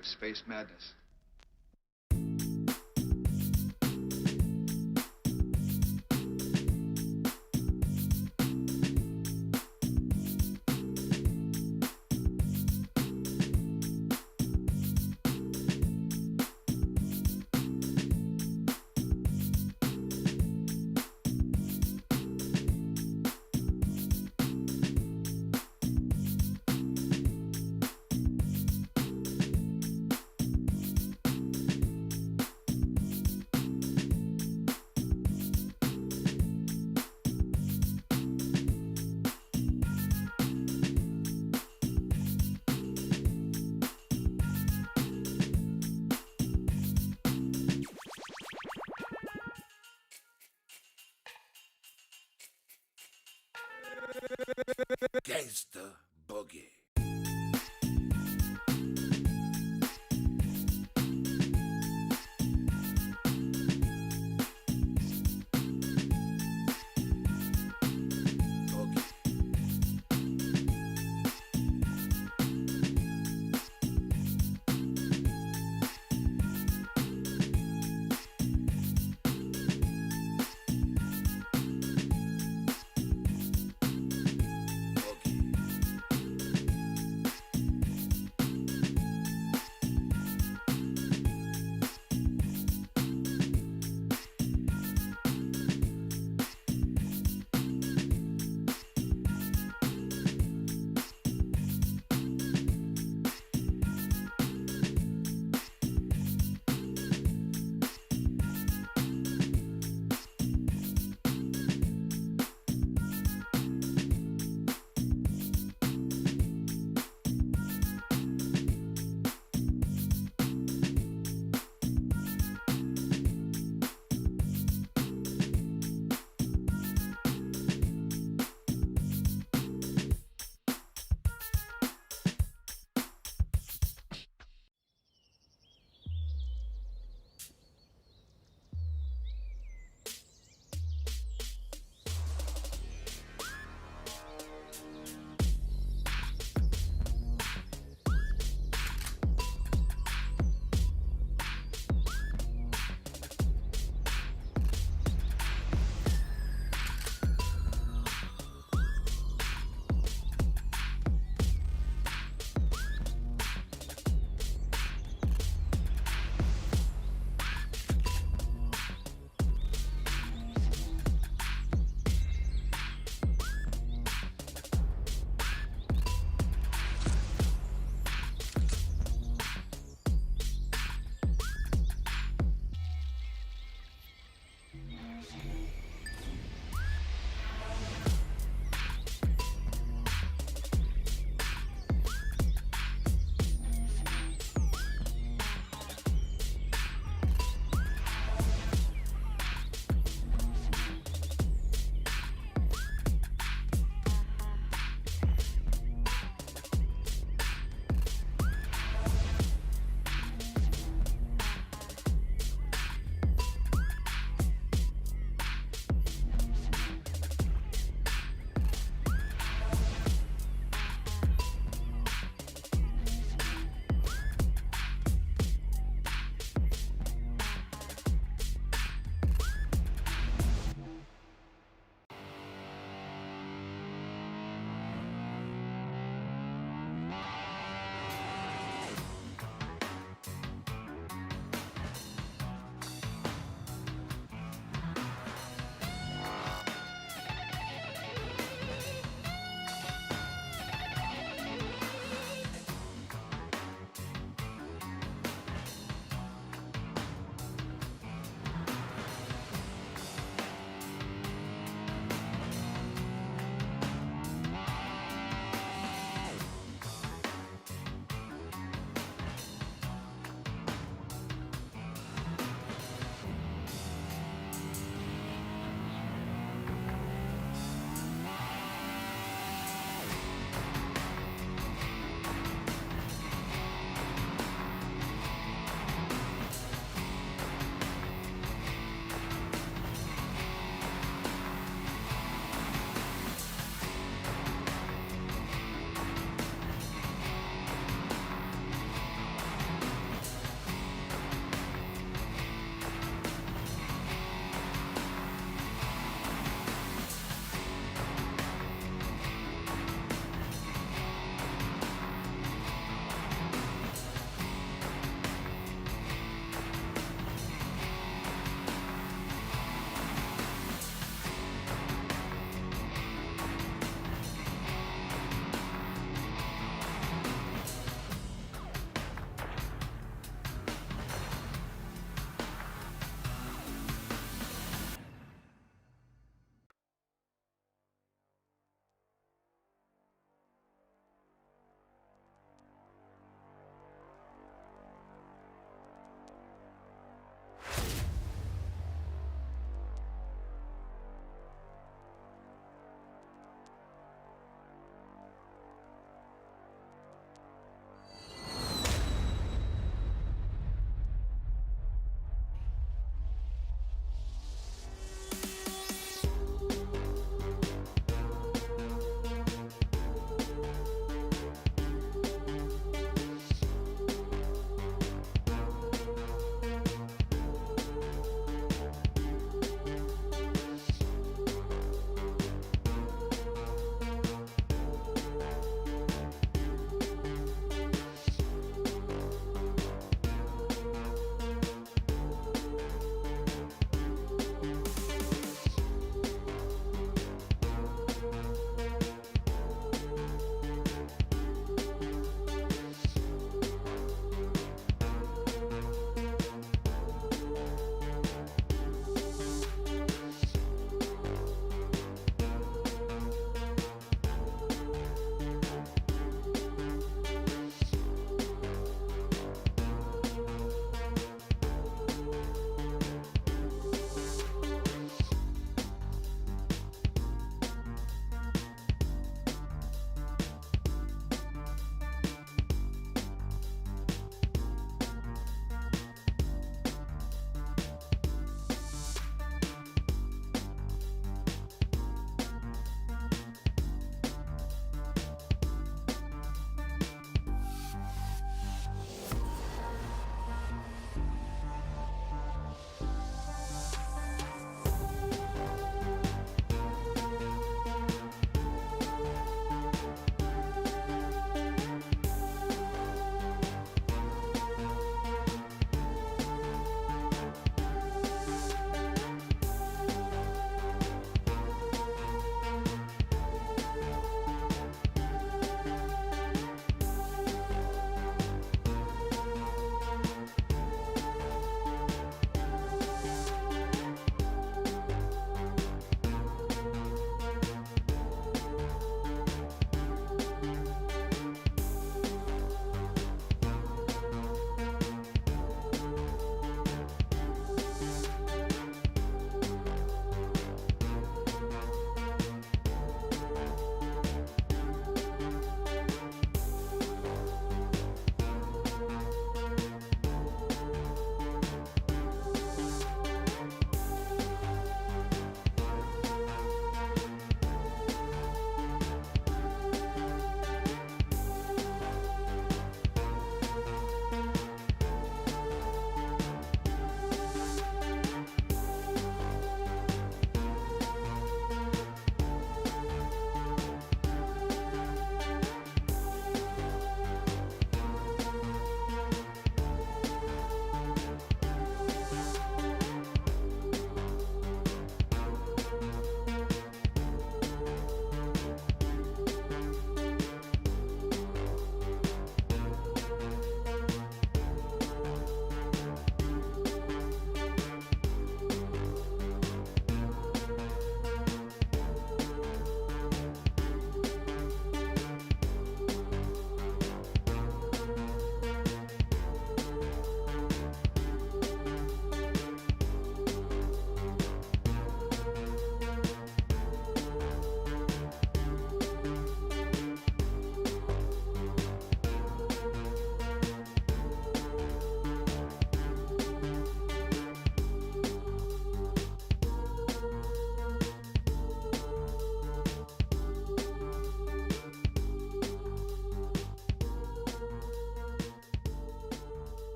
of space madness. Gangster Boogie.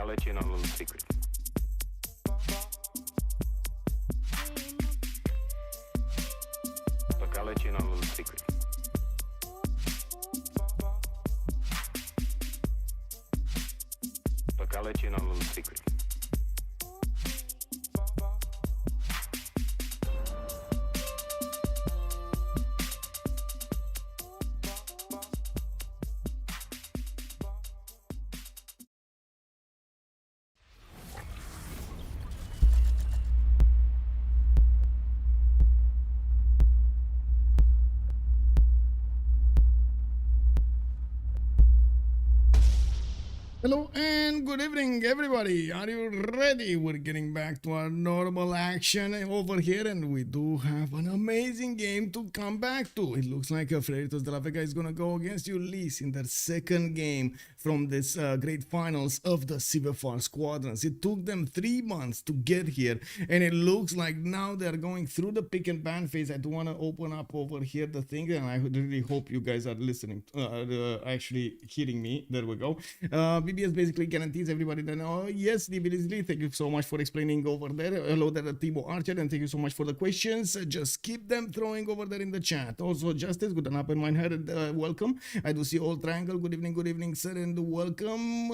I'll let you in on a little secret. Look, I'll let you in on a little secret. Look, I'll let you in on a little secret. Hello and good evening, everybody. Are you ready? We're getting back to our normal action over here, and we do have an amazing game to come back to. It looks like Freritos de la Vega is gonna go against Ulyss in their second game from this great finals of the CivFR Squadrons. It took them 3 months to get here, and it looks like now they're going through the pick and ban phase. I do want to open up over here the thing, and I really hope you guys are listening, actually hearing me. There we go. BBS basically guarantees everybody that, oh yes, DBSD, thank you so much for explaining over there. Hello there, Timo Archer, and thank you so much for the questions. Just keep them throwing over there in the chat. Also, Justice, good and up in mine head, welcome. I do see Old Triangle, good evening, sir, and welcome.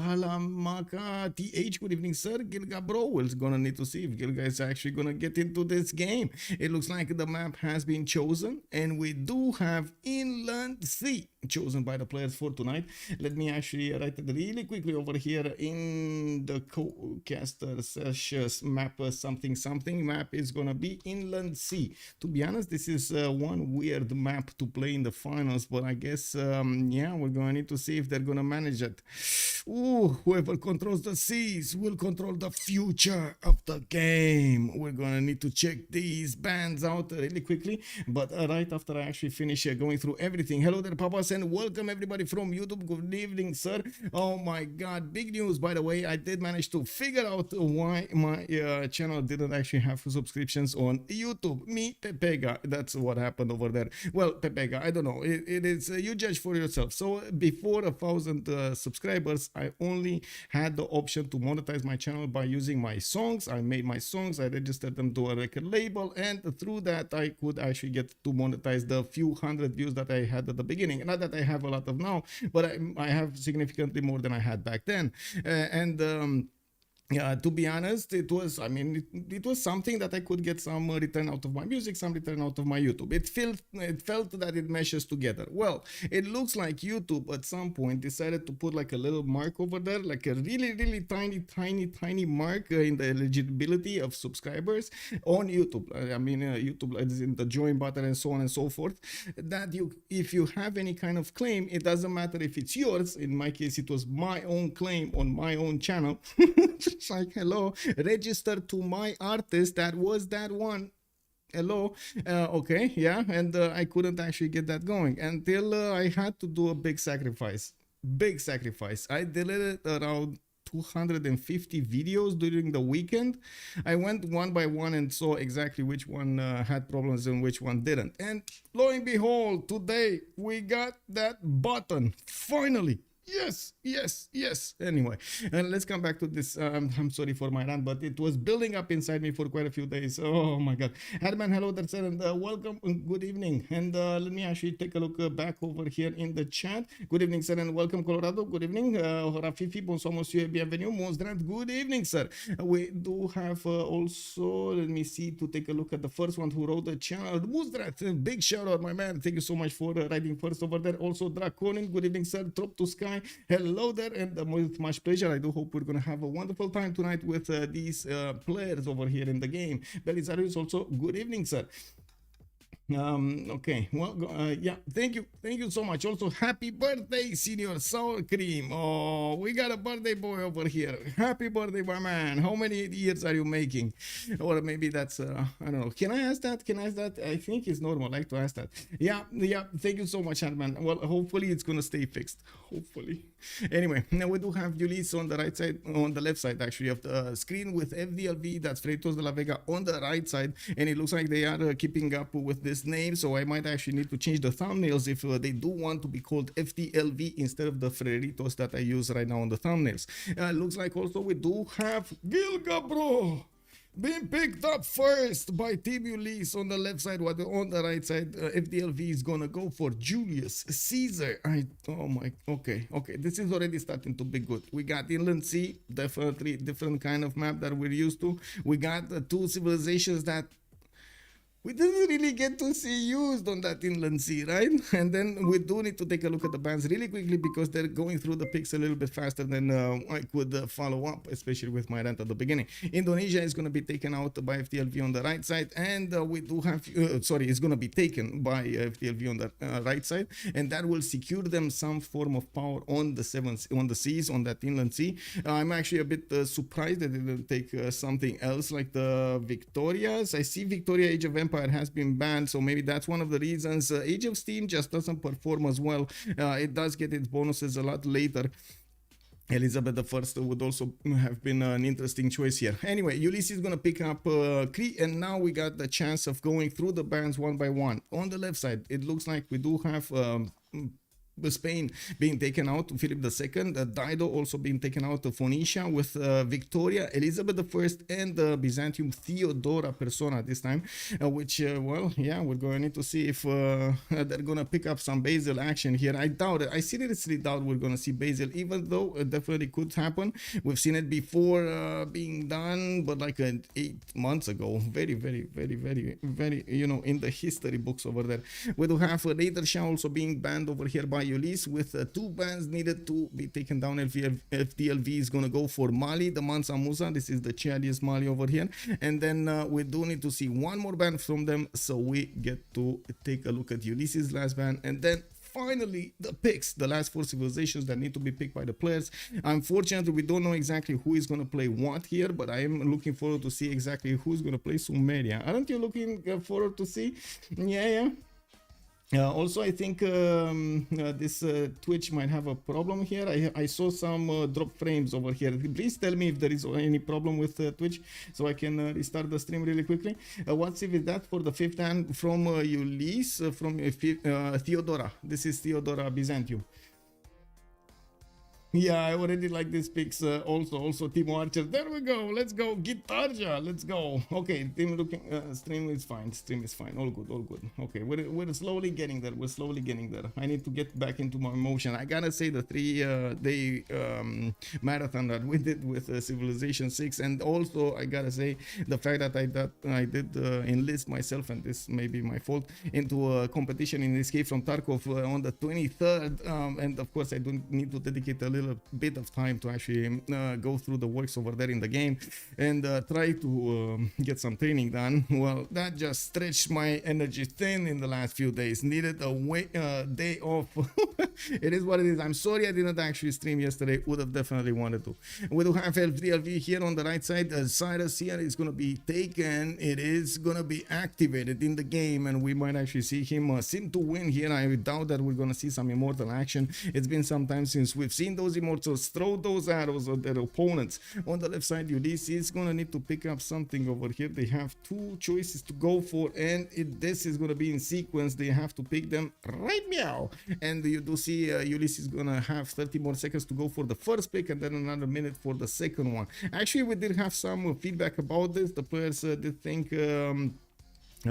Halamaka TH, good evening, sir. Gilga Bro, we're gonna need to see if Gilga is actually gonna get into this game. It looks like the map has been chosen, and we do have Inland Sea chosen by the players for tonight. Let me actually write it really quickly over here in the co-caster sessions map. Something map is gonna be Inland Sea. To be honest, this is one weird map to play in the finals, but I guess yeah, we're gonna need to see if they're gonna manage it. Ooh, whoever controls the seas will control the future of the game. We're gonna need to check these bands out really quickly, but right after I actually finish going through everything. Hello there, Papas, and welcome everybody from YouTube. Good evening, sir. Oh my god, big news, by the way. I did manage to figure out why my channel didn't actually have subscriptions on YouTube. Me, Pepega, that's what happened over there. Well, Pepega, I don't know, it is you judge for yourself. So before 1,000 subscribers, I only had the option to monetize my channel by using my songs. I made my songs, I registered them to a record label, and through that I could actually get to monetize the few hundred views that I had at the beginning. Not that I have a lot of now, but I have significantly more than I had back then. Yeah, to be honest, it was, I mean, it was something that I could get some return out of my music, some return out of my YouTube. It felt that it meshes together. Well, it looks like YouTube at some point decided to put like a little mark over there, like a really tiny mark in the eligibility of subscribers on YouTube. I mean, YouTube is in the join button and so on and so forth. That if you have any kind of claim, it doesn't matter if it's yours. In my case, it was my own claim on my own channel. It's like, hello, register to my artist, that was that one. Hello, okay, yeah, and I couldn't actually get that going until I had to do a big sacrifice. I deleted around 250 videos during the weekend. I went one by one and saw exactly which one had problems and which one didn't. And lo and behold, today we got that button, finally. Yes. Anyway, let's come back to this. I'm sorry for my rant, but it was building up inside me for quite a few days. Oh my god. Herman, hello there, sir, and welcome. Good evening. And let me actually take a look back over here in the chat. Good evening, sir, and welcome, Colorado. Good evening. Rafifi, bonsoir, monsieur, bienvenue. Monstrand, good evening, sir. We do have also, let me see, to take a look at the first one who wrote the channel. Monstrand, big shout out, my man. Thank you so much for writing first over there. Also, Draconin, good evening, sir. Trop to Sky. Hello there, and with much pleasure. I do hope we're gonna have a wonderful time tonight with these players over here in the game. Belisarius also, good evening, sir. Okay, well, yeah, thank you so much. Also, happy birthday, Senior Sour Cream. Oh, we got a birthday boy over here. Happy birthday, my man. How many years are you making? Or maybe that's I don't know. Can I ask that? I think it's normal. I like to ask that. Yeah, thank you so much, man. Well, hopefully it's gonna stay fixed, hopefully. Anyway, now we do have Ulyss on the right side, on the left side actually of the screen, with FDLV, that's Freritos de la Vega, on the right side, and it looks like they are keeping up with this name, so I might actually need to change the thumbnails if they do want to be called FDLV instead of the Freritos that I use right now on the thumbnails. Looks like also we do have Gilga Bro being picked up first by Team Ulyss on the left side, while on the right side FDLV is gonna go for Julius Caesar. Oh my, okay, this is already starting to be good. We got Inland Sea, definitely different kind of map that we're used to. We got two civilizations that we didn't really get to see used on that inland sea, right? And then we do need to take a look at the bands really quickly because they're going through the picks a little bit faster than I could follow up, especially with my rant at the beginning. Indonesia is going to be taken out by FTLV on the right side, and we do have, it's going to be taken by FTLV on the right side, and that will secure them some form of power on the seas, on that inland sea. I'm actually a bit surprised that they didn't take something else like the Victorias. I see Victoria Age of Empire has been banned, so maybe that's one of the reasons. Age of Steam just doesn't perform as well. It does get its bonuses a lot later. Elizabeth I would also have been an interesting choice here. Anyway, Ulyss is going to pick up Cree, and now we got the chance of going through the bands one by one. On the left side, it looks like we do have Spain being taken out, Philip II, Dido also being taken out of Phoenicia, with Victoria, Elizabeth I, and Byzantium Theodora Persona this time, which, well, yeah, we're going to need to see if they're going to pick up some Basil action here. I doubt it. I seriously doubt we're going to see Basil, even though it definitely could happen. We've seen it before being done, but like 8 months ago, very, you know, in the history books over there. We do have Raider Shah also being banned over here by Ulyss, with 2 bans needed to be taken down. FDLV is going to go for Mali, the Mansa Musa. This is the Chadi's Mali over here. And then we do need to see one more ban from them, so we get to take a look at Ulyss's last ban. And then finally, the picks, the last 4 civilizations that need to be picked by the players. Unfortunately, we don't know exactly who is going to play what here, but I am looking forward to see exactly who's going to play Sumeria. Aren't you looking forward to see? Yeah. Also, I think this Twitch might have a problem here. I saw some drop frames over here. Please tell me if there is any problem with Twitch, so I can restart the stream really quickly. What civ is that for the 5th hand from Ulyss, from Theodora? This is Theodora Byzantium. Yeah, I already like these picks. Also Timo Archer. There we go. Let's go. Guitarja. Let's go. Okay, team looking. Stream is fine. All good. Okay, we're slowly getting there. I need to get back into my motion. I gotta say the 3-day marathon that we did with Civilization 6, and also I gotta say the fact that I did enlist myself, and this may be my fault, into a competition in Escape from Tarkov on the 23rd. And of course, I do need to dedicate a little bit of time to actually go through the works over there in the game and try to get some training done. Well, that just stretched my energy thin in the last few days. Needed a day off. It is what it is. I'm sorry I didn't actually stream yesterday. Would have definitely wanted to. We do have LV here on the right side. Cyrus here is going to be taken. It is going to be activated in the game, and we might actually see him seem to win here. I doubt that we're going to see some immortal action. It's been some time since we've seen those immortals throw those arrows at their opponents. On the left side, Ulyss is going to need to pick up something over here. They have 2 choices to go for, and this is going to be in sequence. They have to pick them right now. And you do see Ulyss is going to have 30 more seconds to go for the first pick, and then another minute for the second one. Actually, we did have some feedback about this. The players did think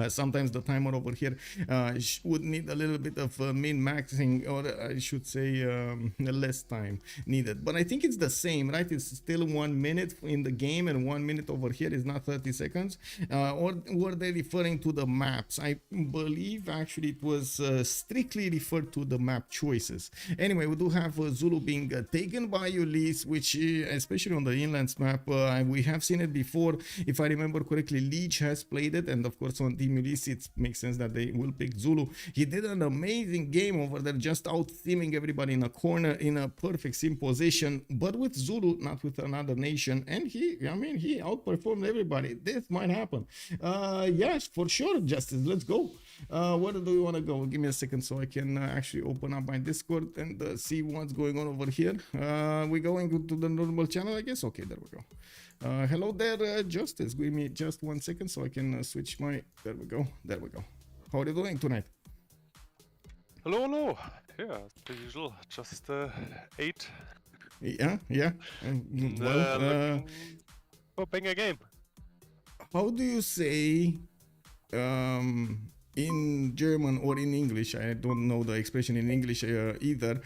sometimes the timer over here would need a little bit of min-maxing, or I should say less time needed. But I think it's the same, right? It's still 1 minute in the game, and 1 minute over here is not 30 seconds. Or were they referring to the maps? I believe actually it was strictly referred to the map choices. Anyway, we do have Zulu being taken by Ulyss, which especially on the inlands map, we have seen it before. If I remember correctly, Leech has played it, and of course on Team Ulyss it makes sense that they will pick Zulu. He did an amazing game over there, just out-theming everybody in a corner in a perfect sim position, but with Zulu, not with another nation, and he outperformed everybody. This might happen. Yes, for sure, Justice, let's go. Where do you want to go? Give me a second so I can actually open up my Discord and see what's going on over here. We're going to the normal channel, I guess. Okay, there we go. Hello there, Justice. Give me just 1 second so I can switch my... There we go. How are you doing tonight? Hello. Yeah, the usual. Just 8. Yeah. Hoping a game. How do you say in German or in English? I don't know the expression in English either.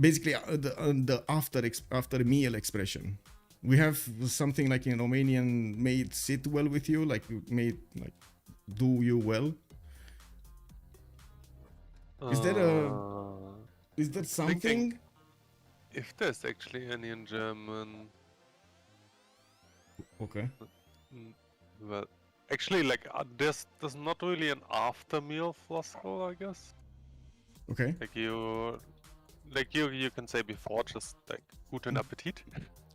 Basically, the after meal expression. We have something like in Romanian, made sit well with you, like made like do you well? Is there Thinking something? if there's actually any in German. Okay. Well, actually, like there's not really an after meal floskel, I guess. Okay. Like you can say before, just like guten Appetit.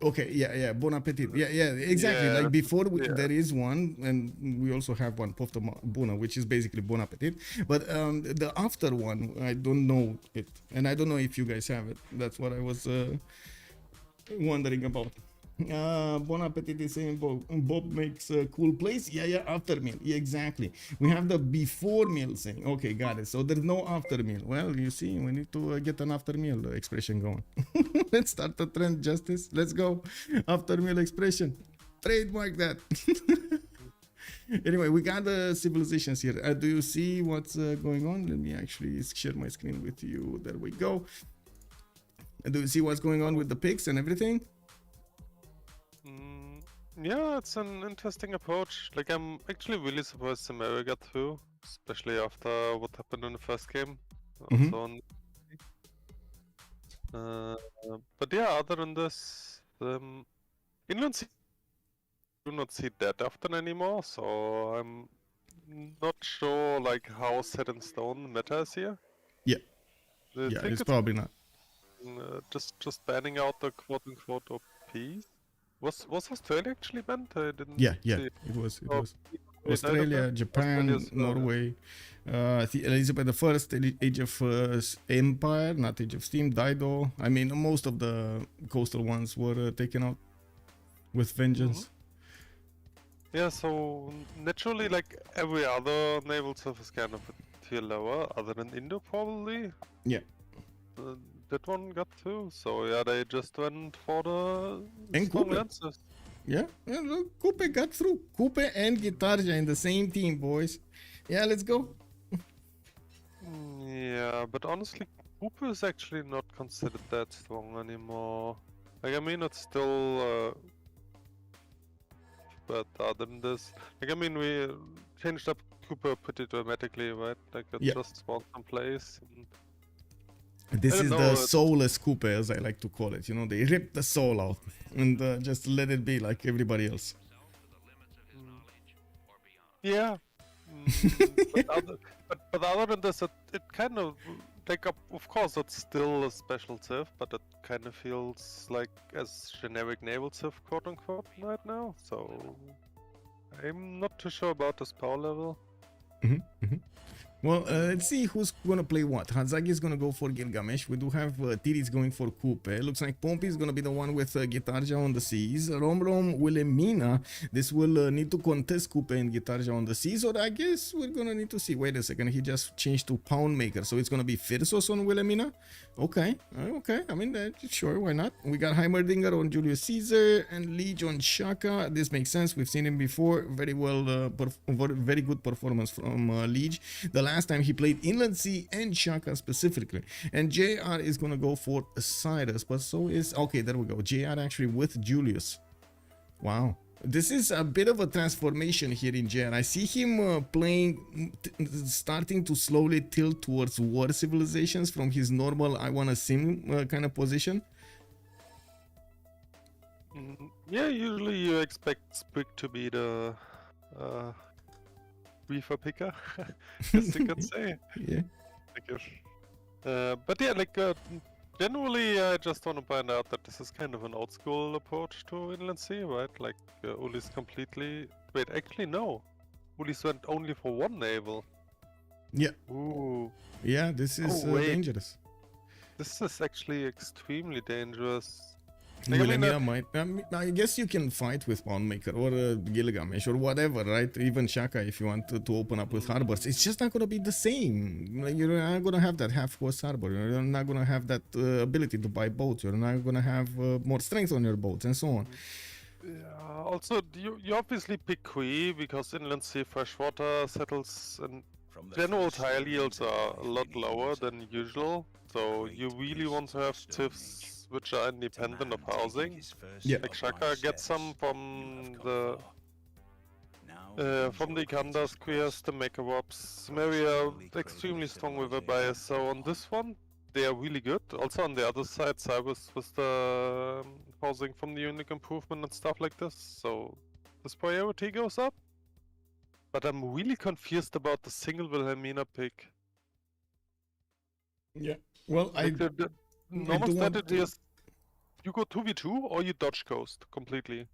Okay, yeah, bon appetit. Yeah, exactly. Yeah, Like before, yeah. there is one, and we also have one, pofta bună, which is basically bon appetit. But the after one, I don't know it, and I don't know if you guys have it. That's what I was wondering about. Bon appetit is saying Bob makes a cool place. Yeah, after meal. Yeah, exactly. We have the before meal saying. Okay, got it. So there's no after meal. Well, you see, we need to get an after meal expression going. Let's start the trend, Justice. Let's go. After meal expression. Trademark that. Anyway, we got the civilizations here. Do you see what's going on? Let me actually share my screen with you. There we go. Do you see what's going on with the pigs and everything? Yeah, it's an interesting approach. Like, I'm actually really surprised America got through, especially after what happened in the first game. But yeah, other than this, Inland Sea do not see that often anymore, so I'm not sure like how set in stone meta is here. Yeah. I Yeah, think it's probably not. Just banning out the quote-unquote OPs. Was Australia actually banned? I didn't Yeah, see it. it was. Oh, Australia, Japan, Australia's, Norway, Elizabeth I, Age of Empire, not Age of Steam, Dido. I mean, most of the coastal ones were taken out with vengeance. Yeah, so naturally, like every other naval surf is kind of a tier lower, other than Indo probably. Yeah. That one got through, so yeah, they just went for the And strong Coupe. lances. Yeah, look, Coupe got through. Coupe and Guitarja in the same team, boys. Yeah, let's go. Yeah, but honestly, Cooper is actually not considered that strong anymore. Like, I mean, it's still, but other than this, like, I mean, we changed up Cooper pretty dramatically, right? Like, it just spawned some place. This is the soulless Coupe, as I like to call it. You know, they rip the soul out and just let it be like everybody else. Yeah. but other than this, it kind of, like, of course, it's still a special Civ, but it kind of feels like as generic naval Civ, quote unquote, right now. So I'm not too sure about this power level. Well, let's see who's gonna play what. Hazagi is gonna go for Gilgamesh. We do have Tiris going for Coupe. Looks like Pompey is gonna be the one with Guitarja on the seas. Romrom, Wilhelmina. This will need to contest Coupe and Guitarja on the seas, or I guess we're gonna need to see. Wait a second, he just changed to Pound Maker, so it's gonna be Firsos on Wilhelmina. Okay, okay. I mean, sure, why not? We got Heimerdinger on Julius Caesar and Liege on Shaka. This makes sense. We've seen him before. Very well, very good performance from Liege. The last time he played Inland Sea and Shaka specifically. And JR is gonna go for Cyrus, but so is, okay, there we go. JR actually with Julius. Wow. This is a bit of a transformation here in JR. I see him playing, starting to slowly tilt towards war civilizations from his normal I wanna sim kind of position. Yeah, usually you expect Sprig to be the reefer picker, as you could say. Yeah. But yeah, like generally, I just want to point out that this is kind of an old school approach to Inland Sea, right? Like Ulyss completely. Wait, actually no. Ulyss went only for one naval. Yeah. Ooh. Yeah, this is dangerous. This is actually extremely dangerous. Like, I guess you can fight with Poundmaker or Gilgamesh or whatever, right? Even Shaka if you want to open up with harbors. It's just not going to be the same. Like, you're not going to have that half-cost harbor. You're not going to have that ability to buy boats. You're not going to have more strength on your boats and so on. Yeah, also, you obviously pick Kui because Inland Sea freshwater settles and general tile yields are a lot lower than usual. So you really want to have Civs which are independent of housing. Yeah. Like Shaka gets some from the From the Ikanda squares, the Mecha Warps, maybe are extremely strong with a bias. So on this one, they are really good. Also on the other side, Cybers with the housing from the unique improvement and stuff like this. So this priority goes up. But I'm really confused about the single Wilhelmina pick. Yeah. Well, Like the normal do want strategy to- is you go 2v2 or you dodge ghost completely.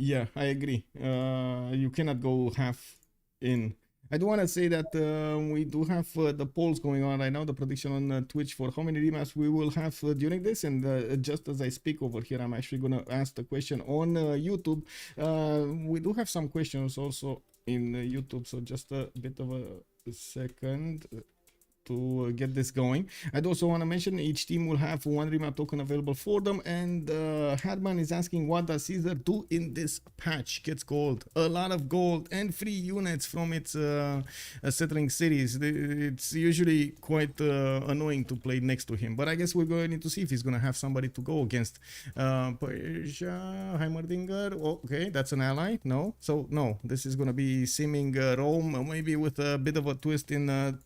Yeah, I agree. You cannot go half in. I do want to say that we do have the polls going on right now, the prediction on Twitch for how many remaps we will have during this. And just as I speak over here, I'm actually going to ask the question on YouTube. We do have some questions also in YouTube, so just a bit of a second to get this going. I'd also want to mention each team will have one remap token available for them, and Hadman is asking what does Caesar do in this patch? Gets gold, a lot of gold and free units from its settling cities. It's usually quite annoying to play next to him, but I guess we're going to see if he's going to have somebody to go against. Persia, Heimerdinger, okay, that's an ally, no? So no, this is going to be seeming Rome, maybe with a bit of a twist in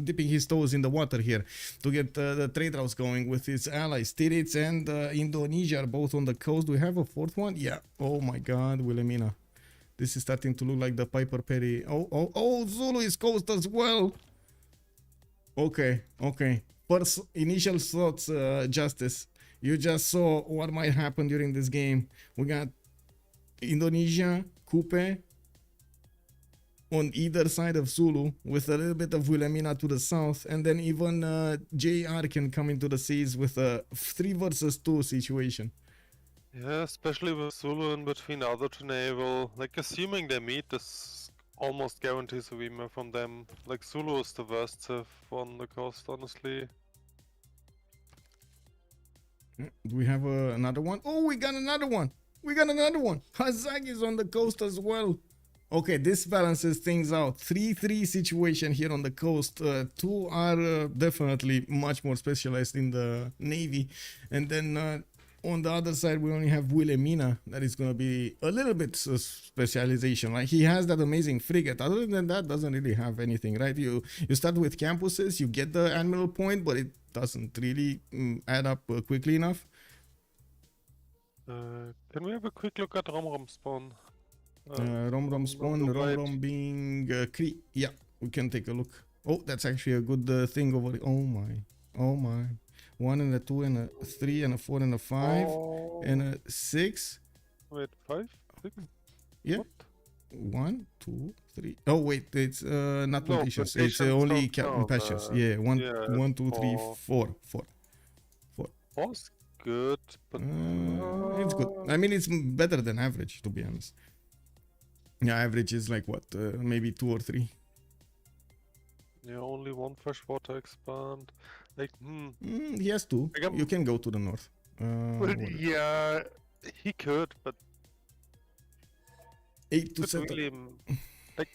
dipping his toes in the water here to get the trade routes going with his allies. Tirits and Indonesia are both on the coast. Do we have a fourth one? Yeah. Oh my god, Wilhelmina. This is starting to look like the Piper Perry. Oh, Zulu is coast as well. Okay. First initial thoughts, Justice. You just saw what might happen during this game. We got Indonesia, Kupe, on either side of Zulu with a little bit of Wilhelmina to the south, and then even JR can come into the seas with a 3 versus 2 situation. Yeah, especially with Zulu in between other two naval. Like assuming they meet, this almost guarantees a Weamer from them. Like Zulu is the worst Civ on the coast, honestly. Do we have another one? Oh, we got another one. Hazag is on the coast as well. Okay, this balances things out. 3-3 situation here on the coast. 2 are definitely much more specialized in the Navy. And then on the other side, we only have Wilhelmina. That is going to be a little bit specialization. Like he has that amazing frigate. Other than that, doesn't really have anything, right? You start with campuses, you get the admiral point, but it doesn't really add up quickly enough. Can we have a quick look at Rom spawn? Rom spawn, Rom being Cree. Yeah, we can take a look. Oh, that's actually a good thing over. Oh my. 1 and a 2 and a 3 and a 4 and a 5 and a 6. Wait, 5? 6? Yeah. What? 1, 2, 3. Oh wait, it's not No, plantations. It's only pastures. Yeah, 1, 2, 3, 4. 4's good, but it's good. I mean, it's better than average, to be honest. Yeah, average is like what, maybe 2 or 3. yeah, only 1 freshwater expand. Like, He has 2. You can go to the north. Well, yeah, he could, but 8 to could 7. really, like,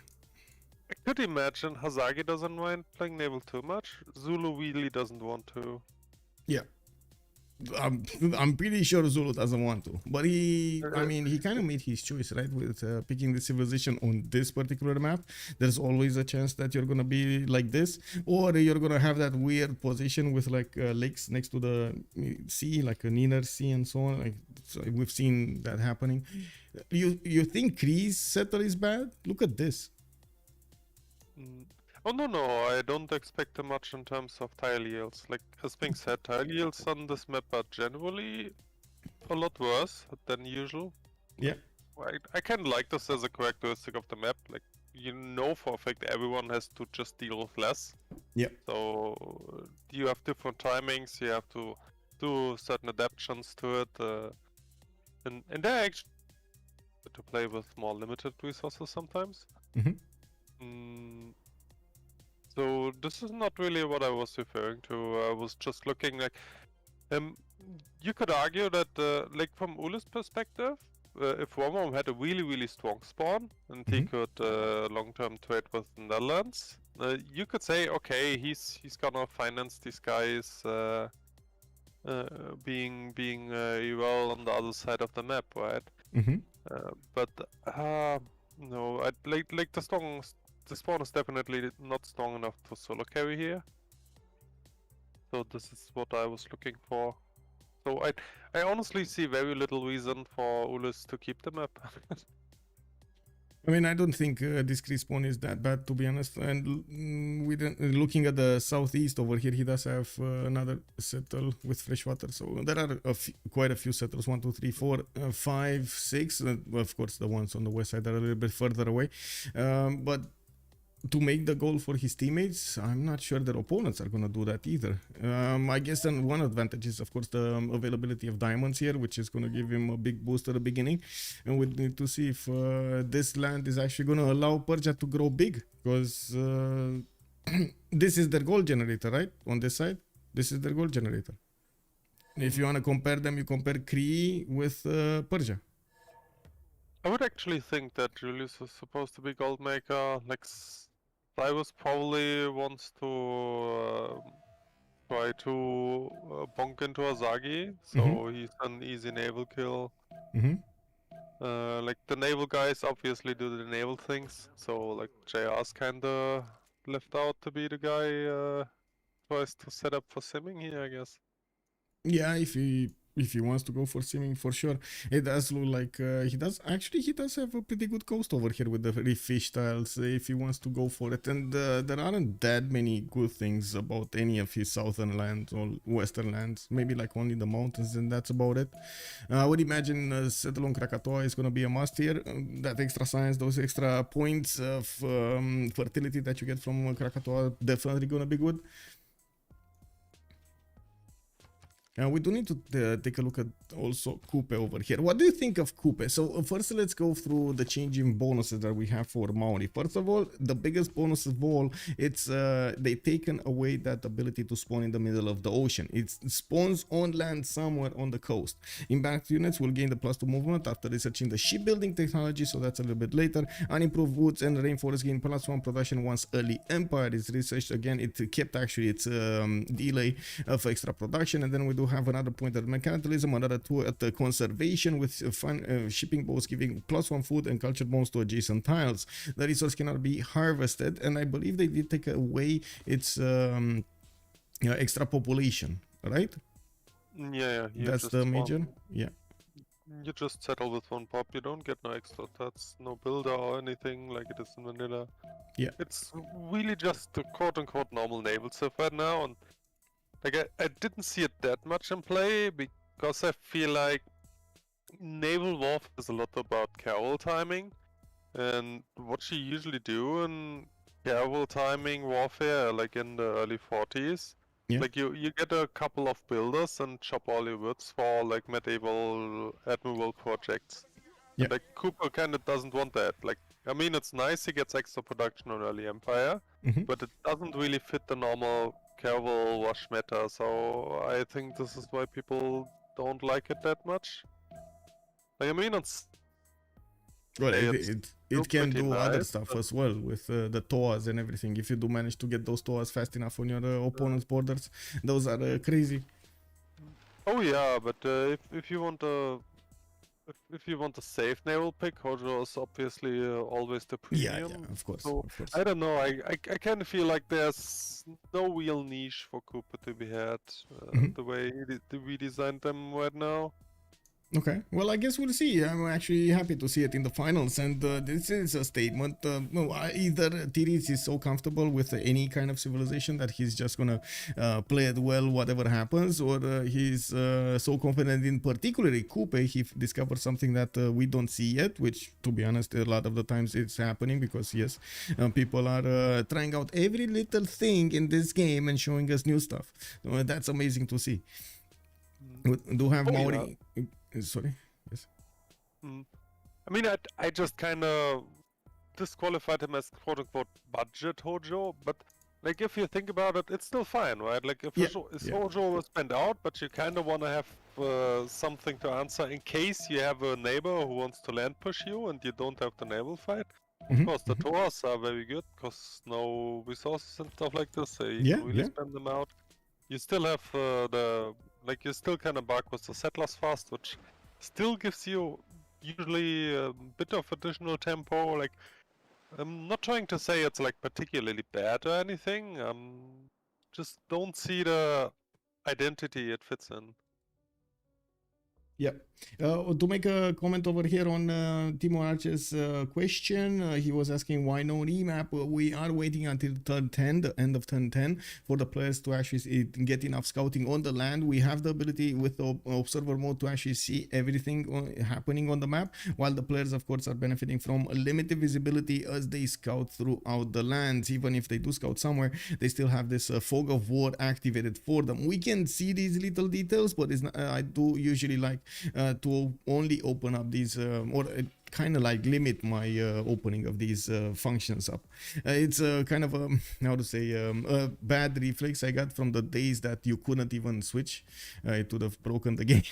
I could imagine Hazagi doesn't mind playing naval too much. Zulu really doesn't want to. Yeah. I'm pretty sure Zulu doesn't want to, but he kind of made his choice, right, with picking the civilization on this particular map. There's always a chance that you're gonna be like this, or you're gonna have that weird position with like lakes next to the sea, like an inner sea and so on. Like, so we've seen that happening. You think Kree's settle is bad? Look at this. Oh no, I don't expect much in terms of tile yields. Like, as being said, tile yields on this map are generally a lot worse than usual. Yeah. I kind of like this as a characteristic of the map. Like, you know for a fact everyone has to just deal with less. Yeah. So, you have different timings, you have to do certain adaptations to it. And they're actually to play with more limited resources sometimes. So this is not really what I was referring to. I was just looking like, you could argue that, like from Ulyss' perspective, if Roma had a really strong spawn and he could long-term trade with the Netherlands, you could say, okay, he's gonna finance these guys being well on the other side of the map, right? But No, I like the spawn is definitely not strong enough to solo carry here. So this is what I was looking for. So I honestly see very little reason for Ulyss to keep the map. I mean, I don't think this respawn is that bad, to be honest. And looking at the southeast over here, he does have another settle with fresh water. So there are quite a few settles: 1, 2, 3, 4, 5, 6. Of course, the ones on the west side are a little bit further away. But to make the goal for his teammates, I'm not sure their opponents are going to do that either. I guess then one advantage is, of course, the availability of diamonds here, which is going to give him a big boost at the beginning. And we need to see if this land is actually going to allow Persia to grow big, because this is their goal generator, right? On this side, this is their goal generator. If you want to compare them, you compare Cree with Persia. I would actually think that Julius is supposed to be gold maker. Like Cyrus probably wants to try to bonk into Azagi, so he's an easy naval kill. Like the naval guys obviously do the naval things, so like JR's kinda left out to be the guy tries to set up for simming here, I guess. Yeah, if he wants to go for simming, for sure. It does look like he does have a pretty good coast over here with the reef fish tiles if he wants to go for it. And there aren't that many good things about any of his southern lands or western lands. Maybe like only the mountains, and that's about it. I would imagine settle on Krakatoa is going to be a must here. That extra science, those extra points of fertility that you get from Krakatoa, definitely going to be good. We do need to take a look at also Coupe over here. What do you think of Coupe? So first let's go through the changing bonuses that we have for Maori. First of all, the biggest bonus of all, it's they've taken away that ability to spawn in the middle of the ocean. It spawns on land somewhere on the coast. Impact units will gain the +2 movement after researching the shipbuilding technology, so that's a little bit later. Unimproved woods and rainforests gain +1 production once early empire is researched. Again, it kept actually its delay of extra production. And then we do have another point at mercantilism, another 2 at the conservation with shipping boats giving +1 food and culture bones to adjacent tiles. The resource cannot be harvested, and I believe they did take away its extra population, right? Yeah. That's the major. Yeah. You just settle with 1 pop, you don't get no extra tats, no builder or anything like it is in vanilla. Yeah. It's really just a quote-unquote normal naval civ right now, and like I didn't see it that much in play because I feel like naval warfare is a lot about carol timing, and what you usually do in carol timing warfare, like in the early 40s, like you get a couple of builders and chop all your woods for like medieval admiral projects. Yeah. And like Cooper kind of doesn't want that. Like, I mean, it's nice he gets extra production on early empire, but it doesn't really fit the normal Carol wash meta, so I think this is why people don't like it that much. Like, I mean, well, it can do other stuff as well with the TOAs and everything. If you do manage to get those TOAs fast enough on your opponent's borders, those are crazy. Oh yeah, but if you want a safe naval pick, Hojo is obviously always the premium. Yeah, of course, so, of course. I don't know, I kind of feel like there's no real niche for Cooper to be had, the way we designed them right now. Okay, well, I guess we'll see. I'm actually happy to see it in the finals, and this is a statement. Either Tiris is so comfortable with any kind of civilization that he's just gonna play it well, whatever happens, or he's so confident in particularly Coupe, he discovers something that we don't see yet, which, to be honest, a lot of the times it's happening, because yes, people are trying out every little thing in this game and showing us new stuff. That's amazing to see. We do have Maori... Yeah. Sorry. Yes. I mean, I just kind of disqualified him as quote-unquote budget Hojo, but like if you think about it, it's still fine, right? Like if Hojo was spent out, but you kind of want to have something to answer in case you have a neighbor who wants to land push you and you don't have the naval fight. Of course, the Tours are very good because no resources and stuff like this, so you can really spend them out. You still have you still kind of bug with the settlers fast, which still gives you usually a bit of additional tempo. Like, I'm not trying to say it's like particularly bad or anything. Just don't see the identity it fits in. Yeah. To make a comment over here on Timo Archer's question, he was asking why no remap. We are waiting until turn 10, the end of turn 10, for the players to actually get enough scouting on the land. We have the ability with the observer mode to actually see everything happening on the map, while the players, of course, are benefiting from limited visibility as they scout throughout the lands. Even if they do scout somewhere, they still have this fog of war activated for them. We can see these little details, but it's not, I do usually like to only open up these or kind of like limit my opening of these functions up. It's kind of a, how to say, a bad reflex I got from the days that you couldn't even switch. It would have broken the game.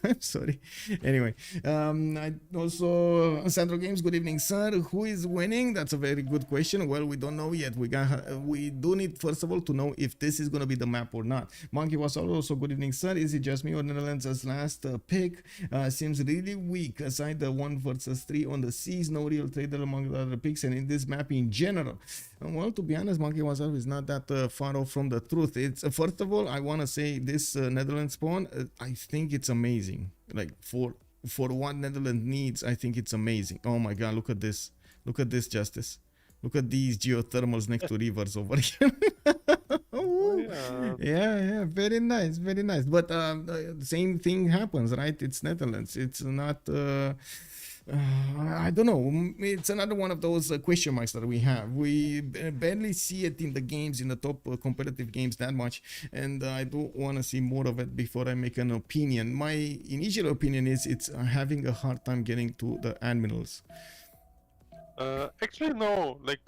I'm sorry. Anyway, I also, Sandro Games, good evening, sir. Who is winning? That's a very good question. Well, we don't know yet. We do need, first of all, to know if this is going to be the map or not. Monkey was also good evening, sir. Is it just me or Netherlands as last pick? Seems really weak. Aside the 1 versus 3 on the seas, no real trader among the other picks, and in this map in general. Well, to be honest, Monkey was always not that far off from the truth. It's first of all, I want to say this Netherlands spawn. I think it's amazing. Like for what Netherlands needs, I think it's amazing. Oh my God, look at this! Look at this, Justice. Look at these geothermals next to rivers over here. Yeah, very nice, very nice. But the same thing happens, right? It's Netherlands. It's not. I don't know. It's another one of those question marks that we have. We barely see it in the games, in the top competitive games that much, and I do want to see more of it before I make an opinion. My initial opinion is it's having a hard time getting to the admirals. Actually, no. Like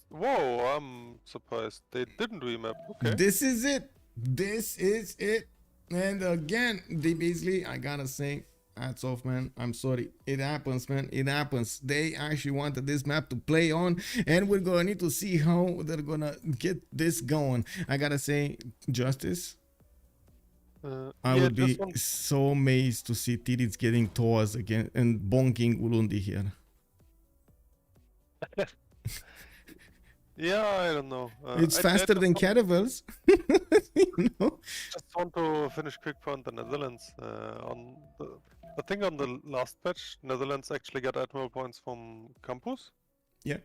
whoa! I'm surprised they didn't remap. Okay. This is it. This is it. And again, they basically, I gotta say, hats off, man. I'm sorry. It happens, man. It happens. They actually wanted this map to play on, and we're gonna need to see how they're gonna get this going. I gotta say, Justice. I would be so amazed to see Tirits getting tours again and bonking Ulundi here. Yeah, I don't know. It's faster than Caravels. You know? Just want to finish quick point the Netherlands. I think on the last patch, Netherlands actually got admiral points from Campus. Yeah.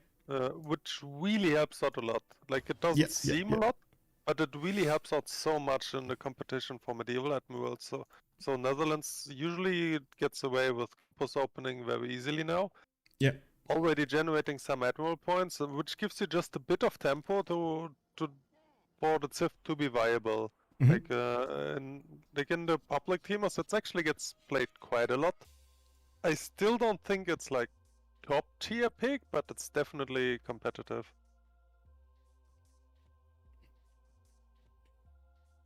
Which really helps out a lot. Like, it doesn't seem a lot, but it really helps out so much in the competition for medieval admirals. So Netherlands usually gets away with Campus opening very easily now. Yeah. Already generating some admiral points, which gives you just a bit of tempo for the Civ to be viable. Mm-hmm. Like in the public teamers, it actually gets played quite a lot. I still don't think it's like top tier pick, but it's definitely competitive.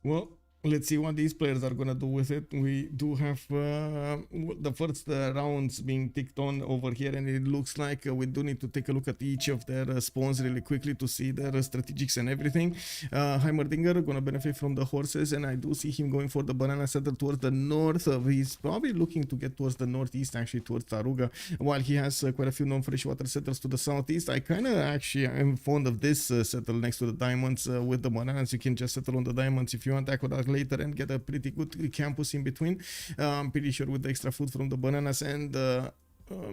Well, let's see what these players are gonna do with it. We do have the first rounds being ticked on over here, and it looks like we do need to take a look at each of their spawns really quickly to see their strategics and everything. Heimerdinger gonna benefit from the horses, and I do see him going for the banana settler towards the north. He's probably looking to get towards the northeast, actually towards Taruga, while he has quite a few non-freshwater settlers to the southeast. I kind of actually am fond of this settle next to the diamonds with the bananas. You can just settle on the diamonds if you want aqueduct later and get a pretty good campus in between. I'm pretty sure with the extra food from the bananas and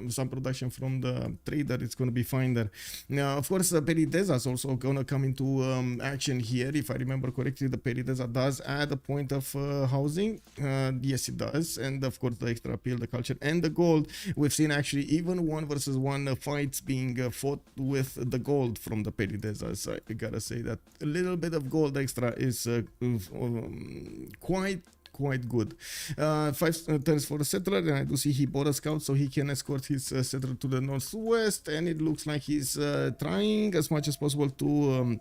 some production from the trader, it's going to be fine there. Now, of course, Perideza is also going to come into action here. If I remember correctly, the Perideza does add a point of housing. Yes, it does. And of course, the extra appeal, the culture, and the gold. We've seen actually even 1 versus 1 fights being fought with the gold from the Perideza. So I gotta say that a little bit of gold extra is quite good. 5 turns for the settler, and I do see he bought a scout so he can escort his settler to the northwest, and it looks like he's trying as much as possible to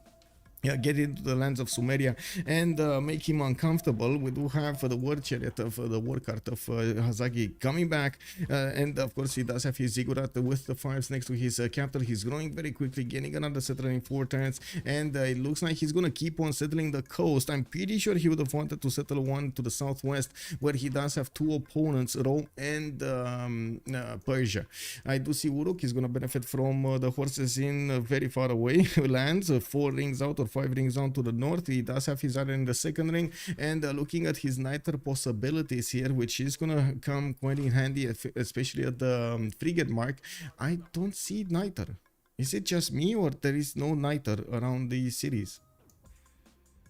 get into the lands of Sumeria and make him uncomfortable. We do have the war chariot of the war cart of Hazagi coming back, and of course he does have his ziggurat with the fires next to his capital. He's growing very quickly, getting another settler in 4 turns, and it looks like he's gonna keep on settling the coast. I'm pretty sure he would have wanted to settle one to the southwest, where he does have 2 opponents, Rome and Persia. I do see Uruk is gonna benefit from the horses in very far away lands, 4 rings out or 5 rings on to the north. He does have his iron in the second ring, and looking at his niter possibilities here, which is gonna come quite in handy, especially at the frigate mark. I don't see niter. Is it just me, or there is no niter around the cities?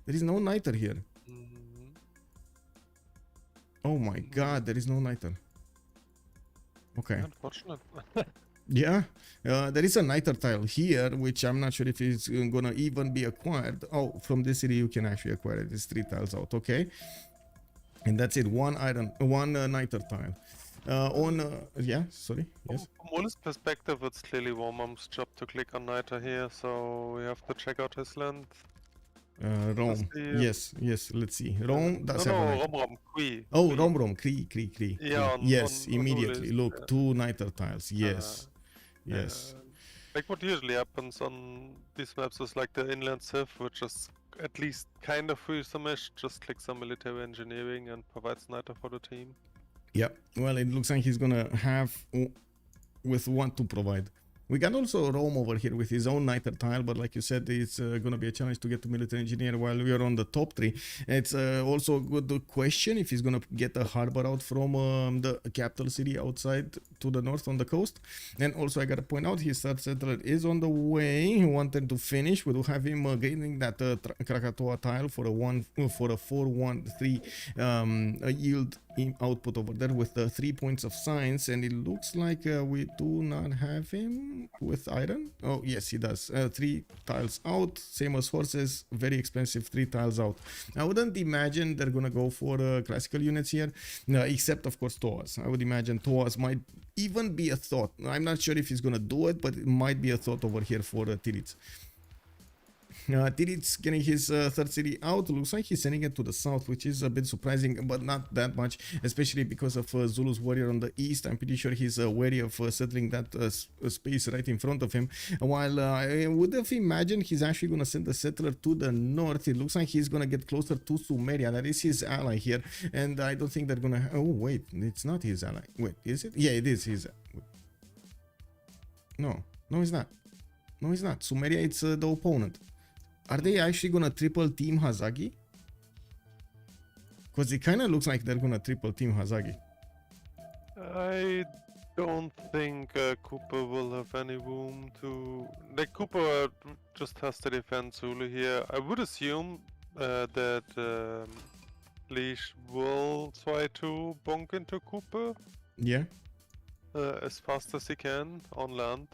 There is no niter here. Oh my god, there is no niter. Okay. Unfortunate. Yeah, there is a niter tile here, which I'm not sure if it's gonna even be acquired. Oh, from this city you can actually acquire it. It's 3 tiles out, okay. And that's it, 1 iron, 1 niter tile. Yeah, sorry, yes. From Ulyss' perspective, it's clearly Warmom's job to click on Niter here, so we have to check out his land. Rome, yes, let's see. Rome does have a niter. Rom, Qui. Oh, Rom, Kri. Yeah, yes, on immediately. Ulyss, Look, 2 niter tiles, yes. Yes. Like what usually happens on these maps is like the inland Civ, which is at least kind of free sumish, just click some military engineering and provides niter for the team. Yep, well, it looks like he's gonna have with what to provide. We got also Rome over here with his own niter tile, but like you said, it's going to be a challenge to get to military engineer while we are on the top 3. It's also a good question if he's going to get a harbor out from the capital city outside to the north on the coast. And also I got to point out his third settler is on the way. He wanted to finish. We do have him gaining that Krakatoa tile for a 4-1-3 yield output over there with 3 points of science, and it looks like we do not have him with iron. Oh yes, he does. 3 tiles out, same as horses, very expensive 3 tiles out. I wouldn't imagine they're gonna go for classical units here, except of course Toas. I would imagine Toas might even be a thought. I'm not sure if he's gonna do it, but it might be a thought over here for Tirits. Tirits getting his third city out. Looks like he's sending it to the south, which is a bit surprising, but not that much, especially because of Zulu's warrior on the east. I'm pretty sure he's wary of settling that space right in front of him. While I would have imagined he's actually going to send the settler to the north. It looks like he's going to get closer to Sumeria. That is his ally here, and I don't think they're going to... Oh, wait, it's not his ally. Wait, is it? Yeah, it is his... No, it's not. No, it's not. Sumeria, it's the opponent. Are they actually gonna triple team Hazagi? Because it kind of looks like they're gonna triple team Hazagi. I don't think Cooper will have any room to... Like, Cooper just has to defend Zulu here. I would assume that Leash will try to bonk into Cooper. Yeah. As fast as he can on land.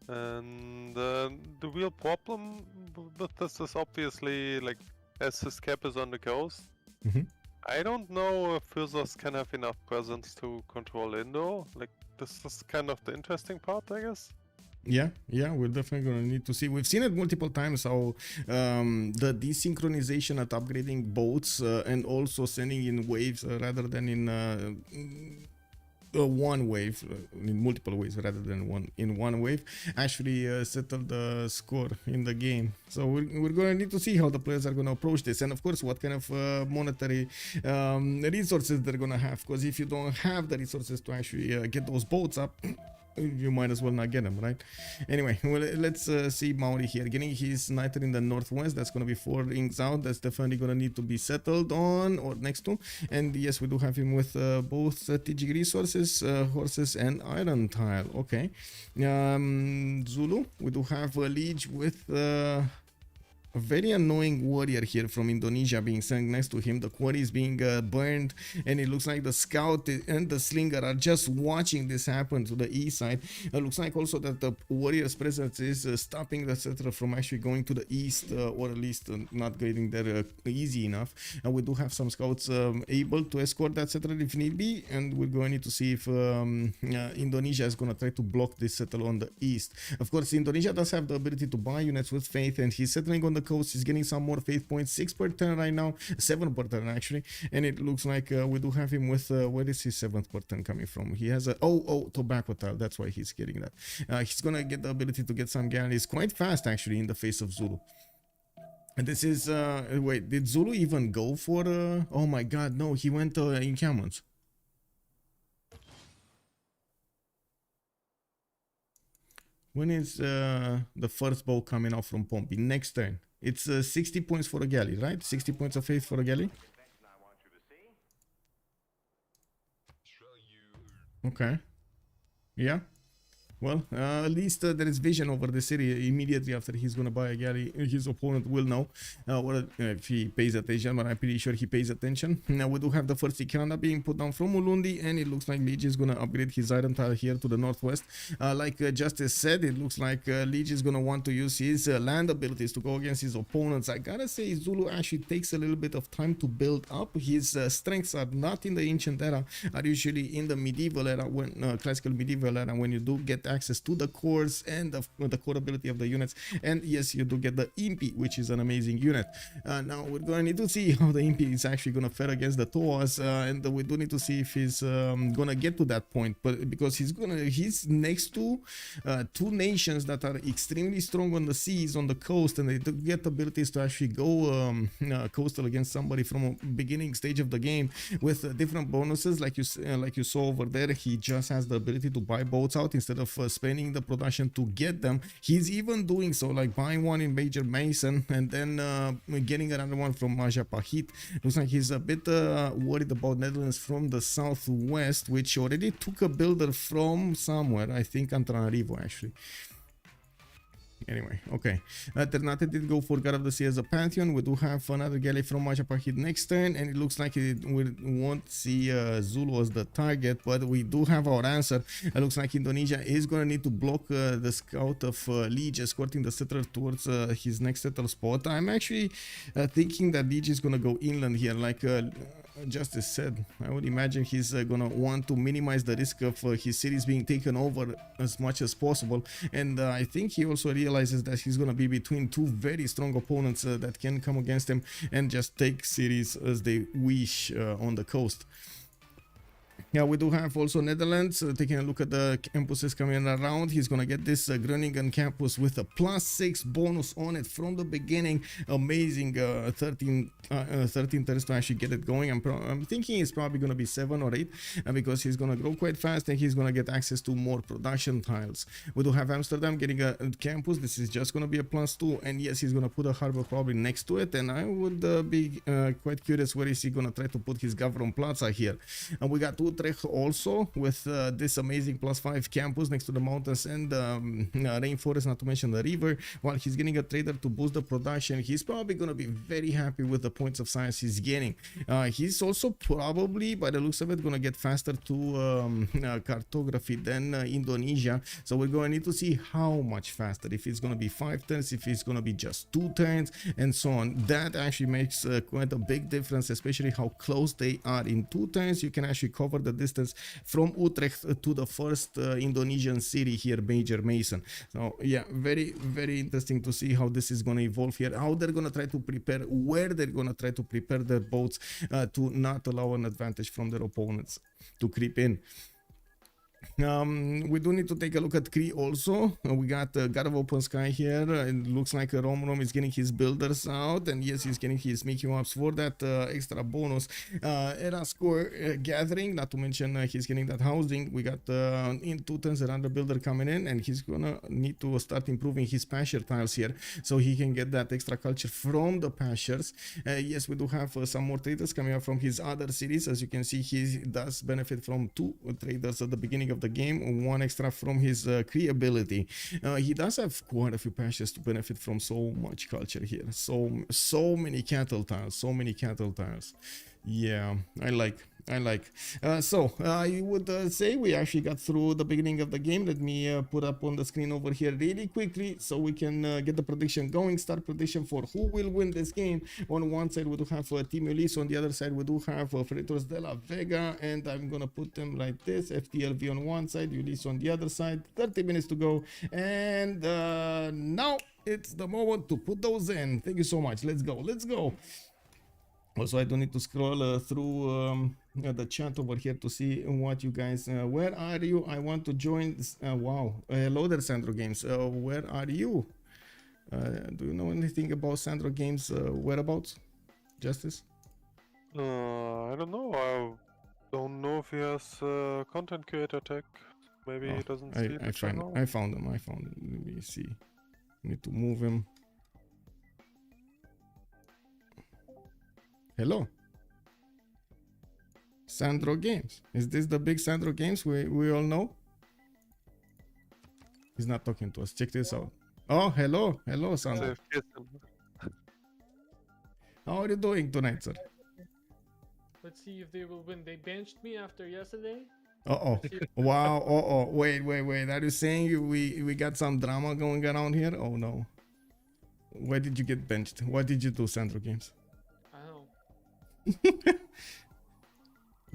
And the real problem with this is obviously, like, as his cap is on the coast, I don't know if Fusers can have enough presence to control Indo. Like, this is kind of the interesting part, I guess. Yeah, we're definitely gonna need to see. We've seen it multiple times how the desynchronization at upgrading boats and also sending in waves rather than in one wave, in multiple waves rather than one wave, actually settled the score in the game. So we're going to need to see how the players are going to approach this, and of course what kind of monetary resources they're going to have, because if you don't have the resources to actually get those boats up, you might as well not get them, right? Anyway, well, let's see Maori here getting his niter in the northwest. That's going to be 4 rings out. That's definitely going to need to be settled on or next to. And yes, we do have him with both strategic resources, horses and iron tile. Okay. Zulu, we do have a liege with a very annoying warrior here from Indonesia being sent next to him. The quarry is being burned, and it looks like the scout and the slinger are just watching this happen to the east side. It looks like also that the warrior's presence is stopping the settler from actually going to the east, or at least not getting there easy enough. And we do have some scouts able to escort that settler if need be, and we're going to need to see if Indonesia is going to try to block this settler on the east. Of course, Indonesia does have the ability to buy units with faith, and he's settling on the the coast. He's getting some more faith points, 6 per turn right now, 7 per turn actually, and it looks like we do have him with where is his 7th per turn coming from? He has a tobacco tile. That's why he's getting that. He's gonna get the ability to get some galleys quite fast actually in the face of Zulu. And this is wait, did Zulu even go for oh my god, no, he went encampments. When is the first bow coming out from Pompey? Next turn. It's 60 points for a galley, right? 60 points of faith for a galley. Okay. Yeah. Well, at least there is vision over the city. Immediately after he's gonna buy a galley, his opponent will know if he pays attention, but I'm pretty sure he pays attention. Now we do have the first Ikanda being put down from Ulundi, and it looks like Liege is gonna upgrade his iron tile here to the northwest. Like Justice said, it looks like Liege is gonna want to use his land abilities to go against his opponents. I gotta say, Zulu actually takes a little bit of time to build up. His strengths are not in the ancient era, are usually in the medieval era, when classical medieval era, when you do get access to the cores and the core ability of the units. And yes, you do get the Impi, which is an amazing unit. Now we're going to need to see how the Impi is actually going to fare against the Toas, and we do need to see if he's gonna get to that point, but because he's next to two nations that are extremely strong on the seas, on the coast, and they do get abilities to actually go coastal against somebody from a beginning stage of the game with different bonuses. Like you saw over there, he just has the ability to buy boats out instead of spending the production to get them. He's even doing so, like buying one in Major Mason and then getting another one from Maja Pahit. Looks like he's a bit worried about Netherlands from the southwest, which already took a builder from somewhere, I think Antananarivo actually. Anyway, okay. Ternate did go for God of the Sea as a Pantheon. We do have another galley from Majapahit next turn, and it looks like we won't see Zulu as the target, but we do have our answer. It looks like Indonesia is going to need to block the scout of Liege escorting the settler towards his next settle spot. I'm actually thinking that Liege is going to go inland here, like Justice said. I would imagine he's going to want to minimize the risk of his cities being taken over as much as possible, and I think he also realizes that he's going to be between two very strong opponents that can come against him and just take cities as they wish on the coast. Yeah, we do have also Netherlands taking a look at the campuses coming around. He's gonna get this Groningen campus with a +6 bonus on it from the beginning. Amazing 13 turns to actually get it going. I'm thinking it's probably gonna be 7 or 8 because he's gonna grow quite fast and he's gonna get access to more production tiles. We do have Amsterdam getting a campus. This is just gonna be a +2, and yes, he's gonna put a harbor probably next to it, and I would be quite curious where is he gonna try to put his Gavron Plaza here. And we got Utrecht also with this amazing +5 campus next to the mountains and rainforest, not to mention the river. While he's getting a trader to boost the production, he's probably going to be very happy with the points of science he's getting. He's also probably, by the looks of it, going to get faster to cartography than Indonesia, so we're going to need to see how much faster, if it's going to be 5 turns, if it's going to be just 2 turns, and so on. That actually makes quite a big difference, especially how close they are. In 2 turns you can actually cover the distance from Utrecht to the first Indonesian city here, Major Mason. So yeah, very, very interesting to see how this is going to evolve here, how they're going to try to prepare, where they're going to try to prepare their boats to not allow an advantage from their opponents to creep in. We do need to take a look at Kree also. We got God of Open Sky here. It looks like Rom is getting his builders out, and yes, he's getting his Mickey Mouse for that extra bonus. Era score gathering, not to mention he's getting that housing. We got in 2 turns another builder coming in, and he's gonna need to start improving his pasture tiles here so he can get that extra culture from the pastures. Yes, we do have some more traders coming up from his other cities. As you can see, he does benefit from 2 traders at the beginning of the game, 1 extra from his Kree ability. He does have quite a few pastures to benefit from so much culture here. So many cattle tiles, Yeah, I like. So I would say we actually got through the beginning of the game. Let me put up on the screen over here really quickly so we can get the prediction going. Start prediction for who will win this game. On one side we do have Team Ulyss, on the other side we do have Freritos de la Vega, and I'm gonna put them like this: FTLV on one side, Ulyss on the other side. 30 minutes to go, and now it's the moment to put those in. Thank you so much. Let's go. Also, I don't need to scroll through the chat over here to see what you guys. Where are you? I want to join. Wow. Hello there, Sandro Games. Where are you? Do you know anything about Sandro Games' whereabouts? Justice? I don't know. I don't know if he has content creator tag. Maybe he doesn't see the channel. I found him. Let me see. Need to move him. Hello. Sandro Games. Is this the big Sandro Games we all know? He's not talking to us. Check this out. Oh, hello, Sandro. How are you doing tonight, sir? Let's see if they will win. They benched me after yesterday. Uh-oh. Wow. Uh-oh. Wait. Are you saying we got some drama going around here? Oh, no. Why did you get benched? What did you do, Sandro Games? I don't know.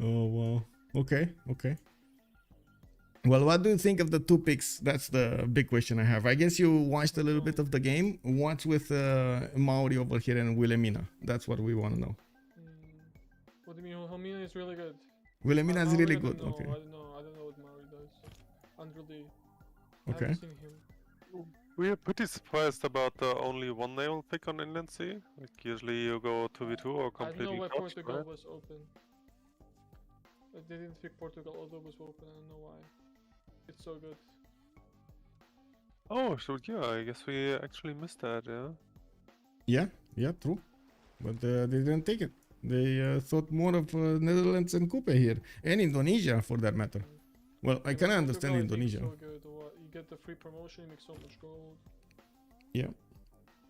Oh, wow. Okay. Well, what do you think of the two picks? That's the big question I have. I guess you watched a little bit of the game. What's with Maori over here and Wilhelmina? That's what we want to know. What do you mean? Wilhelmina is really good. Wilhelmina is really good. Know. Okay. I don't know what Maori does. Really. Okay. I haven't seen him. We are pretty surprised about the only one naval pick on Inland Sea. Like usually you go 2v2 or completely I don't know why dodged, Portugal right? was open. They didn't pick Portugal, although it was open. I don't know why. It's so good. Oh, so yeah, I guess we actually missed that, yeah? Yeah, true. But they didn't take it. They thought more of Netherlands and Coupe here. And Indonesia, for that matter. Well, I can understand Indonesia. So good. You get the free promotion, you make so much gold. Yeah.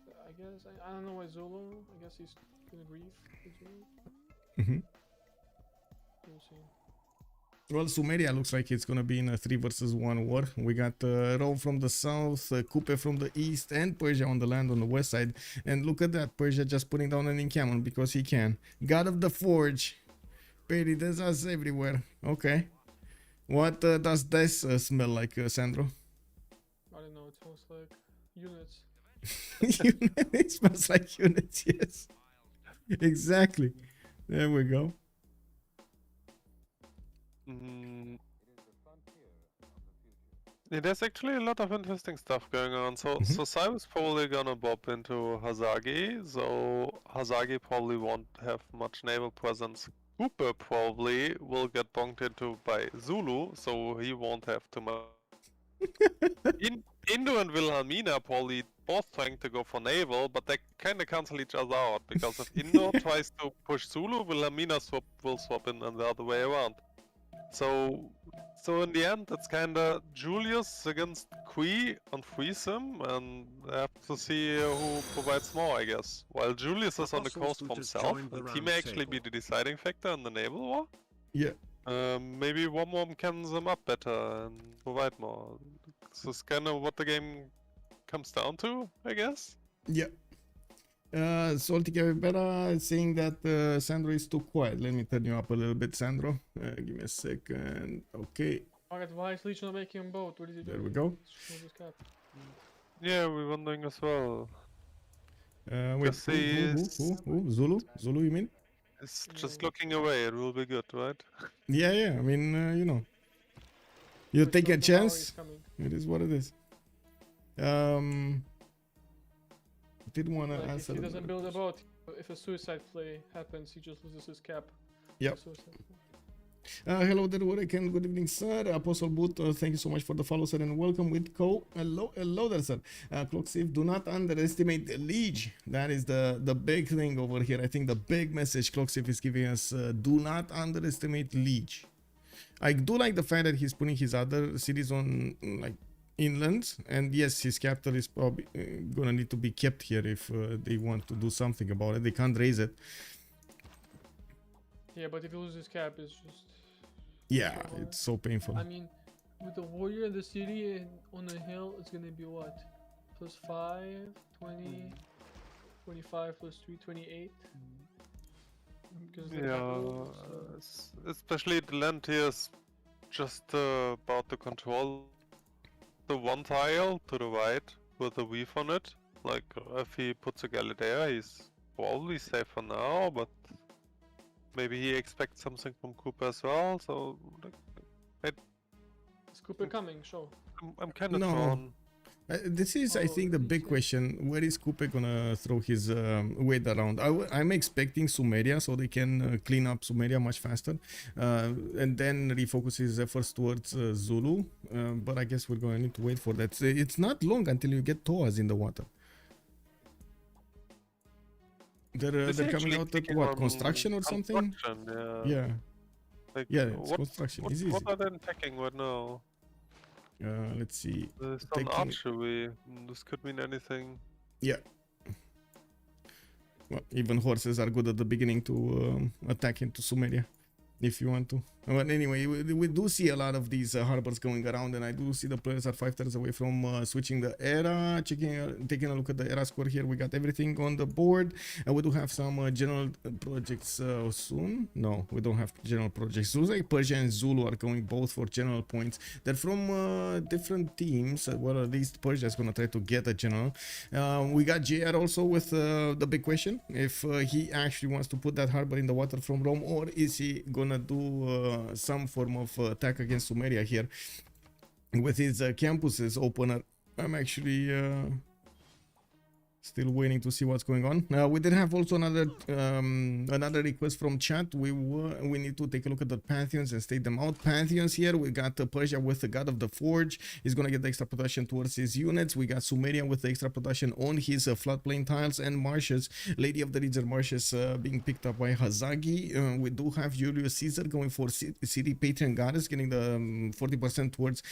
I guess, I don't know why Zolo. I guess he's gonna grief. Mm-hmm. We'll see. Well, Sumeria looks like it's gonna be in a 3 versus 1 war. We got Rome from the south, Coupe from the east, and Persia on the land on the west side. And look at that, Persia just putting down an encampment because he can. God of the Forge. Petty, there's us everywhere. Okay. What does this smell like, Sandro? I don't know, it smells like units. It smells like units, yes. Exactly. There we go. Yeah, there's actually a lot of interesting stuff going on. So Civ is probably gonna bob into Hazagi. So Hazagi probably won't have much naval presence. Cooper probably will get bonked into by Zulu, so he won't have too much. Indo and Wilhelmina probably both trying to go for naval, but they kind of cancel each other out because if Indo tries to push Zulu, Wilhelmina will swap in and the other way around. So in the end, it's kinda Julius against Kui on threesome, and I have to see who provides more, I guess. While Julius is on the coast from south, and he may actually be the deciding factor in the naval war. Yeah. Maybe Wom can them up better and provide more. So it's kinda what the game comes down to, I guess. Yeah. Salty Capybara is saying that Sandro is too quiet. Let me turn you up a little bit, Sandro. Give me a second. Okay. Alright, why is Legion making him boat? What is he doing? There we go. Yeah, we're wondering as well. Wait, who? Zulu? Zulu, you mean? It's just looking away, it will be good, right? Yeah. I mean, you know. You take a chance. It is what it is. Didn't want to answer. If he doesn't build a boat, if a suicide play happens, he just loses his cap. Yep. Hello there, Warwick, good evening, sir. Apostle Boot, thank you so much for the follow, sir, and welcome with Co. Hello there, sir. Clocksif, do not underestimate the Liege. That is the big thing over here. I think the big message Clocksif is giving us, do not underestimate Liege. I do like the fact that he's putting his other cities on, like, inland, and yes, his capital is probably gonna need to be kept here if they want to do something about it. They can't raise it. Yeah, but if he loses cap, it's just. Yeah, it's so painful. I mean, with the warrior in the city and on the hill, it's gonna be what? Plus 5, 20, 25 plus 3, 28. Because the capital, especially the land here is just about to control the one tile to the right with a weave on it. Like, if he puts a galley there, he's probably safe for now, but maybe he expects something from Cooper as well, so like, is Cooper coming? Show. I'm kind of No. torn. This is, I think, the big question. Where is Kupe gonna throw his weight around? I'm expecting Sumeria, so they can clean up Sumeria much faster, and then refocus his efforts towards Zulu. But I guess we're gonna need to wait for that. It's not long until you get Toas in the water. They're coming out at what, construction or something? Yeah. Like, Yeah, it's construction. It's easy. What are they attacking right now? Let's see. There's some archery. This could mean anything. Yeah. Well, even horses are good at the beginning to attack into Sumeria, if you want to. But anyway, we do see a lot of these harbors going around, and I do see the players are 5 turns away from switching the era. Taking a look at the era score here, we got everything on the board. We do have some general projects soon. No, we don't have general projects. Looks like Persia and Zulu are going both for general points. They're from different teams. Well, at least Persia is going to try to get a general. We got JR also with the big question. If he actually wants to put that harbor in the water from Rome, or is he going to do some form of attack against Sumeria here with his campuses opener. I'm actually still waiting to see what's going on. We did have also another request from chat. We need to take a look at the pantheons and state them out. Pantheons here, we got Persia with the God of the Forge. He's gonna get the extra production towards his units. We got Sumeria with the extra production on his floodplain tiles, and marshes, Lady of the Region marshes being picked up by Hazagi. We do have Julius Caesar going for city patron goddess, getting the 40% towards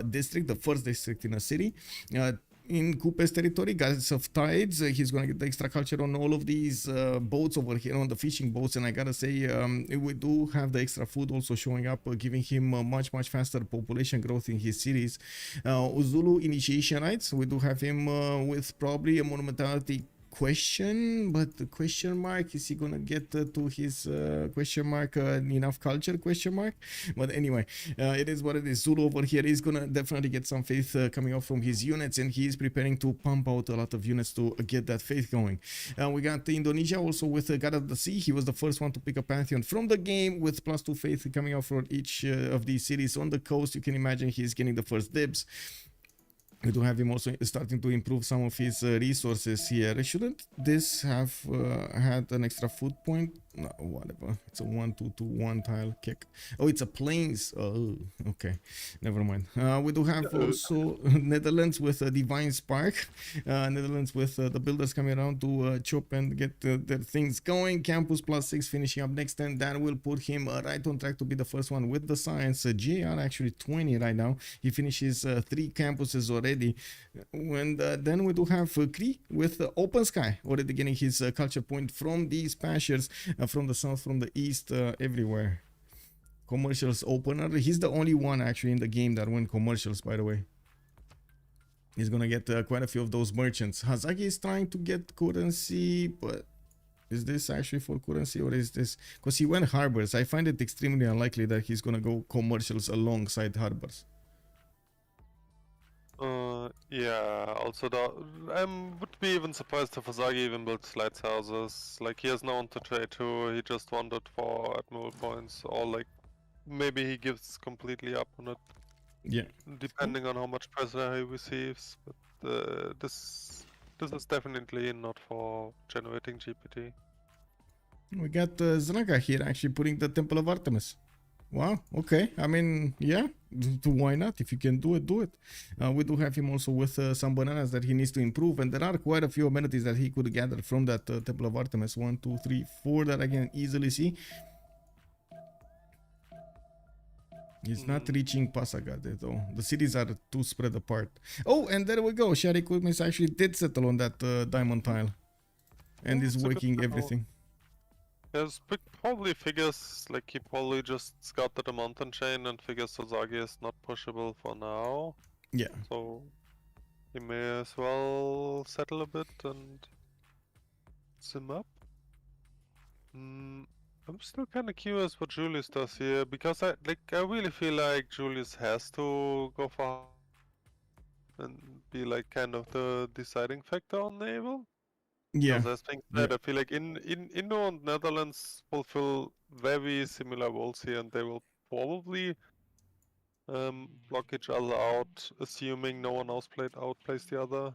district, the first district in a city. In Kupe's territory, Goddess of Tides, he's gonna get the extra culture on all of these boats over here, on the fishing boats, and I gotta say, we do have the extra food also showing up, giving him much faster population growth in his cities. Zulu initiation rites, we do have him with probably a monumentality question, but the question mark, is he gonna get to his question mark enough culture question mark? But anyway, it is what it is. Zulu over here is gonna definitely get some faith coming out from his units, and he is preparing to pump out a lot of units to get that faith going. We got Indonesia also with God of the Sea. He was the first one to pick a pantheon from the game with +2 faith coming out for each of these cities on the coast. You can imagine he's getting the first dibs. We do have him also starting to improve some of his resources here. Shouldn't this have had an extra food point? No, whatever. It's a 1-2-2-1 tile kick. Oh, it's a plains. Oh, okay. Never mind. We do have also Netherlands with a Divine Spark. Netherlands with the builders coming around to chop and get their things going. Campus +6 finishing up next, and that will put him right on track to be the first one with the science. JR actually 20 right now. He finishes 3 campuses already. And then we do have Kree with Open Sky already getting his culture point from these pastures. From the south, from the east, everywhere. Commercials opener. He's the only one actually in the game that went commercials, by the way. He's gonna get quite a few of those merchants. Hazagi is trying to get currency, but is this actually for currency, or is this because he went harbors? I find it extremely unlikely that he's gonna go commercials alongside harbors. Yeah, also I would be even surprised if Hazagi even builds lighthouses. Like, he has no one to trade to, he just wanted for admiral points, or like maybe he gives completely up on it. Yeah. Depending on how much pressure he receives. But this is definitely not for generating GPT. We got Zraga here actually putting the Temple of Artemis. Wow, okay. I mean, yeah, why not? If you can do it, do it. We do have him also with some bananas that he needs to improve, and there are quite a few amenities that he could gather from that Temple of Artemis. 1, 2, 3, 4 that I can easily see. He's not reaching Pasagade though. The cities are too spread apart. Oh, and there we go. Shari Kutmis actually did settle on that diamond tile. And is working everything. Yes, probably figures like he probably just scouted the mountain chain and figures Sasagi is not pushable for now. Yeah. So he may as well settle a bit and sim up. I'm still kind of curious what Julius does here because I really feel like Julius has to go for and be like kind of the deciding factor on Naval. Yeah. Because as things said, I feel like in Indo and Netherlands fulfill very similar roles here, and they will probably block each other out, assuming no one else outplays the other.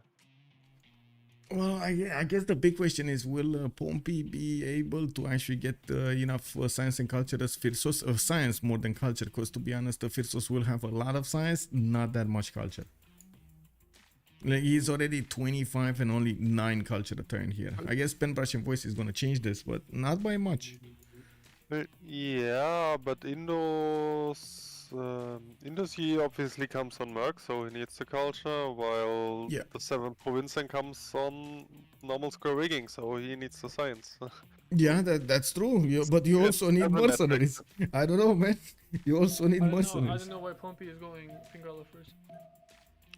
Well, I guess the big question is, will Pompey be able to actually get enough science and culture as Freritos? Science more than culture, because to be honest, the Freritos will have a lot of science, not that much culture. Like, he's already 25 and only 9 culture a turn here. I guess Pen Brush and Voice is going to change this, but not by much. Yeah, but Indo's he obviously comes on Merc, so he needs the culture, while Yeah. the 7th Provincian comes on normal square rigging, so he needs the science. Yeah, that's true. But you also need mercenaries. I don't know, man. You also need I mercenaries. don't know why Pompey is going Fingala first.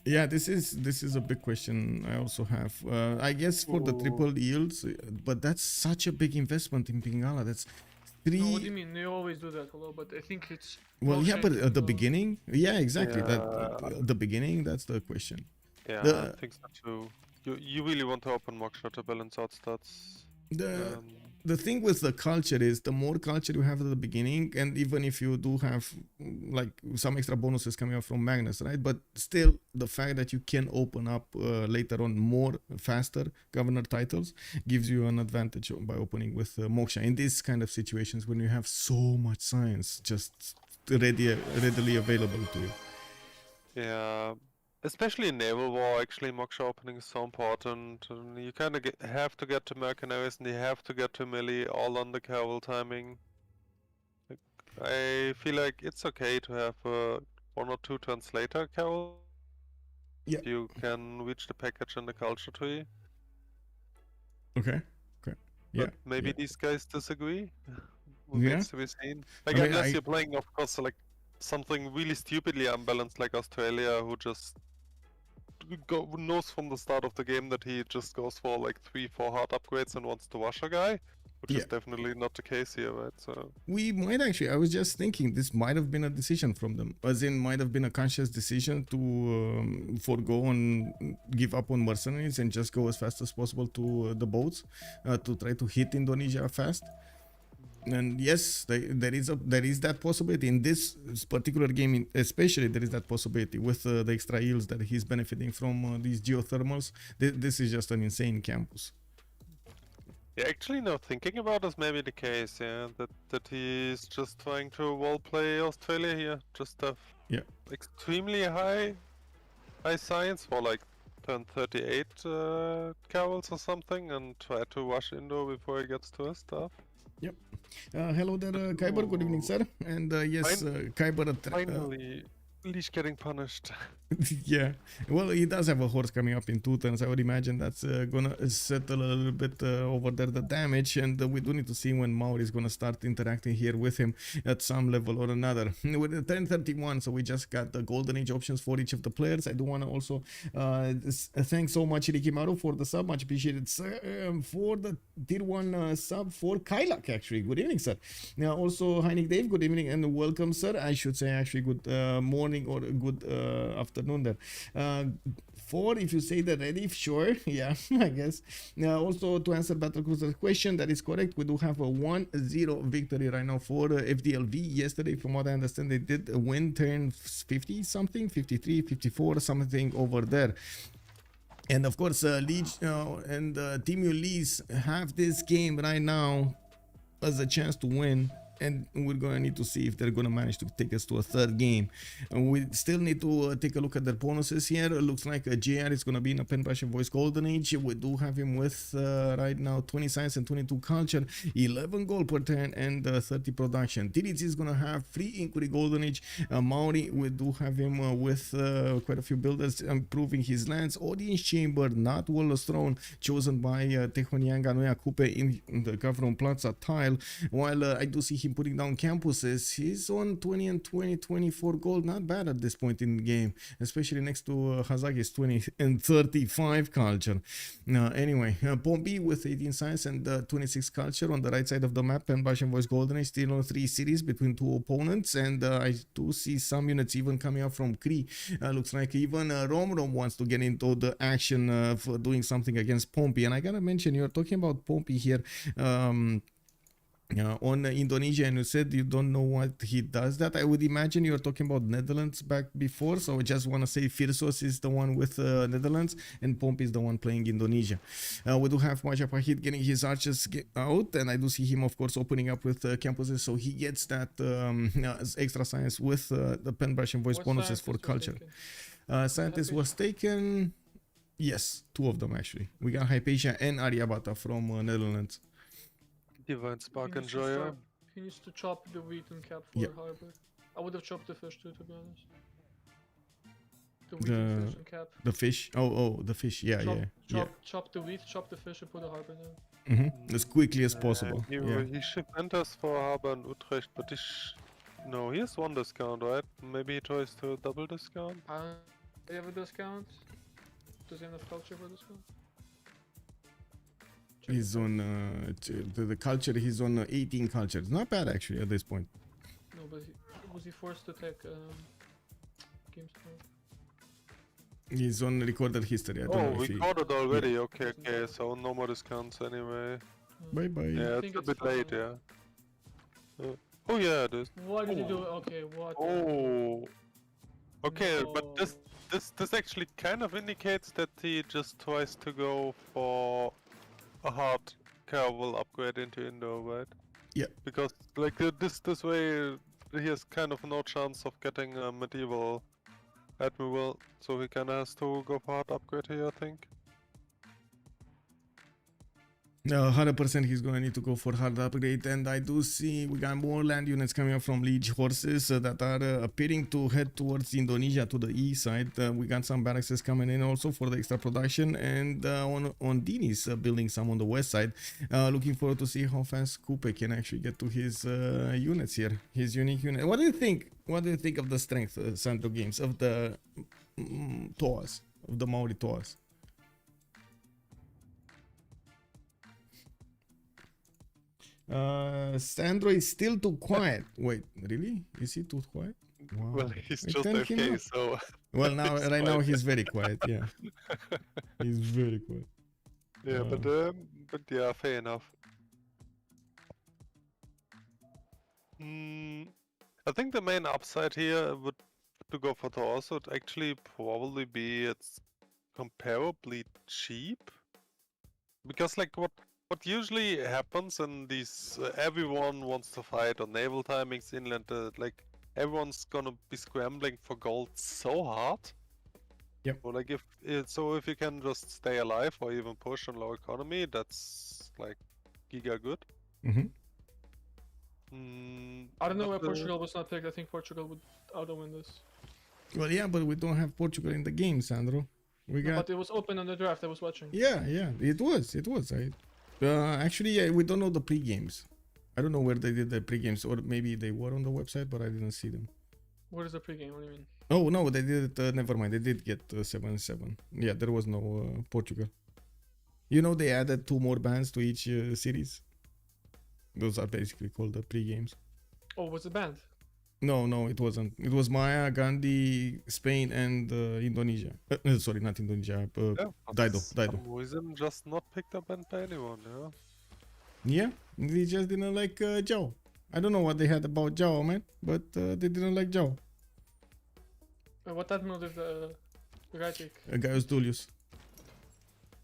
Yeah, this is a big question. I also have. I guess for the triple yields, but that's such a big investment in Pingala. That's 3. No, what do you mean? They always do that, hello, but I think it's... Well, yeah, but at the Fingala. beginning, yeah, exactly. Yeah. That the beginning, that's the question. Yeah, The- I think so too. You really want to open Moksha to balance out stats. The thing with the culture is, the more culture you have at the beginning, and even if you do have like some extra bonuses coming up from Magnus, right? But still, the fact that you can open up later on more faster governor titles gives you an advantage by opening with Moksha in these kind of situations when you have so much science just readily available to you. Yeah, especially in Naval War, actually, Moksha opening is so important. And you kind of have to get to mercenaries and you have to get to melee all on the carol timing. Like, I feel like it's okay to have 1 or 2 turns later carol. Yeah. If you can reach the package and the culture tree. Okay. Yeah. But maybe yeah. these guys disagree. Yeah. Remains to be seen. Like, I mean, unless you're playing, of course, like something really stupidly unbalanced like Australia, who just knows from the start of the game that he just goes for like 3-4 hard upgrades and wants to wash a guy, which is definitely not the case here, right? So we might actually, I was just thinking this might have been a decision from them, as in might have been a conscious decision to forego and give up on mercenaries and just go as fast as possible to the boats to try to hit Indonesia fast. And yes, there is that possibility in this particular game, especially there is that possibility with the extra yields that he's benefiting from these geothermals. This is just an insane campus. yeah, actually, no. Thinking about is maybe the case, yeah, that he's just trying to roleplay Australia here, just have extremely high science for like turn 38 carols or something, and try to rush Indo before he gets to his stuff. Yep. Hello there, Kyber. Good evening, sir. And yes, Kyber. Finally, Leash getting punished. Yeah. Well, he does have a horse coming up in 2 turns. I would imagine that's gonna settle a little bit over there the damage, and we do need to see when Maori is gonna start interacting here with him at some level or another. With the 1031, so we just got the golden age options for each of the players. I do want to also thank so much Rikimaru for the sub, much appreciated, sir. For the tier 1 sub for Kailak, actually. Good evening, sir. Now also Heinik Dave, good evening and welcome, sir. I should say actually good morning or good afternoon there. For if you say the ready, sure, yeah, I guess. Also to answer Battlecruiser's question, that is correct. We do have a 1-0 victory right now for FDLV. Yesterday, from what I understand, they did win turn 50 something, 53, 54 something over there. And of course, Leech and Team Ulyss have this game right now as a chance to win and we're gonna need to see if they're gonna manage to take us to a third game. And we still need to take a look at their bonuses here. It looks like JR is gonna be in a pen passion voice golden age. We do have him with right now 20 science and 22 culture, 11 gold per turn, and 30 production. TDC is gonna have free inquiry golden age. Maori, we do have him with quite a few builders improving his lands. Audience chamber, not Warlord's throne, chosen by Tehonianga Noia Coupe in the Gavron Plaza tile. While I do see him putting down campuses, he's on 20 and 20, 24 gold. Not bad at this point in the game, especially next to Hazaki's 20 and 35 culture. Anyway, Pompey with 18 science and 26 culture on the right side of the map, and Bashan Voice Golden is still on 3 cities between 2 opponents, and I do see some units even coming up from Kree. Looks like even Rom wants to get into the action for doing something against Pompey. And I gotta mention, you're talking about Pompey here on Indonesia, and you said you don't know what he does. That I would imagine you're talking about Netherlands back before, so I just want to say Freritos is the one with Netherlands and Pompey is the one playing Indonesia. We do have Majapahit getting his archers out, and I do see him of course opening up with campuses, so he gets that extra science with the pen brush and voice bonuses for culture. Scientist was taken, yes, 2 of them actually. We got Hypatia and Aryabhata from Netherlands. Divine Spark and Joya. He needs to chop the wheat and cap for harbor. I would have chopped the fish too, to be honest. The wheat and fish and cap. The fish? Oh, the fish. Yeah, Chop the wheat, chop the fish, and put the harbor now. Mm-hmm. As quickly as possible. He shipped enters for Harbor and Utrecht, but no, he has 1 discount, right? Maybe he tries to double discount? Do you have a discount? Does he have enough culture for a discount? He's on the culture. He's on 18 cultures. Not bad actually at this point. No, but was he forced to take games? He's on recorded history. I don't know if recorded already. Yeah. Okay, so no more discounts anyway. Bye bye. Yeah, it's a bit late. Yeah. Oh yeah, it is. Why did you do it? Okay, what? Oh. Okay, No. but this actually kind of indicates that he just tries to go for a hard cavalry upgrade into Indo, right? Yeah. Because like this way he has kind of no chance of getting a medieval admiral, so he kinda has to go for hard upgrade here, I think. 100% he's gonna need to go for hard upgrade, and I do see we got more land units coming up from Liege horses that are appearing to head towards Indonesia to the east side. We got some barracks coming in also for the extra production, and on Dini's building some on the west side. Looking forward to see how fast Coupe can actually get to his units here, his unique unit. What do you think? What do you think of the strength, Sandro Games, of the Toas, of the Maori Toas? Sandro is still too quiet. Wait, really? Is he too quiet? Wow. Well, he's just okay, so... Well, now, right now he's very quiet, yeah. He's very quiet. Yeah, but yeah, fair enough. I think the main upside here would to go for Taurus would actually probably be it's comparably cheap. Because like what usually happens in these, everyone wants to fight on naval timings, inland, like everyone's gonna be scrambling for gold so hard. Yep. So like if you can just stay alive or even push on low economy, that's like giga good. I don't know why Portugal was not picked. I think Portugal would auto-win this. Well, yeah, but we don't have Portugal in the game, Sandro. We got. But it was open on the draft. I was watching. Yeah, it was. Actually, we don't know the pre-games. I don't know where they did the pre-games, or maybe they were on the website, but I didn't see them. What is the pre-game? What do you mean? Oh no, they did it. Never mind. They did get 7-7. Yeah, there was no Portugal. You know, they added 2 more bands to each series. Those are basically called the pre-games. Oh, was it banned? No, it wasn't. It was Maya, Gandhi, Spain, and Indonesia. Sorry, not Indonesia. Dido. For some reason, just not picked up and by anyone, yeah? Yeah, they just didn't like Zhao. I don't know what they had about Zhao, man, but they didn't like Zhao. What admiral did the guy take? Gaius Julius.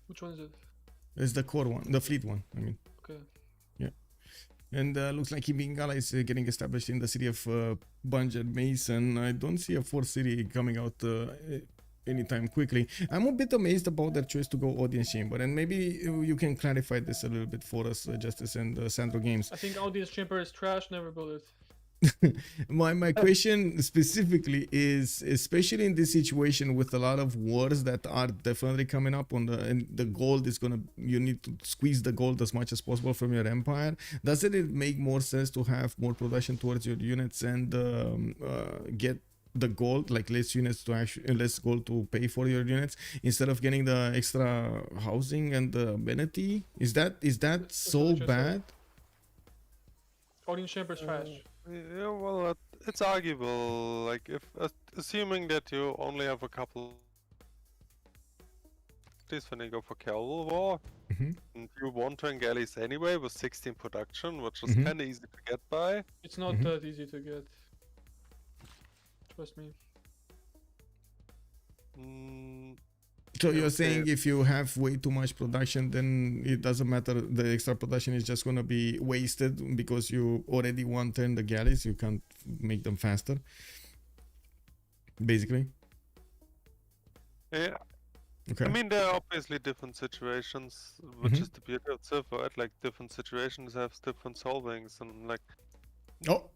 Which one is it? It's the core one, the fleet one, I mean. Okay. Yeah. And looks like Ibingala is getting established in the city of Bunge and Mason. I don't see a fourth city coming out anytime quickly. I'm a bit amazed about their choice to go audience chamber, and maybe you can clarify this a little bit for us, Justice and Sandro Games. I think audience chamber is trash, never build it. My question specifically is, especially in this situation with a lot of wars that are definitely coming up on and the gold is gonna, you need to squeeze the gold as much as possible from your empire. Doesn't it make more sense to have more production towards your units and get the gold, like less units to actually, less gold to pay for your units instead of getting the extra housing and the amenity? Is that so bad? Audience chamber is trash. Yeah, well, it's arguable. Like, if assuming that you only have a couple, this when you go for Cavalry War, and you want to galleys anyway with 16 production, which is kind of easy to get by. It's not that easy to get. Trust me. So you're saying if you have way too much production, then it doesn't matter, the extra production is just going to be wasted because you already one-turn the galleys, you can't make them faster, basically? Yeah. Okay. I mean, there are obviously different situations, which is the beauty of Civ, right? Like, different situations have different solvings, and like... Oh,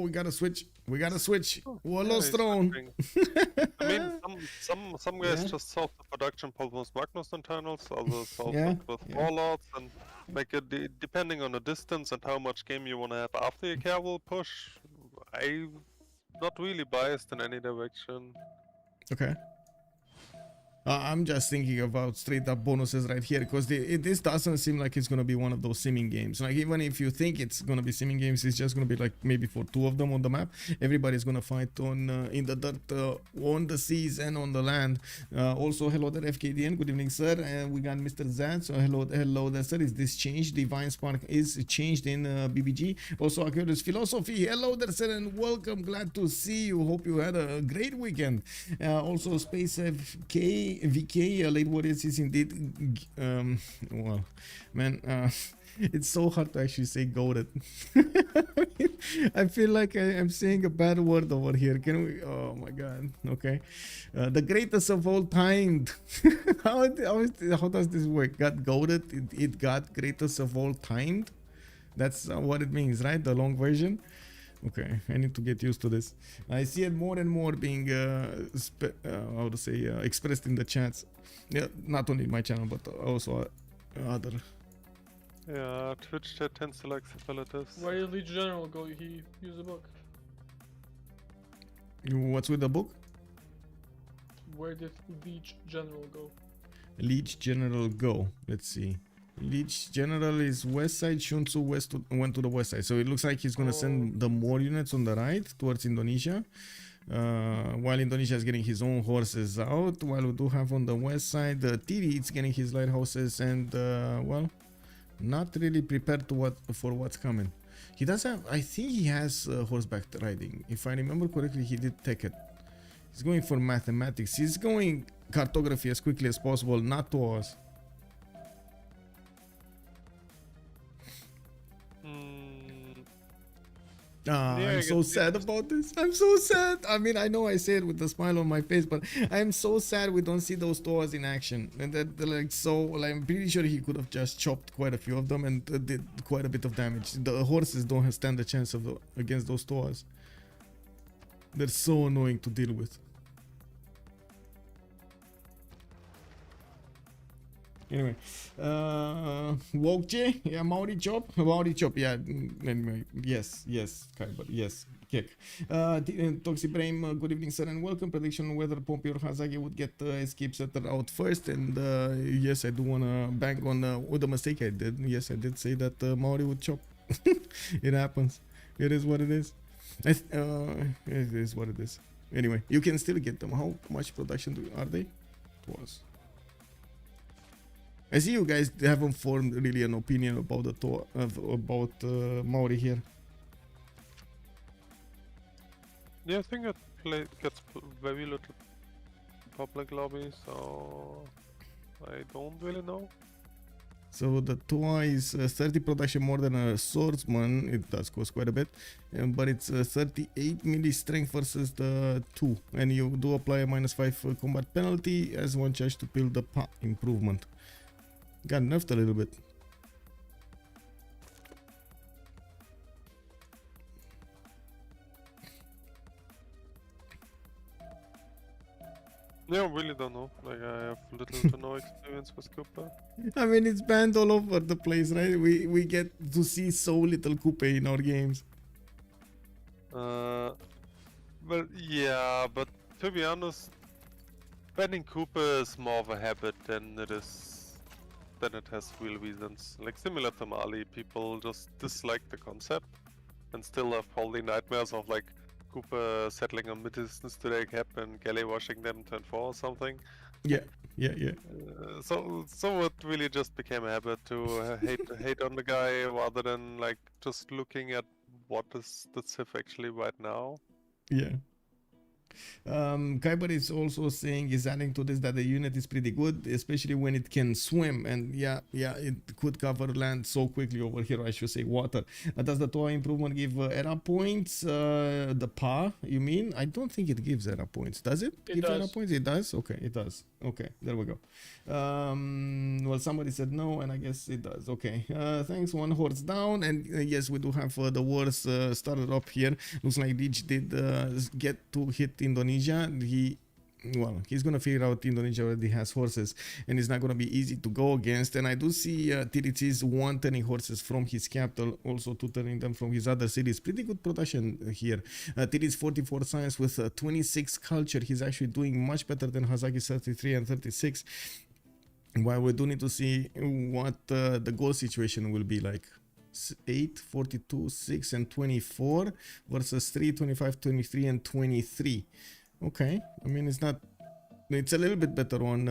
we gotta switch. Warlord's he's throne. I mean, some guys just solve the production problems Magnus internals, others solve it with Warlords, and like depending on the distance and how much game you want to have after your cavalry push, I'm not really biased in any direction. Okay. I'm just thinking about straight up bonuses right here, because this doesn't seem like it's going to be one of those simming games. Like, even if you think it's going to be simming games, it's just going to be like maybe for 2 of them on the map. Everybody's going to fight on in the dirt, on the seas and on the land. Also, hello there, FKDN. Good evening, sir. We got Mr. Zad. So hello there, sir. Is this changed? Divine Spark is changed in BBG. Also, Aquarius Philosophy. Hello there, sir, and welcome. Glad to see you. Hope you had a great weekend. Also, Space FK. VK, Late Warriors is indeed, well, man, it's so hard to actually say goated. I feel like I'm saying a bad word over here. Can we? Oh my god. Okay. The greatest of all time. how does this work? Got goated? It got greatest of all time? That's what it means, right? The long version? Okay, I need to get used to this. I see it more and more being, how to say, expressed in the chats. Yeah, not only my channel, but also other. Yeah, Twitch chat tends to like superlatives. Where did Leech General go? He used the book. What's with the book? Where did Leech General go? Leech General go. Let's see. Leech General is west side. Shunsu went to the west side. So it looks like he's going to send the more units on the right towards Indonesia. While Indonesia is getting his own horses out. While we do have on the west side, Tiri is getting his lighthouses and, well, not really prepared for what's coming. He does have, I think he has horseback riding. If I remember correctly, he did take it. He's going for mathematics. He's going cartography as quickly as possible, not to us. I'm so sad about this. I'm so sad. I mean, I know I say it with a smile on my face, but I'm so sad we don't see those tours in action. And that, like, so, like, I'm pretty sure he could have just chopped quite a few of them and did quite a bit of damage. The horses don't stand a chance against those tours. They're so annoying to deal with. Anyway, Wokje, yeah, Maori Chop, yeah, anyway, yes, Kyber, yes, Kek. Toxic Brain, good evening, sir, and welcome. Prediction whether Pompey or Hazagi would get escape setter out first, and yes, I do want to bang on with the mistake I did. Yes, I did say that Maori would chop. It happens. It is what it is. It is what it is. Anyway, you can still get them. How much production are they? It was. I see you guys haven't formed really an opinion about the Maori here. Yeah, I think it gets very little public lobby, so I don't really know. So the Toa is 30 production more than a swordsman. It does cost quite a bit, but it's 38 melee strength versus the 2, and you do apply a -5 combat penalty as one charge to build the PA improvement. Got nerfed a little bit. Yeah, I really don't know. Like, I have little to no experience with Cooper. I mean, it's banned all over the place, right? We get to see so little Coupe in our games. Well, yeah, but to be honest, banning Cooper is more of a habit than it has real reasons. Like similar to Mali, people just dislike the concept and still have holy nightmares of like Cooper settling on mid-distance to their cap and galley washing them turn 4 or something. Yeah. So it really just became a habit to hate on the guy rather than like just looking at what is the Civ actually right now. Yeah. Kyber is also saying, is adding to this, that the unit is pretty good, especially when it can swim, and yeah, it could cover land so quickly over here, I should say water. Does the Toa improvement give era points? The PA, you mean? I don't think it gives era points. Does it? It give does. Era points? It does? Okay, it does. Okay, there we go. Well, somebody said no, and I guess it does. Okay, thanks. One horse down, and yes, we do have the wars started up here. Looks like Dich did get to hit Indonesia. He's gonna figure out Indonesia already has horses, and it's not gonna be easy to go against. And I do see Tiritsi's one turning horses from his capital, also two turning them from his other cities. Pretty good production here. Tiris 44 science with 26 culture. He's actually doing much better than Hazaki's 33 and 36. While we do need to see what the goal situation will be like. 8, 42, 6, and 24 versus 3, 25, 23, and 23. Okay, I mean, it's a little bit better on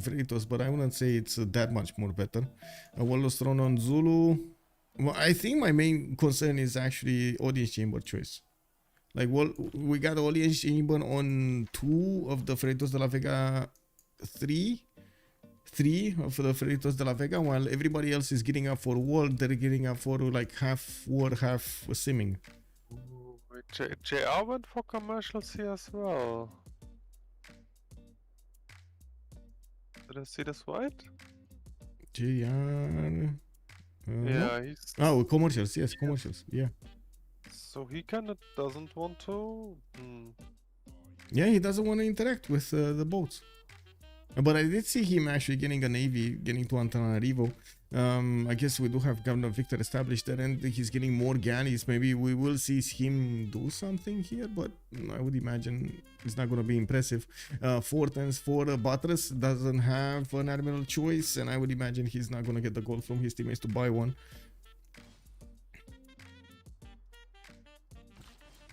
Freritos, but I wouldn't say it's that much more better. What was thrown on Zulu? Well, I think my main concern is actually audience chamber choice. Like, well, we got audience chamber on 2 of the Freritos de la Vega 3 of the Freritos de la Vega, while everybody else is getting up for world. They're getting up for like half war, half simming. JR went for commercials here as well. Did I see this right? JR. Yeah, he's. Oh, commercials. Yes, commercials. Yeah. So he kinda doesn't want to. Yeah, he doesn't want to interact with the boats. But I did see him actually getting a navy, getting to Antananarivo. I guess we do have Governor Victor established there, and he's getting more galleys. Maybe we will see him do something here, but I would imagine it's not going to be impressive. 4 turns for Buttress doesn't have an admiral choice, and I would imagine he's not going to get the gold from his teammates to buy one.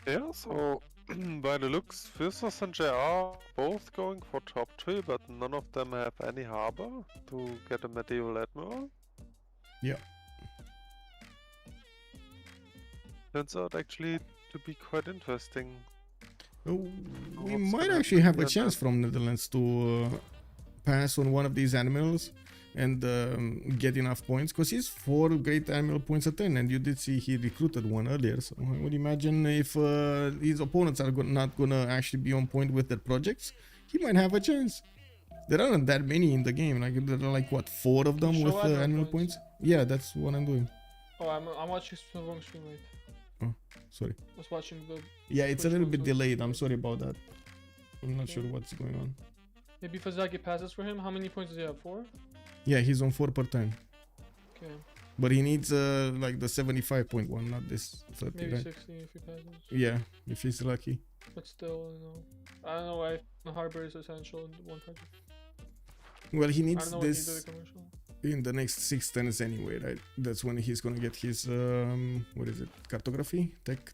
Yeah, so by the looks, Fierces and JR both going for top 3, but none of them have any harbor to get a medieval admiral. Yeah. Turns out actually to be quite interesting. Oh, we What's might gonna actually have a happen chance then? from Netherlands to pass on one of these admirals and get enough points, because he's 4 great admiral points a turn, and you did see he recruited one earlier. So I would imagine if his opponents are not gonna actually be on point with their projects, he might have a chance. There aren't that many in the game. Like there are like what, 4 of them Show with admiral admiral points. points. Yeah, that's what I'm doing. Oh, I'm watching the wrong stream, wait. Oh, sorry. I was watching the... Yeah, it's a Which little one's bit which? delayed. I'm sorry about that. I'm not sure what's going on. Maybe Fazaki passes for him. How many points does he have? 4? Yeah, he's on 4 per turn. Okay. But he needs like the 75.1, not this 30, Maybe right? 60 if he passes. Yeah, if he's lucky. But still, you know. I don't know why the harbor is essential in one project. Well, he I needs don't know what he did this the commercial. in the next 6 turns anyway, right? That's when he's gonna get his what is it? Cartography? Tech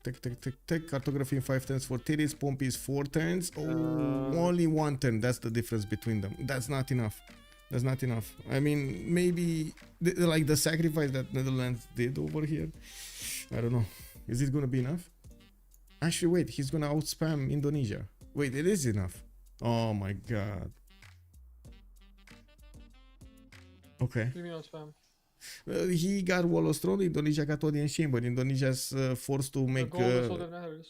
cartography in 5 turns for Tiris. Pompey is 4 turns. Oh, only 1 turn. That's the difference between them. That's not enough. That's not enough. I mean, maybe like the sacrifice that Netherlands did over here. I don't know. Is it gonna be enough? Actually, wait. He's gonna outspam Indonesia. Wait, it is enough. Oh my god. Okay. Leave me on spam. He got Wall of Throne, Indonesia got Audience Chamber. Indonesia's forced to The make gold is all that matters.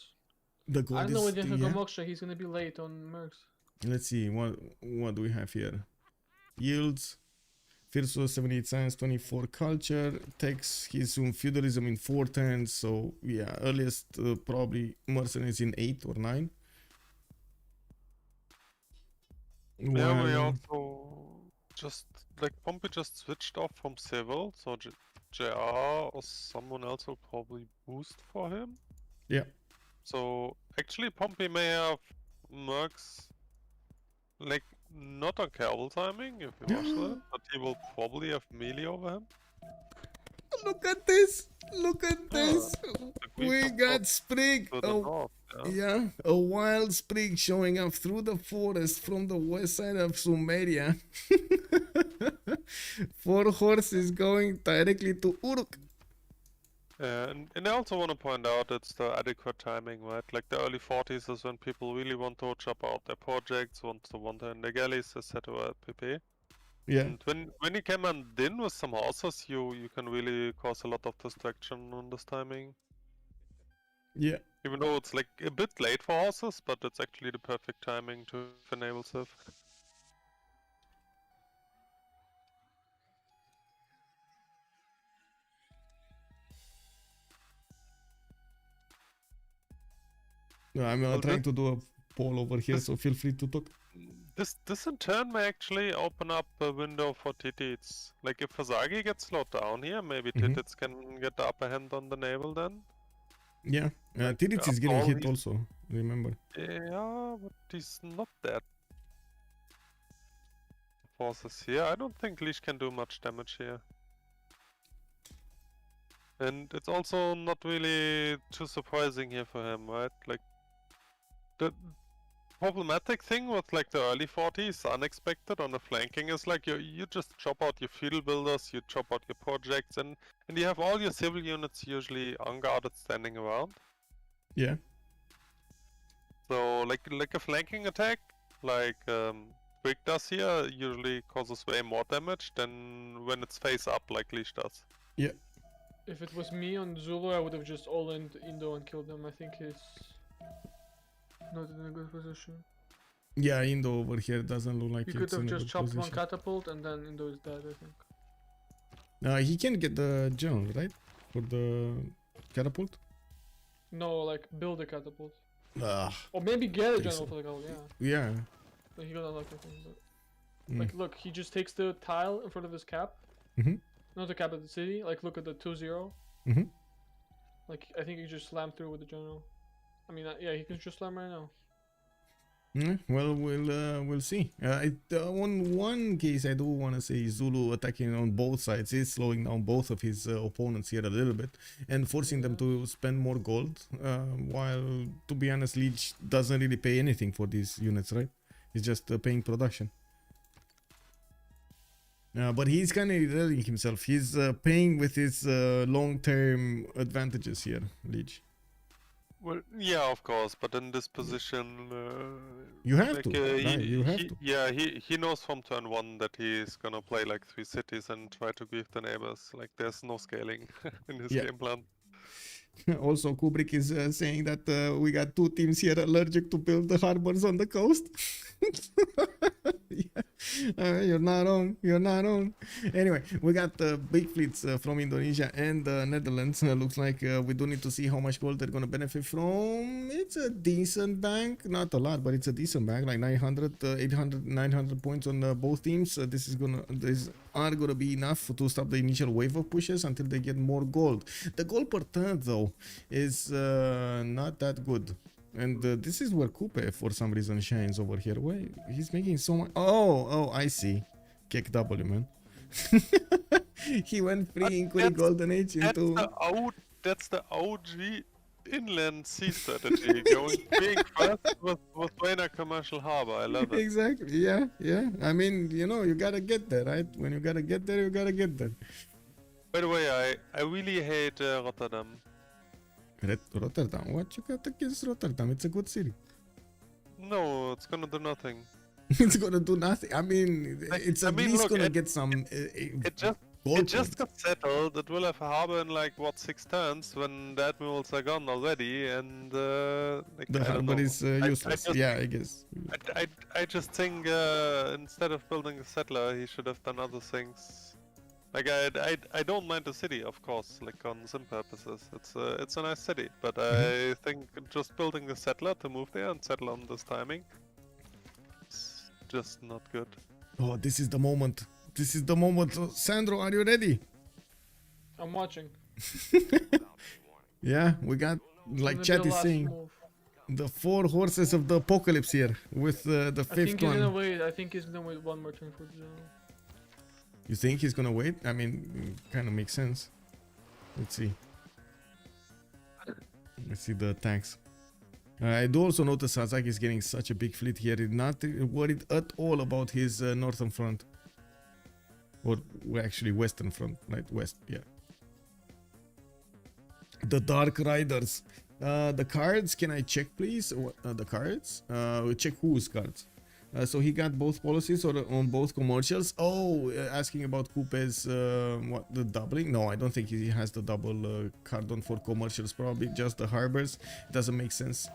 the I gold don't know is with the yeah. Moksha, he's gonna be late on Mercs. Let's see what do we have here. Yields, First 78 science, 24 culture, takes his feudalism in 4 turns, so yeah, earliest probably mercenaries in 8 or 9. Yeah, we While, also just like Pompey just switched off from Civil, so JR or someone else will probably boost for him. yeah. So actually Pompey may have Mercs like not on careful timing if you watch that, but he will probably have melee over him. Look at this! Look at this! The We Greek got Sprig! to the north, yeah. Yeah, a wild Sprig showing up through the forest from the west side of Sumeria. 4 horses going directly to Uruk. And I also want to point out it's the adequate timing, right? Like the early 40s is when people really want to chop out their projects, want to wander in the galleys, etc. pp. Yeah, And when you come in with some horses, you can really cause a lot of distraction on this timing. yeah. Even though it's like a bit late for horses, but it's actually the perfect timing to enable Civ. No, I'm Well, trying to do a poll over here, so feel free to talk. This in turn may actually open up a window for Titits. Like if Fasagi gets slowed down here, maybe Titits can get the upper hand on the naval then. Yeah, Like, Tidits is after getting all, hit he's- also, remember. Yeah, but he's not that forces here. I don't think Leash can do much damage here. And it's also not really too surprising here for him, right? Like the problematic thing with like the early 40s, unexpected on the flanking is like you just chop out your feudal builders, you chop out your projects, and you have all your civil units usually unguarded standing around. Yeah, So like a flanking attack, like Brick does here, usually causes way more damage than when it's face up like Leash does. yeah. If it was me on Zulu, I would have just all-in Indo and killed them. I think he's not in a good position. Yeah, Indo over here doesn't look like You could it's have in a just good chopped one position. catapult and then Indo is dead, I think. He can get the general, right? For the catapult? No, like build a catapult. Ah, Or maybe get a Think general so. for the goal, yeah. yeah. Like, he got unlucky, I think. But... Mm. Like, look, he just takes the tile in front of his cap. Mhm. Not the cap of the city. Like, look at the 2-0. Mhm. Like, I think he just slammed through with the general. I mean, yeah, he can just slam right now. Well, we'll see. On one case, I do want to say Zulu attacking on both sides is slowing down both of his opponents here a little bit and forcing them to spend more gold. While, to be honest, Leech doesn't really pay anything for these units, right? He's just paying production. But he's kind of revealing himself. He's paying with his long-term advantages here, Leech. Well, yeah, of course, but in this position, You have like, to, right? You have to. Yeah, he knows from turn 1 that he's gonna play like 3 cities and try to grief the neighbors. Like, there's no scaling in his Yeah. game plan. Also, Kubrick is saying that we got 2 teams here allergic to build the harbors on the coast. Yeah. You're not wrong. You're not wrong. Anyway, we got big fleets from Indonesia and Netherlands. Looks like we do need to see how much gold they're going to benefit from. It's a decent bank. Not a lot, but it's a decent bank. Like 900, 800, 900 points on both teams. These are going to be enough to stop the initial wave of pushes until they get more gold. The gold per turn, though, is not that good. And this is where Coupe, for some reason, shines over here. Why? He's making so much. Oh, I see. Kick W, man. He went free including Golden Age into. That's the OG inland sea strategy. Being first with Vega commercial harbor. I love it. Exactly. Yeah. I mean, you gotta get there, right? When you gotta get there, you gotta get there. By the way, I really hate Rotterdam. Rotterdam? What you got against Rotterdam? It's a good city. No, it's gonna do nothing. It's gonna do nothing. I mean, Like, it's I at mean, least look, gonna it- get some It just gold it just points. got settled. It will have a harbor in like what 6 turns when the admirals are gone already, and like, The I don't harbor know. is I useless. just, Yeah, I guess. I just think instead of building a settler, he should have done other things. Like I don't mind the city, of course, like on sim purposes. It's a nice city, but I think just building a settler to move there and settle on this timing, it's just not good. Oh, this is the moment. This is the moment. Sandro, are you ready? I'm watching. Yeah, we got, like Gonna be chat the is last saying, move. the 4 horses of the apocalypse here with the I 5th think he's gonna one. wait. I think he's gonna wait one more turn for the general. You think he's gonna wait? I mean, kind of makes sense. Let's see. Let's see the attacks. I do also notice Hazaki is getting such a big fleet here. He's not worried at all about his northern front. Or well, actually western front, right? West, yeah. The Dark Riders. The cards, can I check please? The cards? We'll check whose cards. So he got both policies or on both commercials. Oh, asking about Coupe's what, the doubling? No, I don't think he has the double card on for commercials. Probably just the harbors. Doesn't make sense.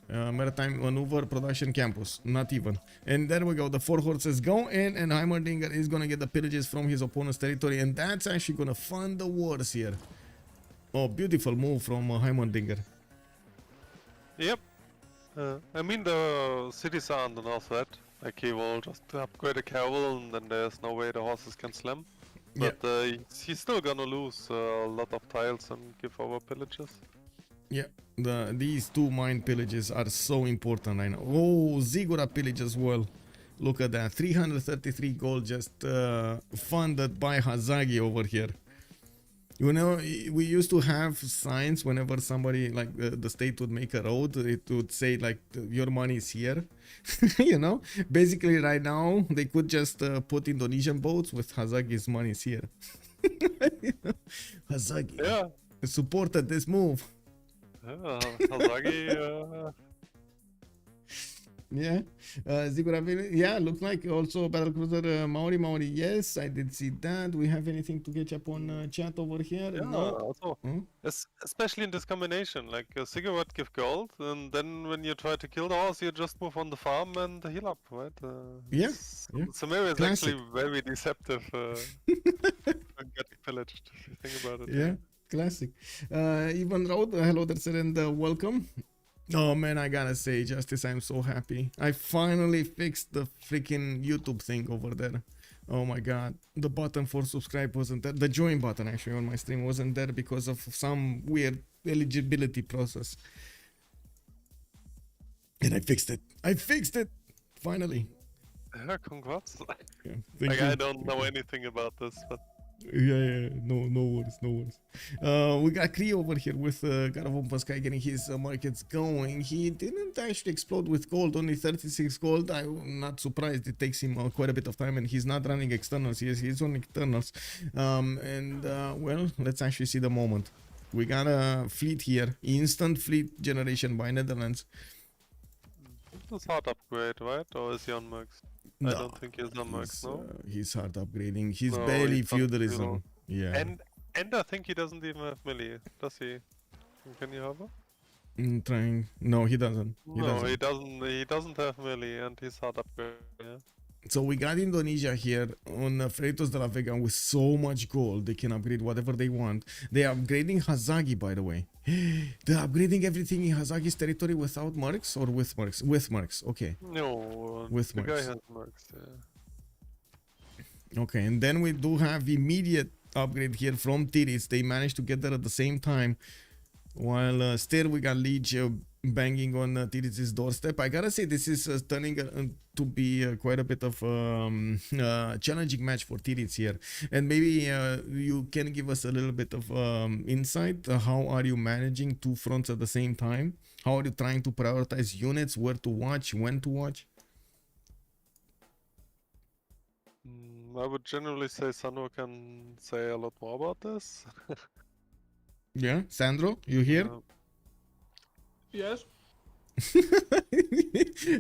Maritime maneuver production campus, not even. And there we go, the 4 horses go in, and Heimerdinger is gonna get the pillages from his opponent's territory, and that's actually gonna fund the wars here. Oh, beautiful move from Heimerdinger. Yep. I mean the cities are on the north side. Like he will just upgrade a cavalry and then there's no way the horses can slam. But he's still gonna lose a lot of tiles and give over pillages. Yeah, these 2 mine pillages are so important right now. Oh, Ziggurat pillage as well. Look at that, 333 gold just funded by Hazagi over here. You know, we used to have signs whenever somebody, like the state would make a road, it would say like, your money is here. You know, basically right now they could just put Indonesian boats with Hazagi's money is here. You know? Hazagi supported this move. Yeah, Hazagi. Yeah, Ziggurat, yeah, looks like also battlecruiser Maori. Yes, I did see that. We have anything to catch up on chat over here? Yeah, No. also, especially in this combination, like Ziggurat give gold, and then when you try to kill the horse, you just move on the farm and heal up, right? Yeah. So maybe it's Classic. actually very deceptive when getting pillaged, if you think about it. Yeah, classic. Even Road, hello there, sir, and welcome. Oh man, I gotta say, Justice, I'm so happy. I finally fixed the freaking YouTube thing over there. Oh my god, the button for subscribe wasn't there. The join button actually on my stream wasn't there because of some weird eligibility process. And I fixed it. I fixed it! Finally. Yeah, congrats. Yeah, Like, I don't know anything about this, but yeah, no worries. We got Kree over here with God of Open Sky getting his markets going. He didn't actually explode with gold, only 36 gold. I'm not surprised, it takes him quite a bit of time, and he's not running externals. He's on internals. Well, let's actually see the moment. We got a fleet here, instant fleet generation by Netherlands. it's hard upgrade, right? Or is he on max? I don't think he's on max, no? He's hard upgrading. He's No, barely he's on feudalism. zero. Yeah. And I think he doesn't even have melee, does he? Can you have him? Trying. No, he doesn't. He doesn't have melee, and he's hard upgrade. Yeah. So we got Indonesia here on Freritos de la Vega with so much gold. They can upgrade whatever they want. They are upgrading Hazagi, by the way. They're upgrading everything in Hazagi's territory without marks or with marks? With marks, okay. No, With the guy marks. has marks. Yeah. Okay, and then we do have immediate upgrade here from Tiris. They managed to get there at the same time. While still we got Liege banging on Tiris' doorstep. I gotta say, this is turning to be quite a bit of challenging match for Tiris here. And maybe you can give us a little bit of insight. How are you managing 2 fronts at the same time? How are you trying to prioritize units, where to watch, when to watch? I would generally say Sandro can say a lot more about this. Yeah, Sandro, you here? Yes.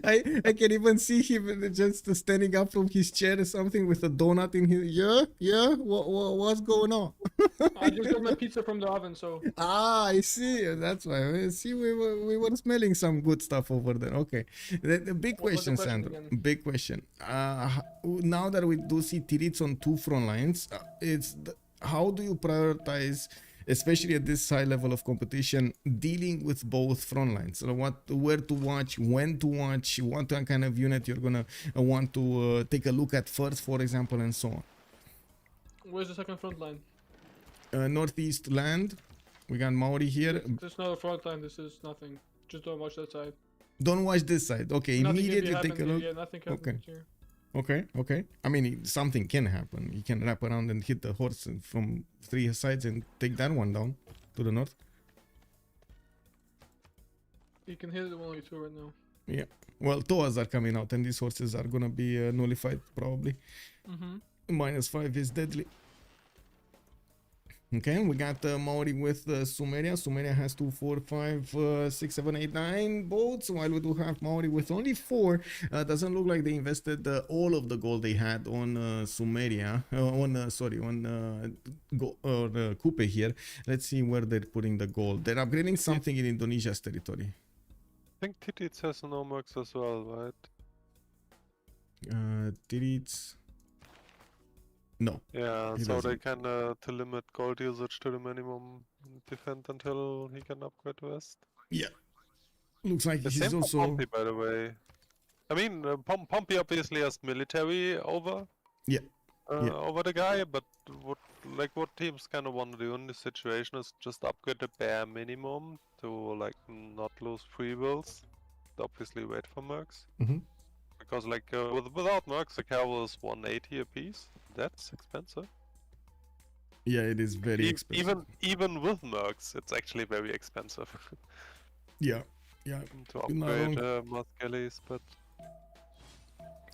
I can even see him just standing up from his chair or something with a donut in his. Yeah. What's going on? I just got my pizza from the oven, so I see. That's why. See, we were smelling some good stuff over there. Okay. The big What was the question, question Sandro. again? Big question. Now that we do see Freritos on two front lines, how do you prioritize, especially at this high level of competition, dealing with both front lines? So where to watch, when to watch, what kind of unit you're gonna want to take a look at first, for example, and so on. where's the second front line? Northeast land. We got Maori here. This is not a front line. This is nothing. Just don't watch that side. Don't watch this side. Okay, Nothing can be immediately take a happening look. here. Nothing can Okay. happen here. Okay. I mean, something can happen. You can wrap around and hit the horse from 3 sides and take that one down to the north. You can hit it with only 2 right now. Yeah. Well, Toas are coming out and these horses are gonna be nullified probably. -5 is deadly. Okay, we got Maori with Sumeria. Sumeria has 2, 4, 5, 6, 7, 8, 9 boats, while we do have Maori with only 4. Doesn't look like they invested all of the gold they had on Sumeria. On Kupe here. Let's see where they're putting the gold. They're upgrading something in Indonesia's territory. I think Titits has no mercs as well, right? Tirits. No. Yeah, He so they doesn't. can to limit gold usage to the minimum defend until he can upgrade west. Yeah. Looks like The he's same for also. Pompey, by the way. I mean, Pompey obviously has military over. Yeah. Over the guy, but what teams kind of want to do in this situation is just upgrade the bare minimum to like not lose free wills. Obviously, wait for mercs. Because like without mercs, the cavalry is 180 a piece. That's expensive. Yeah, it is very expensive. Even with mercs, it's actually very expensive Yeah. to Not upgrade wrong. Muskelis, but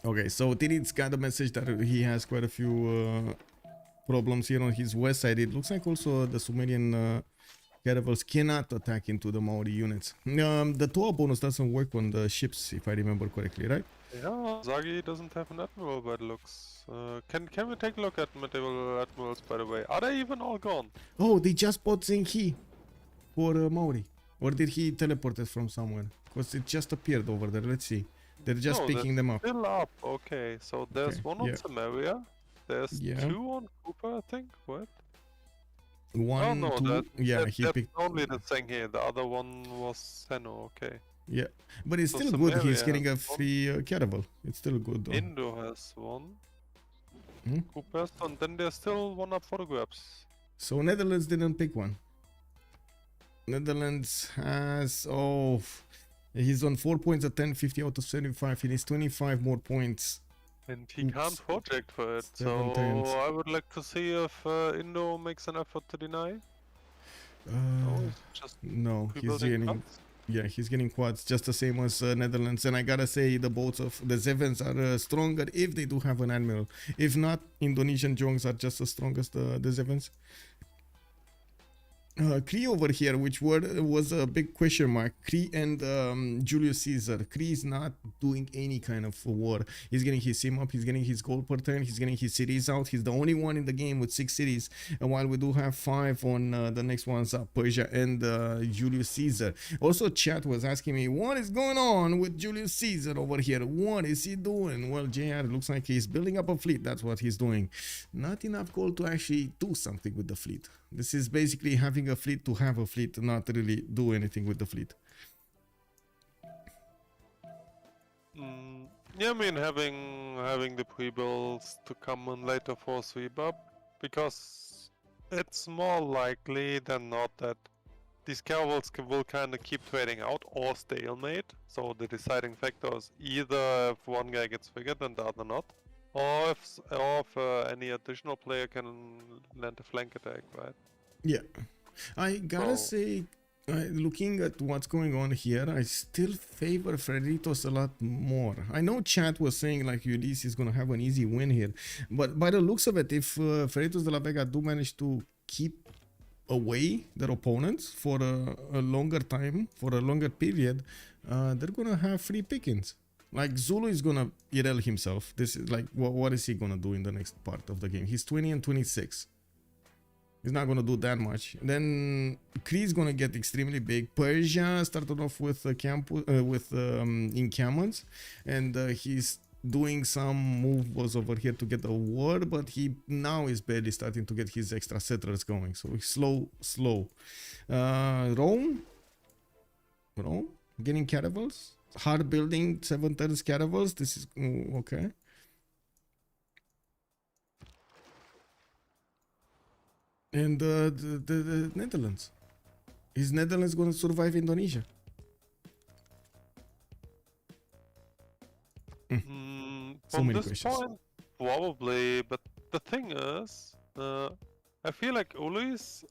Okay, so Tirit's got a message that he has quite a few problems here on his west side. It looks like also the Sumerian caravels cannot attack into the Maori units. The Toa bonus doesn't work on the ships, if I remember correctly, right? yeah, Zagi doesn't have an admiral by the looks. Can we take a look at medieval admirals, by the way? Are they even all gone? Oh, they just bought Zenki for Maori. Or did he teleport it from somewhere? Because it just appeared over there. Let's see. They're just No, picking them up. Still up. Okay, so there's Okay, one on yeah. Samaria. There's Yeah. 2 on Cooper, I think. What? One, oh no, 2. Yeah, he that's picked. only the thing here. The other one was Seno. Okay. Yeah, but it's So still good. He's Samaria getting a has one. free caravel. It's still good though. Indo has one. Hmm? Cooper's and then there's still one up for the grabs. So Netherlands didn't pick one. Netherlands has he's on 4 points at 10, 50 out of 75. He needs 25 more points. And he Oops. can't project for it. 7 So times. I would like to see if Indo makes an effort to deny. Uh, He's just no, he's rebuilding getting funds. yeah, he's getting quads just the same as Netherlands. And I gotta say the boats of the Zevens are stronger if they do have an admiral. If not, Indonesian Jongs are just as strong as the Zevens. Kree over here, which was a big question mark. Kree and Julius Caesar. Kree is not doing any kind of war. He's getting his sim up, he's getting his gold per turn, he's getting his cities out. He's the only one in the game with 6 cities. And while we do have 5 on the next ones up, Persia and Julius Caesar. Also, chat was asking me, what is going on with Julius Caesar over here? What is he doing? Well, JR, it looks like he's building up a fleet. That's what he's doing. Not enough gold to actually do something with the fleet. This is basically having a fleet to have a fleet, not really do anything with the fleet. Yeah, I mean having the pre-builds to come in later for sweep up, because it's more likely than not that these caravels will kind of keep trading out or stalemate. So the deciding factor is either if one guy gets figured and the other not, or if any additional player can land a flank attack, right? Yeah, I gotta say, looking at what's going on here, I still favor Freritos a lot more. I know chat was saying like Ulyss is gonna have an easy win here, but by the looks of it, if Freritos de la Vega do manage to keep away their opponents for a longer time, for a longer period, they're gonna have free pickings. Like Zulu is gonna IRL himself. This is like, what is he gonna do in the next part of the game? He's 20 and 26. He's not gonna do that much. Then Kree's gonna get extremely big. Persia started off with encampments, and he's doing some moves over here to get a war, but he now is barely starting to get his extra settlers going. So he's slow. Rome getting caravels. Hard building 7 turns caravels. This is okay. And the Netherlands. Is Netherlands going to survive Indonesia? So From many this questions. point, probably. But the thing is, I feel like Ulyss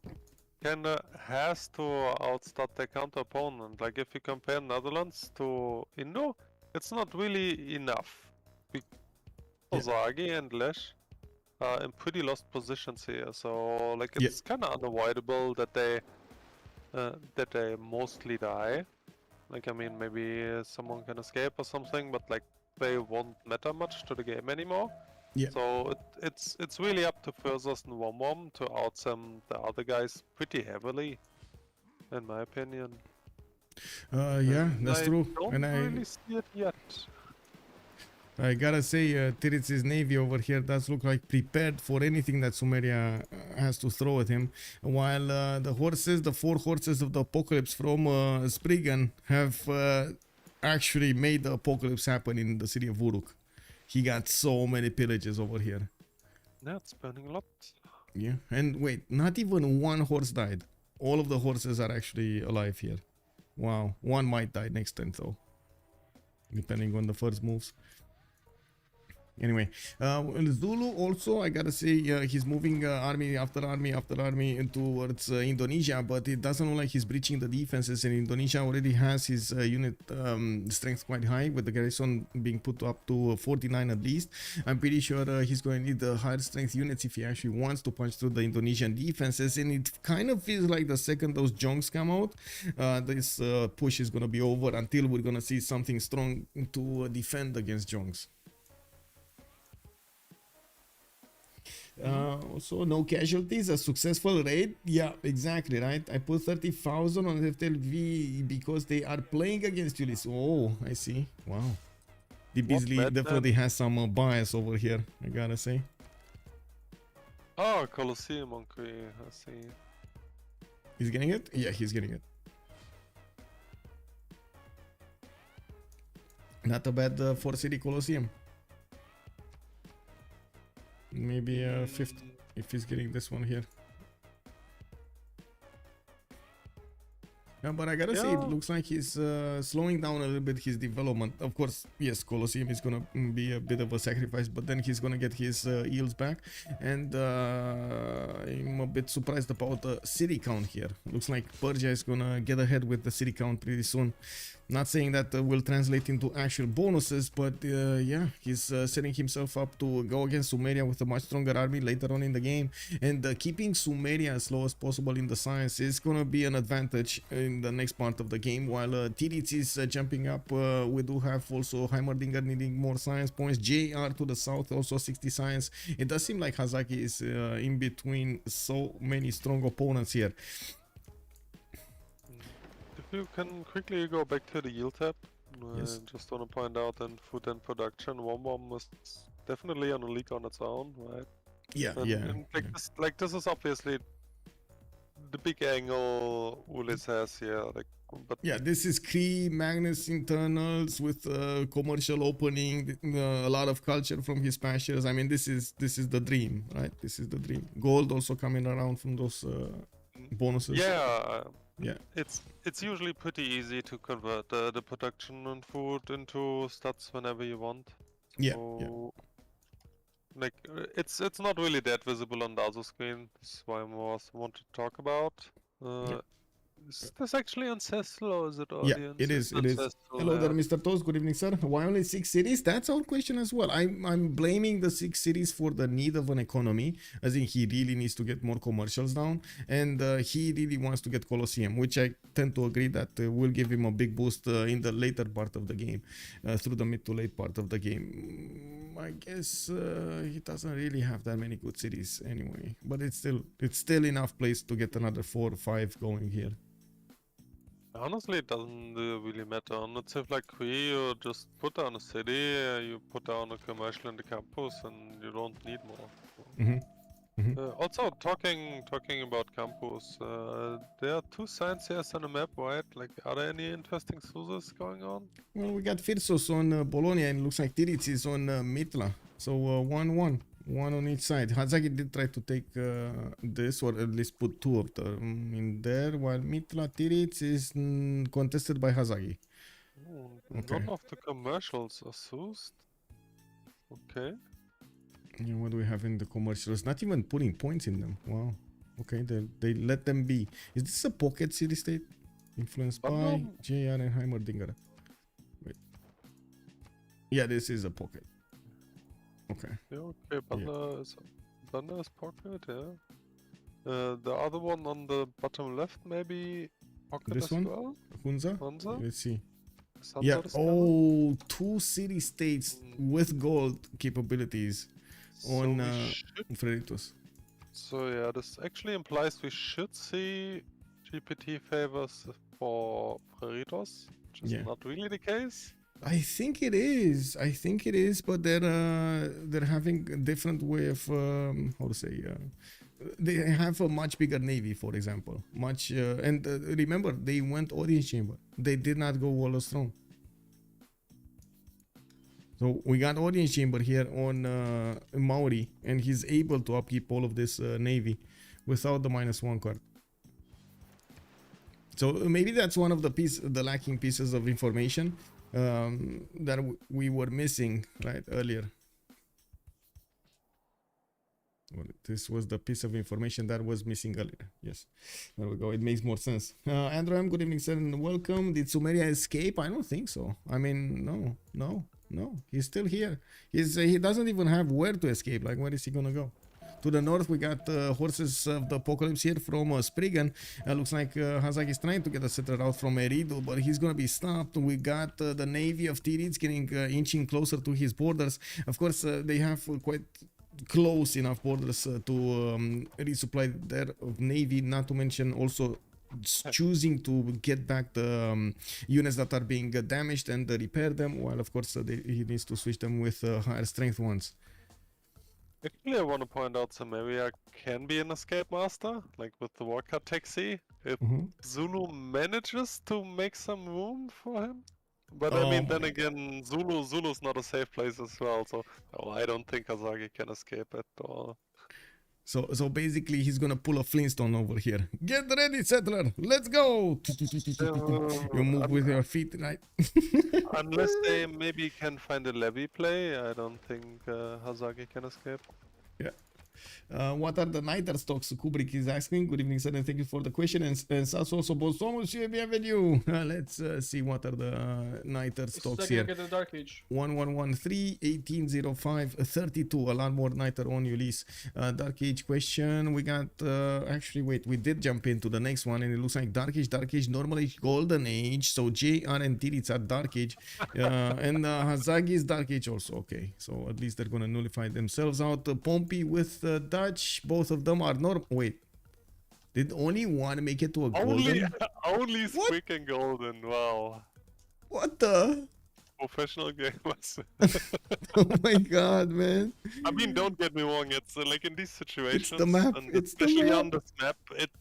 kinda has to outstart their counter opponent. Like if you compare Netherlands to Indo, it's not really enough. Ozagi and Lesh are in pretty lost positions here, so like it's kind of unavoidable that they mostly die. Like I mean, maybe someone can escape or something, but like they won't matter much to the game anymore. Yeah. So it's really up to Fursus and Wom to outsum the other guys pretty heavily, in my opinion. Yeah, that's true. Don't really see it yet. I gotta say, Tiritz's navy over here does look like prepared for anything that Sumeria has to throw at him. While the 4 horses of the apocalypse from Spriggan have actually made the apocalypse happen in the city of Uruk. He got so many pillages over here. Yeah, it's burning a lot. Yeah, and wait, not even one horse died. All of the horses are actually alive here. Wow, one might die next turn though, depending on the first moves. Anyway, Zulu also, I gotta say, he's moving army after army after army towards Indonesia, but it doesn't look like he's breaching the defenses, and Indonesia already has his unit strength quite high, with the garrison being put up to 49 at least. I'm pretty sure he's going to need the higher strength units if he actually wants to punch through the Indonesian defenses, and it kind of feels like the second those junks come out, this push is going to be over until we're going to see something strong to defend against junks. Also, no casualties, a successful raid. Yeah, exactly, right? I put 30,000 on FTLV because they are playing against Ulyss. Oh, I see. Wow. The Beasley definitely has some bias over here, I gotta say. Oh, Colosseum on Kree, I see. He's getting it? Yeah, he's getting it. Not a bad 4-city Colosseum. Maybe a 5th if he's getting this one here. Yeah, but I gotta say, it looks like he's slowing down a little bit his development. Of course, yes, Colosseum is gonna be a bit of a sacrifice, but then he's gonna get his yields back. And I'm a bit surprised about the city count here. Looks like Persia is gonna get ahead with the city count pretty soon. Not saying that will translate into actual bonuses, but yeah, he's setting himself up to go against Sumeria with a much stronger army later on in the game. And keeping Sumeria as slow as possible in the science is going to be an advantage in the next part of the game. While Tiritz is jumping up, we do have also Heimerdinger needing more science points. JR to the south, also 60 science. It does seem like Hazaki is in between so many strong opponents here. If you can quickly go back to the yield tab, Yes. just want to point out in food and production, Wom is definitely on a league on its own, right? Yeah, And like this is obviously the big angle Ulyss has here. Like, but yeah, this is Kree, Magnus internals with commercial opening, a lot of culture from his pastures. I mean, this is the dream, right? This is the dream. Gold also coming around from those bonuses. yeah, Yeah. it's usually pretty easy to convert the production and food into stats whenever you want. Yeah, So, like it's not really that visible on the other screen. That's why I want to talk about. Is this actually ancestral or is it Yeah, audience? it is. It's It is. ancestral, Hello there, yeah. Mr. Toast. Good evening, sir. Why only 6 cities? That's our question as well. I'm blaming the 6 cities for the need of an economy, as in he really needs to get more commercials down, and he really wants to get Colosseum, which I tend to agree that will give him a big boost in the later part of the game, through the mid to late part of the game. I guess he doesn't really have that many good cities anyway, but it's still enough place to get another 4 or 5 going here. Honestly, it doesn't really matter. On a Civ like 3, you just put down a city, you put down a commercial in the campus, and you don't need more. Also, talking about campus, there are 2 science airs on the map, right? Like, are there any interesting sources going on? Well, we got Firsos on Bologna, and looks like Tiric is on Mitla. So 1-1. One on each side. Hazagi did try to take this, or at least put 2 of them in there, while Mitla Tiric is contested by Hazagi. Oh, Okay. none of the commercials are sourced. Okay. Yeah, what do we have in the commercials? Not even putting points in them. Wow. Okay, they let them be. Is this a pocket city state? Influenced by J.R. and Heimerdinger. Wait. Yeah, this is a pocket. Okay. Yeah, okay, Banda is pocket, yeah. The other one on the bottom left, maybe pocket This as one? well? Hunza? Hunza? Let's see. Sansa Yeah. Discover? Oh, 2 city states with gold capabilities on we should, Freritos. so yeah, this actually implies we should see GPT favors for Freritos, which is Yeah. not really the case. I think it is. But they're having a different way of how to say. They have a much bigger navy, for example. And remember, they went audience chamber. They did not go Wall of Throne. So we got audience chamber here on Maori, and he's able to upkeep all of this navy without the -1 card. So maybe that's one of the lacking pieces of information that we were missing right earlier. Well, this was the piece of information that was missing earlier. Yes, there we go. It makes more sense. Andrew M, good evening, sir, and welcome. Did Sumeria escape? I don't think so. I mean, no. He's still here. He doesn't even have where to escape. Like, where is he gonna go? To the north, we got Horses of the Apocalypse here from Spriggan. Looks like Hazak is trying to get a settler out from Eridu, but he's gonna be stopped. We got the Navy of Tirids getting inching closer to his borders. Of course, they have quite close enough borders to resupply their Navy, not to mention also choosing to get back the units that are being damaged and repair them, while of course he needs to switch them with higher strength ones. Actually, I want to point out Samaria can be an escape master, like with the Walker taxi. If Zulu manages to make some room for him. But I mean, then again, Zulu's not a safe place as well, so I don't think Hazagi can escape at all. So basically, he's gonna pull a Flintstone over here. Get ready, settler. Let's go. You move with your feet, right? Unless they maybe can find a levy play, I don't think Hazagi can escape. Yeah. What are the Niter stocks? Kubrick is asking. Good evening, sir, and thank you for the question. And Sasso Soboso, monsieur, bienvenue. Let's see what are the Niter stocks here. Get the Dark Age. 1113 1805 32. A lot more Niter on Ulyss. Dark Age question. We got actually wait, we did jump into the next one, and it looks like Dark Age, Normal Age, Golden Age. So JR and Tirids are Dark Age. And Hazagi is Dark Age also. Okay, so at least they're gonna nullify themselves out. Pompey with Dutch, both of them are normal. Wait, did only one make it to a golden? Only Squeak and Golden, wow. What the? Professional gamers. Oh my god, man. I mean, don't get me wrong, it's like in these situations, It's the map. and It's the especially map. on this map,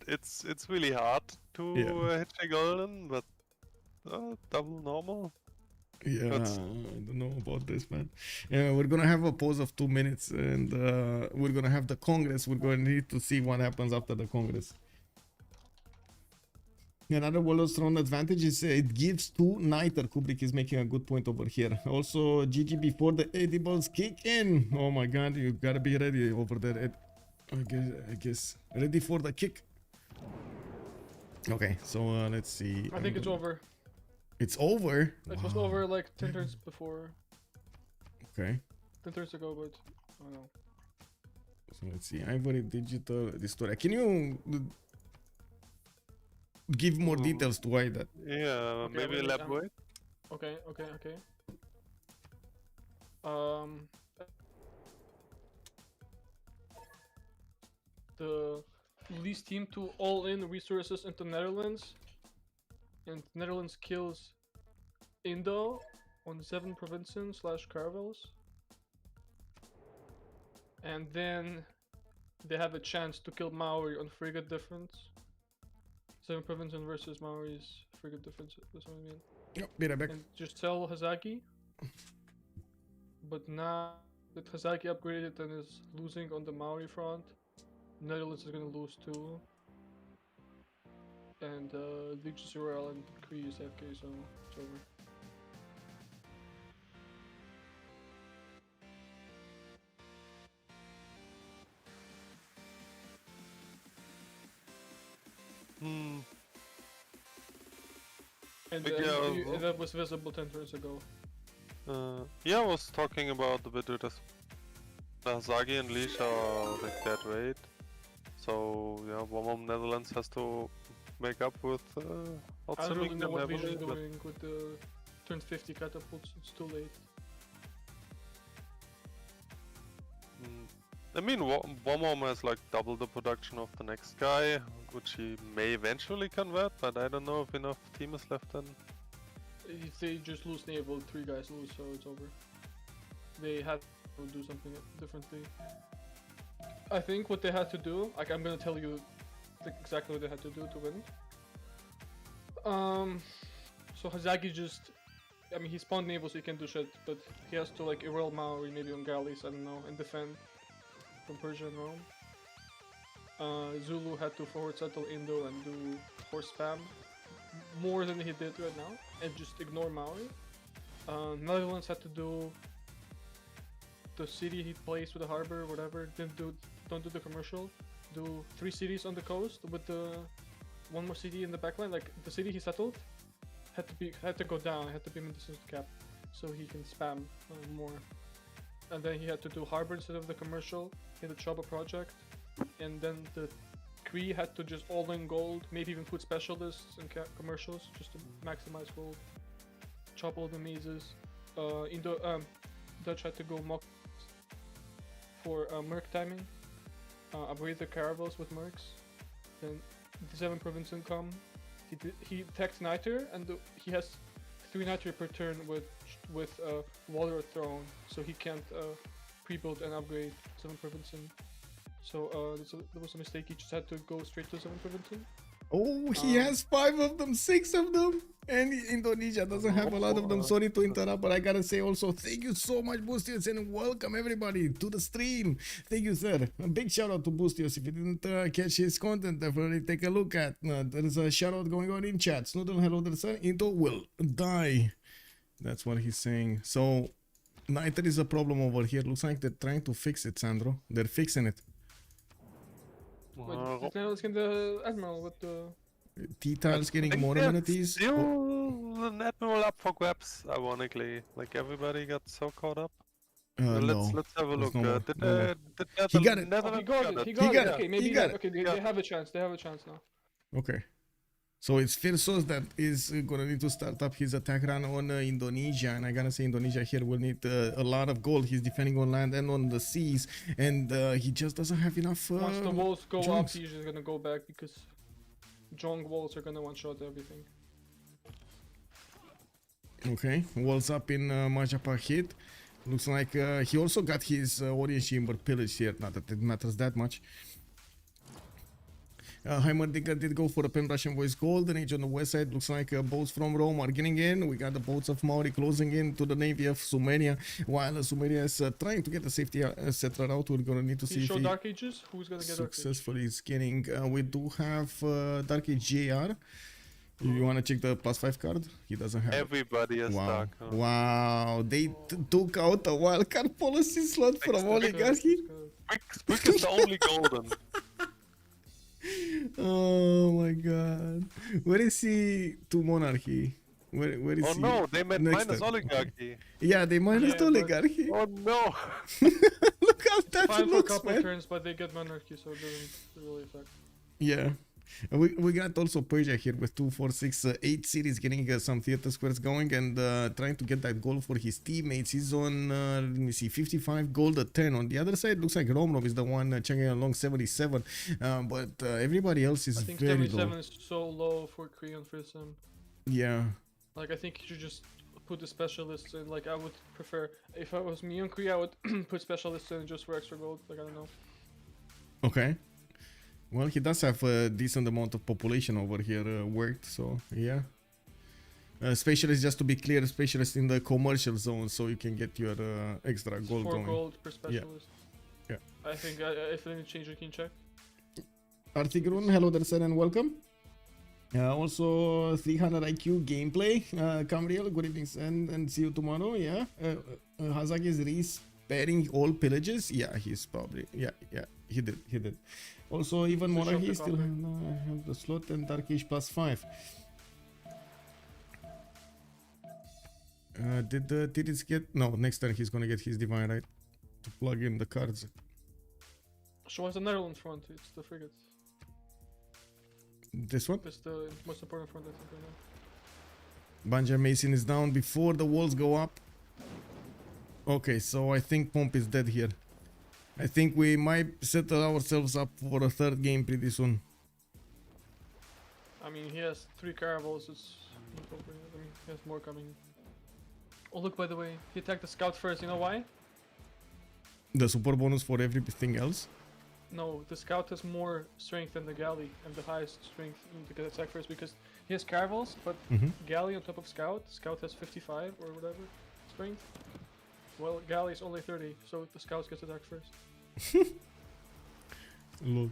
it's really hard to hit a Golden, but double normal. Yeah, I don't know about this, man. We're gonna have a pause of 2 minutes, and we're gonna have the Congress. We're going to need to see what happens after the Congress. Another World of Throne advantage is it gives 2 Niter. Kubrick is making a good point over here. Also, GG before the edibles kick in. Oh my god, you gotta be ready over there. I guess ready for the kick. Okay, so let's see. I think it's over. It's over? It was Wow. over like 10 turns before. Okay. 10 turns ago, but I don't know. So let's see. Ivory Digital Dystoria. Can you give more details to why that? Yeah, Okay, maybe wait, elaborate. Okay. The Ulyss team to all in resources into Netherlands, and Netherlands kills Indo on 7 provinces / caravels, and then they have a chance to kill Maori on frigate difference. 7 provinces versus Maori's frigate difference. That's what I mean. Yep, be right back. And just tell Hazaki. But now that Hazaki upgraded and is losing on the Maori front, Netherlands is gonna lose too. And Legion Zero and Kree is AFK, so it's over. Hmm. And But yeah, that was visible 10 turns ago. Yeah, I was talking about the bit with Hazagi and Leash are like dead weight. So yeah, one Netherlands has to make up with I don't outswimming really know them what Legion heavily. is But doing with the turn 50 catapults, it's too late. I mean, Womom has like double the production of the next guy, which he may eventually convert, but I don't know if enough team is left then. If they just lose Naval, 3 guys lose, so it's over. They had to do something differently. I think what they had to do, like I'm gonna tell you exactly what they had to do to win. So Hazaki just, I mean he spawned Naval so he can do shit, but he has to like Irel Maori maybe on galleys, I don't know, and defend from Persia and Rome. Zulu had to forward settle Indo and do horse spam more than he did right now, and just ignore Maori. Netherlands had to do the city he placed with the harbor, whatever. Don't do the commercial. Do 3 cities on the coast with the 1 more city in the backline. Like the city he settled had to go down. Had to be in distance to cap, so he can spam more. And then he had to do harbor instead of the commercial. He had to chop a project, and then the Kree had to just all in gold, maybe even put specialists in commercials just to maximize gold. Chop all the mazes. Dutch had to go mock for Merc timing. Upgrade the caravels with Mercs. Then the 7 provinces come. He attacked Niter, and he has 3 Niter per turn with Water Throne, so he can't pre-build and upgrade 7 provinces. So that was a mistake. He just had to go straight to 7 provinces. Oh, he has 5 of them, 6 of them, and Indonesia doesn't have a lot of them. Sorry to interrupt, but I gotta say also thank you so much, Boostios, and welcome everybody to the stream. Thank you, sir. A big shout out to Boostios. If you didn't catch his content, definitely take a look at. There's a shout out going on in chat. Snoodle, hello there, sir. Into will die. That's what he's saying. So, Niter is a problem over here. Looks like they're trying to fix it, Sandro. They're fixing it. But let's get the Admiral with the... T-Tiles getting think more there's amenities. Still an Admiral up for grabs, ironically. Like everybody got so caught up. No. Let's have a There's look. no more. Did No more. He got it. Oh, he got it. He got got it. it. Okay, maybe He got it. okay. They have a chance. They have a chance now. Okay. So it's Firsos that is gonna need to start up his attack run on Indonesia, and I gotta say Indonesia here will need a lot of gold. He's defending on land and on the seas, and he just doesn't have enough. Once the walls go up, jumps. he's just gonna go back because Jong walls are gonna one-shot everything. Okay, walls up in Majapa hit. Looks like he also got his Orient Chamber pillaged here. Not that it matters that much. Heimerdinger did go for a pen Russian voice golden age on the west side. Looks like boats from Rome are getting in. We got the boats of Maori closing in to the navy of Sumeria, while Sumeria is trying to get the safety etc. out. We're gonna need to see if show he Dark Ages. Who's gonna get Dark Ages? successfully scanning. We do have Dark Age JR. If you wanna check the +5 card, he doesn't have. Everybody has Wow. dark. Huh? Wow, they took out a wildcard policy slot from Oligarchy. Brick is the only golden. Oh my god. Where is he to monarchy? Where is Oh he? no, they made Next minus turn. oligarchy. Yeah, they minus Yeah, the but- oligarchy. Oh no! Look how that Fine for a looks, couple man. turns, but they get monarchy, so it doesn't really affect. Yeah. And we got also Persia here with 2, 4, 6, 8 cities getting some theater squares going and trying to get that goal for his teammates. He's on, let me see, 55 gold at 10. On the other side, looks like Romrom is the one chugging along 77. But everybody else is I think very 77 low. is so low for Korean for sim. Yeah. Like, I think you should just put the specialists in. Like, I would prefer, if I was me on Korea, I would put specialists in just for extra gold. Like, I don't know. Okay. Well, he does have a decent amount of population over here worked, so yeah. Specialist, just to be clear, specialist in the commercial zone, so you can get your extra gold 4 going. gold per specialist. Yeah. I think if they change, you can check. Artigrun, hello there, sir, and welcome. Also, 300 IQ gameplay. Camriel, good evening, and see you tomorrow. Yeah. Hazak is resparing all pillages. Yeah, he's probably. Yeah, he did. Also, even So Monarchy shot the still have the slot and Turkish +5. Did it get? No, next turn he's gonna get his divine right to plug in the cards. Show us the Netherlands front. It's the frigate. This one? It's the most important front, I think, right now. Banja Mason is down before the walls go up. Okay, so I think Pomp is dead here. I think we might settle ourselves up for a third game pretty soon. I mean, he has 3 caravels. It's not over yet. I mean, he has more coming. Oh, look, by the way, he attacked the scout first. You know why? The super bonus for everything else. No, the scout has more strength than the galley, and the highest strength to get attack first because he has caravels, but galley on top of scout. Scout has 55 or whatever strength. Well, galley is only 30, so the scouts gets attacked first. Lol.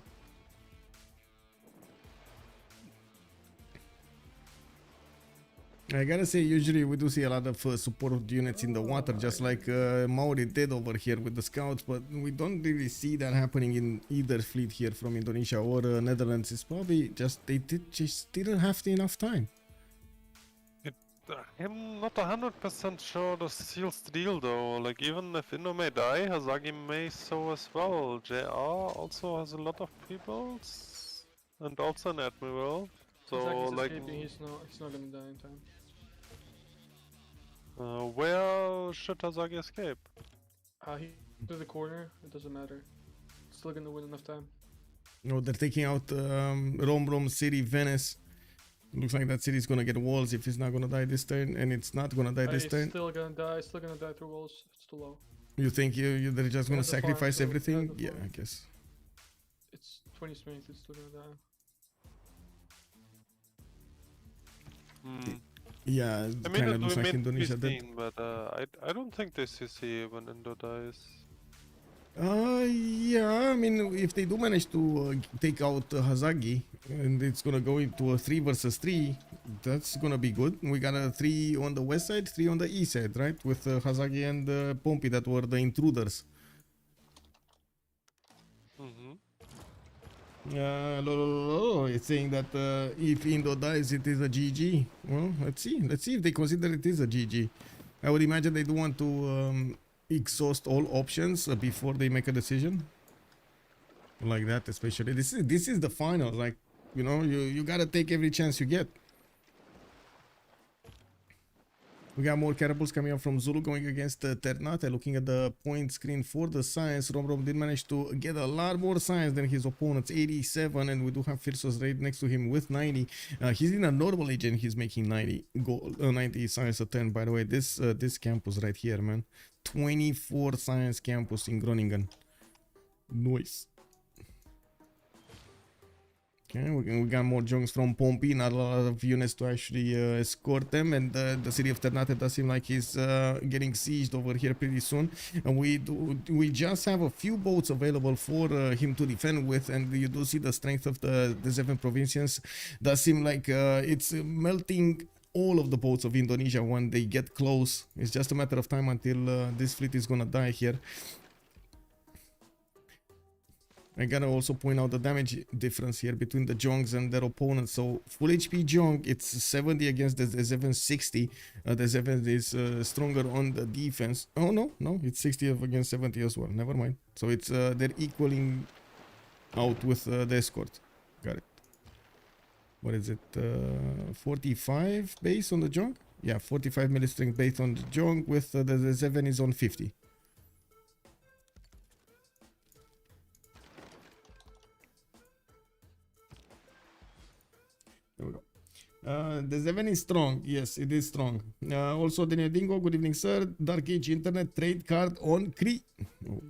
I gotta say, usually we do see a lot of support units in the water, just like Maori did over here with the scouts, but we don't really see that happening in either fleet here from Indonesia or Netherlands. It's probably just they just didn't have enough time. I'm not 100% sure the seal steel though. Like even if Indo may die, Hazagi may so as well. JR also has a lot of peoples and also an admiral. So Zaki's like, escaping. He's not gonna die in time. where should Hazagi escape? He to the corner. It doesn't matter. Still gonna win enough time. No, they're taking out Rome City, Venice. Looks like that city's gonna get walls if it's not gonna die this turn, and it's not gonna die this He's turn. still gonna die. Still gonna die through walls. It's too low. You think they're just gonna Add the farm sacrifice to it, everything? add the Yeah, farm. I guess. It's 20 strength. It's still gonna die. Yeah, I it mean, kind it of looks like made Indonesia did. 15, but I don't think they CC when Indo dies. Yeah, I mean, if they do manage to take out Hazagi, and it's gonna go into a 3 versus 3, that's gonna be good. We got a 3 on the west side, 3 on the east side, right? With Hazagi and Pompi that were the intruders. It's saying that if Indo dies, it is a GG. Well, let's see. Let's see if they consider it is a GG. I would imagine they do want to exhaust all options before they make a decision. Like that, especially. This is the final. Like, you know, you gotta take every chance you get. We got more catapults coming up from Zulu going against Ternate. Looking at the point screen for the science, Rom did manage to get a lot more science than his opponents, 87, and we do have Firsos right next to him with 90. He's in a normal age and he's making 90 gold, 90 science at 10. By the way, this campus right here, man, 24 science campus in Groningen. Nice. Okay, we got more junks from Pompi, not a lot of units to actually escort them, and the city of Ternate does seem like he's getting sieged over here pretty soon. And we just have a few boats available for him to defend with, and you do see the strength of the 7 provincials. Does seem like it's melting all of the boats of Indonesia when they get close. It's just a matter of time until this fleet is gonna die here. I gotta also point out the damage difference here between the Jongs and their opponents. So full HP Jong, it's 70 against the 760. The 7 is stronger on the defense. Oh no, it's 60 against 70 as well. Never mind. So it's they're equaling out with the escort. Got it. What is it? 45 base on the Jong? Yeah, 45 melee strength based on the Jong with the 7 is on 50. There we go. The 7 is strong. Yes, it is strong. Also, Daniel Dingo, good evening, sir. Dark Age Internet trade card on Cree. Oh,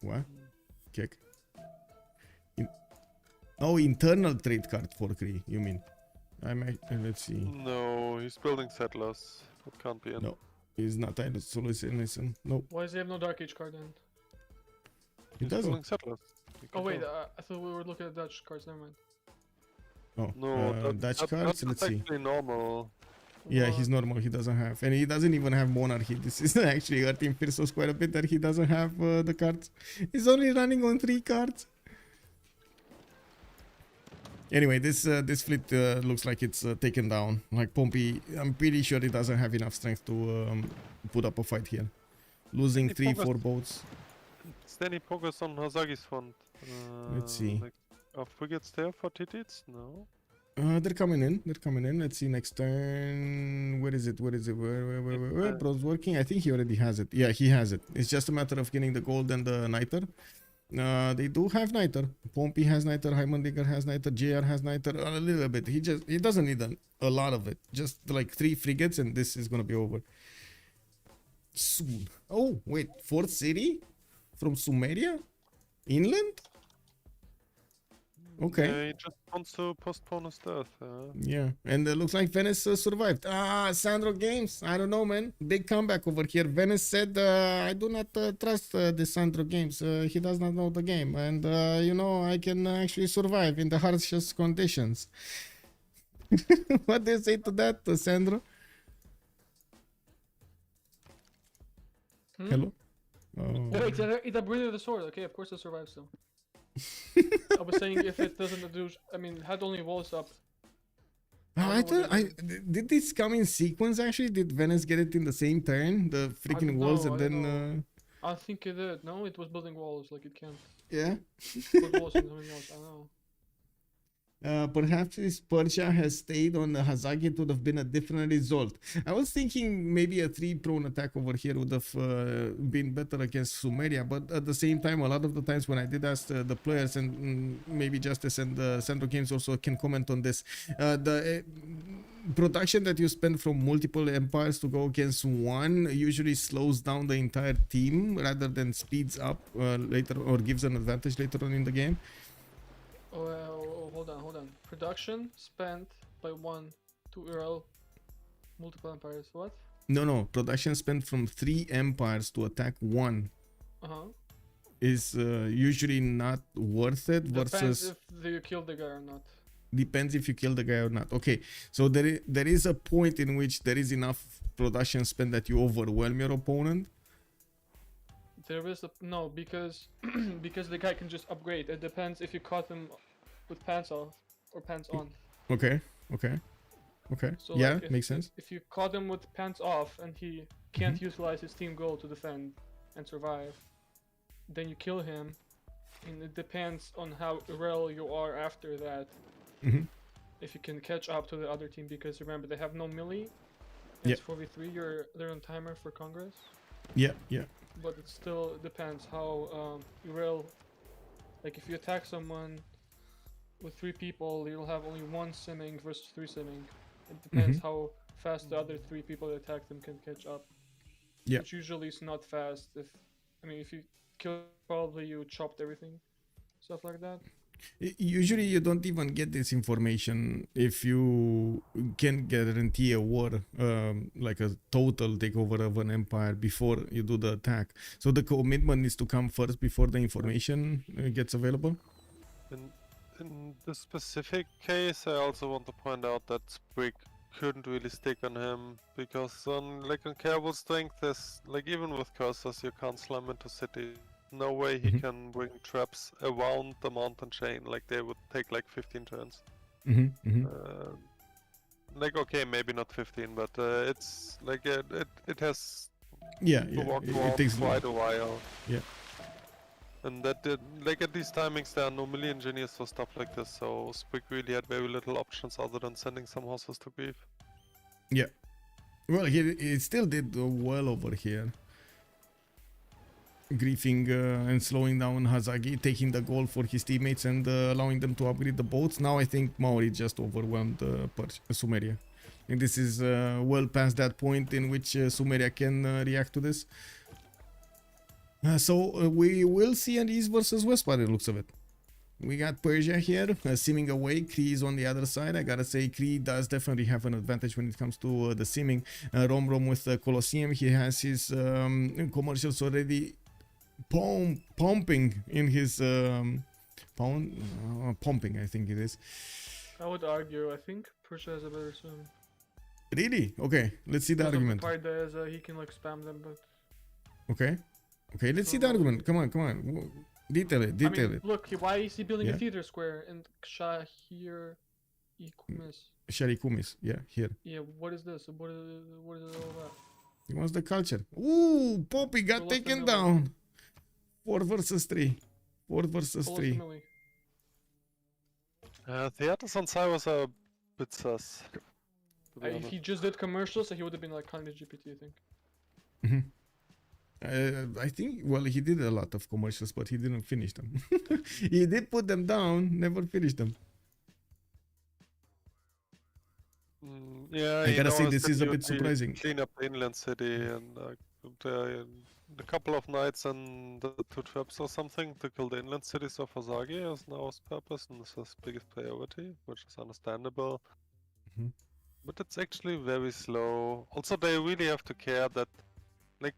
what? Check. Internal trade card for Cree, you mean? Let's see. No, he's building settlers. It can't be in. No, he's not. Listen. No, Why does he have no Dark Age card then? he He's doesn't. building settlers. You Oh can wait, tell. I thought we were looking at Dutch cards. Never mind. Oh, No, Dutch that, cards. that's Let's see. actually normal. Yeah, he's normal. He doesn't have, and he doesn't even have monarchy. This is actually hurting Firsos quite a bit that he doesn't have the cards. He's only running on 3 cards. Anyway, this fleet looks like it's taken down. Like Pompey, I'm pretty sure he doesn't have enough strength to put up a fight here. Losing Any 3-4 progress? boats. Is there any progress on Hasagi's front? Let's see. Like, are frigates there for Titits? No. They're coming in. Let's see next turn. Where is it? Where? Bro's working. I think he already has it. Yeah, he has it. It's just a matter of getting the gold and the niter. They do have niter. Pompey has niter. Heimendinger has niter. JR has niter. A little bit. He doesn't need a lot of it. Just like 3 frigates, and this is gonna be over soon. Oh wait, 4th city from Sumeria, inland. Okay. Yeah, he just wants to postpone his death. Yeah, and it looks like Venice survived. Sandro Games. I don't know, man. Big comeback over here. Venice said, I do not trust the Sandro Games. He does not know the game. And, I can actually survive in the harshest conditions. What do you say to that, Sandro? Hello? Oh. Oh wait, it upgraded the sword. Okay, of course it survives still. I was saying if it doesn't do, I mean, it had only walls up. Did this come in sequence actually? Did Venice get it in the same turn? The freaking don't walls know, and I don't then I think it did. No, it was building walls. Like it can't yeah. build walls and something else. I don't know. Perhaps if Persia has stayed on the Hazagi, it would have been a different result. I was thinking maybe a 3-prone attack over here would have been better against Sumeria, but at the same time, a lot of the times when I did ask the players, and maybe Justice and Central Games also can comment on this, the production that you spend from multiple empires to go against one usually slows down the entire team rather than speeds up later or gives an advantage later on in the game. Hold on. Production spent by 1 to Ural, multiple empires. What? No. Production spent from 3 empires to attack 1 is usually not worth it. Depends Versus if you killed the guy or not. depends if you kill the guy or not. Okay, so there is a point in which there is enough production spent that you overwhelm your opponent. There is no, because because the guy can just upgrade. It depends if you caught him with pants off or pants on. Okay. So Yeah, like makes sense. If you caught him with pants off and he can't utilize his team goal to defend and survive, then you kill him, and it depends on how rel you are after that. If you can catch up to the other team, because remember they have no melee. It's 4v3. They're on timer for Congress. Yeah. But it still depends how rel. Like if you attack someone with 3 people, you'll have only 1 simming versus 3 simming. It depends how fast the other 3 people that attack them can catch up. Yeah. Which usually is not fast. If you kill, probably you chopped everything, stuff like that. Usually you don't even get this information if you can guarantee a war, like a total takeover of an empire before you do the attack. So the commitment needs to come first before the information gets available. In this specific case, I also want to point out that Sprig couldn't really stick on him, because on carable strength, there's, like, even with cursors you can't slam into cities. no way he can bring traps around the mountain chain. Like they would take like 15 turns. Like okay, maybe not 15, but it's like it has Yeah, to yeah. walk It around takes quite long. a while. Yeah. And that did, like at these timings there are no melee engineers for stuff like this, so Sprig really had very little options other than sending some horses to grief. Yeah. Well, he still did well over here. Griefing and slowing down Hazagi, taking the goal for his teammates and allowing them to upgrade the boats. Now I think Maori just overwhelmed Sumeria. And this is well past that point in which Sumeria can react to this. So we will see an East versus West by the looks of it. We got Persia here, simming away. Kree is on the other side. I gotta say, Kree does definitely have an advantage when it comes to the simming. Rom with Colosseum, he has his commercials already pumping in his pumping, I think it is. I would argue, I think Persia has a better sim. Really? Okay, let's see the argument. The part that is, he can like spam them, but... Okay, let's see the argument. Come on. Detail it. I mean, look, why is he building Yeah. a theater square in Shahir Ikumis? Sharikumis, yeah, here. Yeah, what is this? What is it all about? He wants the culture. Ooh, Poppy got Pull up the taken middle. down. 4 versus 3. 4 versus Pull us 3. the melee. Theaters on Cyrus are a bit sus. To be If honest. he just did commercials, he would have been like kind of GPT, I think. I think, well, he did a lot of commercials, but he didn't finish them. He did put them down, never finished them. Yeah, I gotta say, knows this that is a you bit need to surprising. Clean up the inland city and a couple of nights and the 2 traps or something to kill the inland cities of Hazagi is now his purpose and is his biggest priority, which is understandable. Mhm. But it's actually very slow. Also, they really have to care that, like,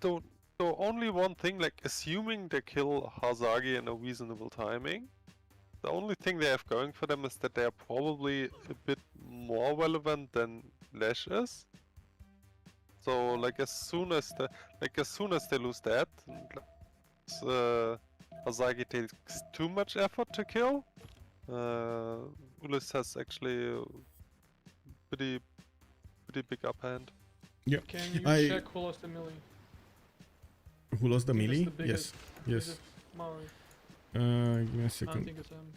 the only one thing, like, assuming they kill Hazagi in a reasonable timing, the only thing they have going for them is that they are probably a bit more relevant than Lash is. So like as soon as they lose that, Hazagi takes too much effort to kill. Ulyss has actually a pretty big upper hand. Yeah. Can you I- check who lost the melee? Who lost the I think it's melee? the biggest- Yes. Is it Maori? Give me a I don't second. think it's him.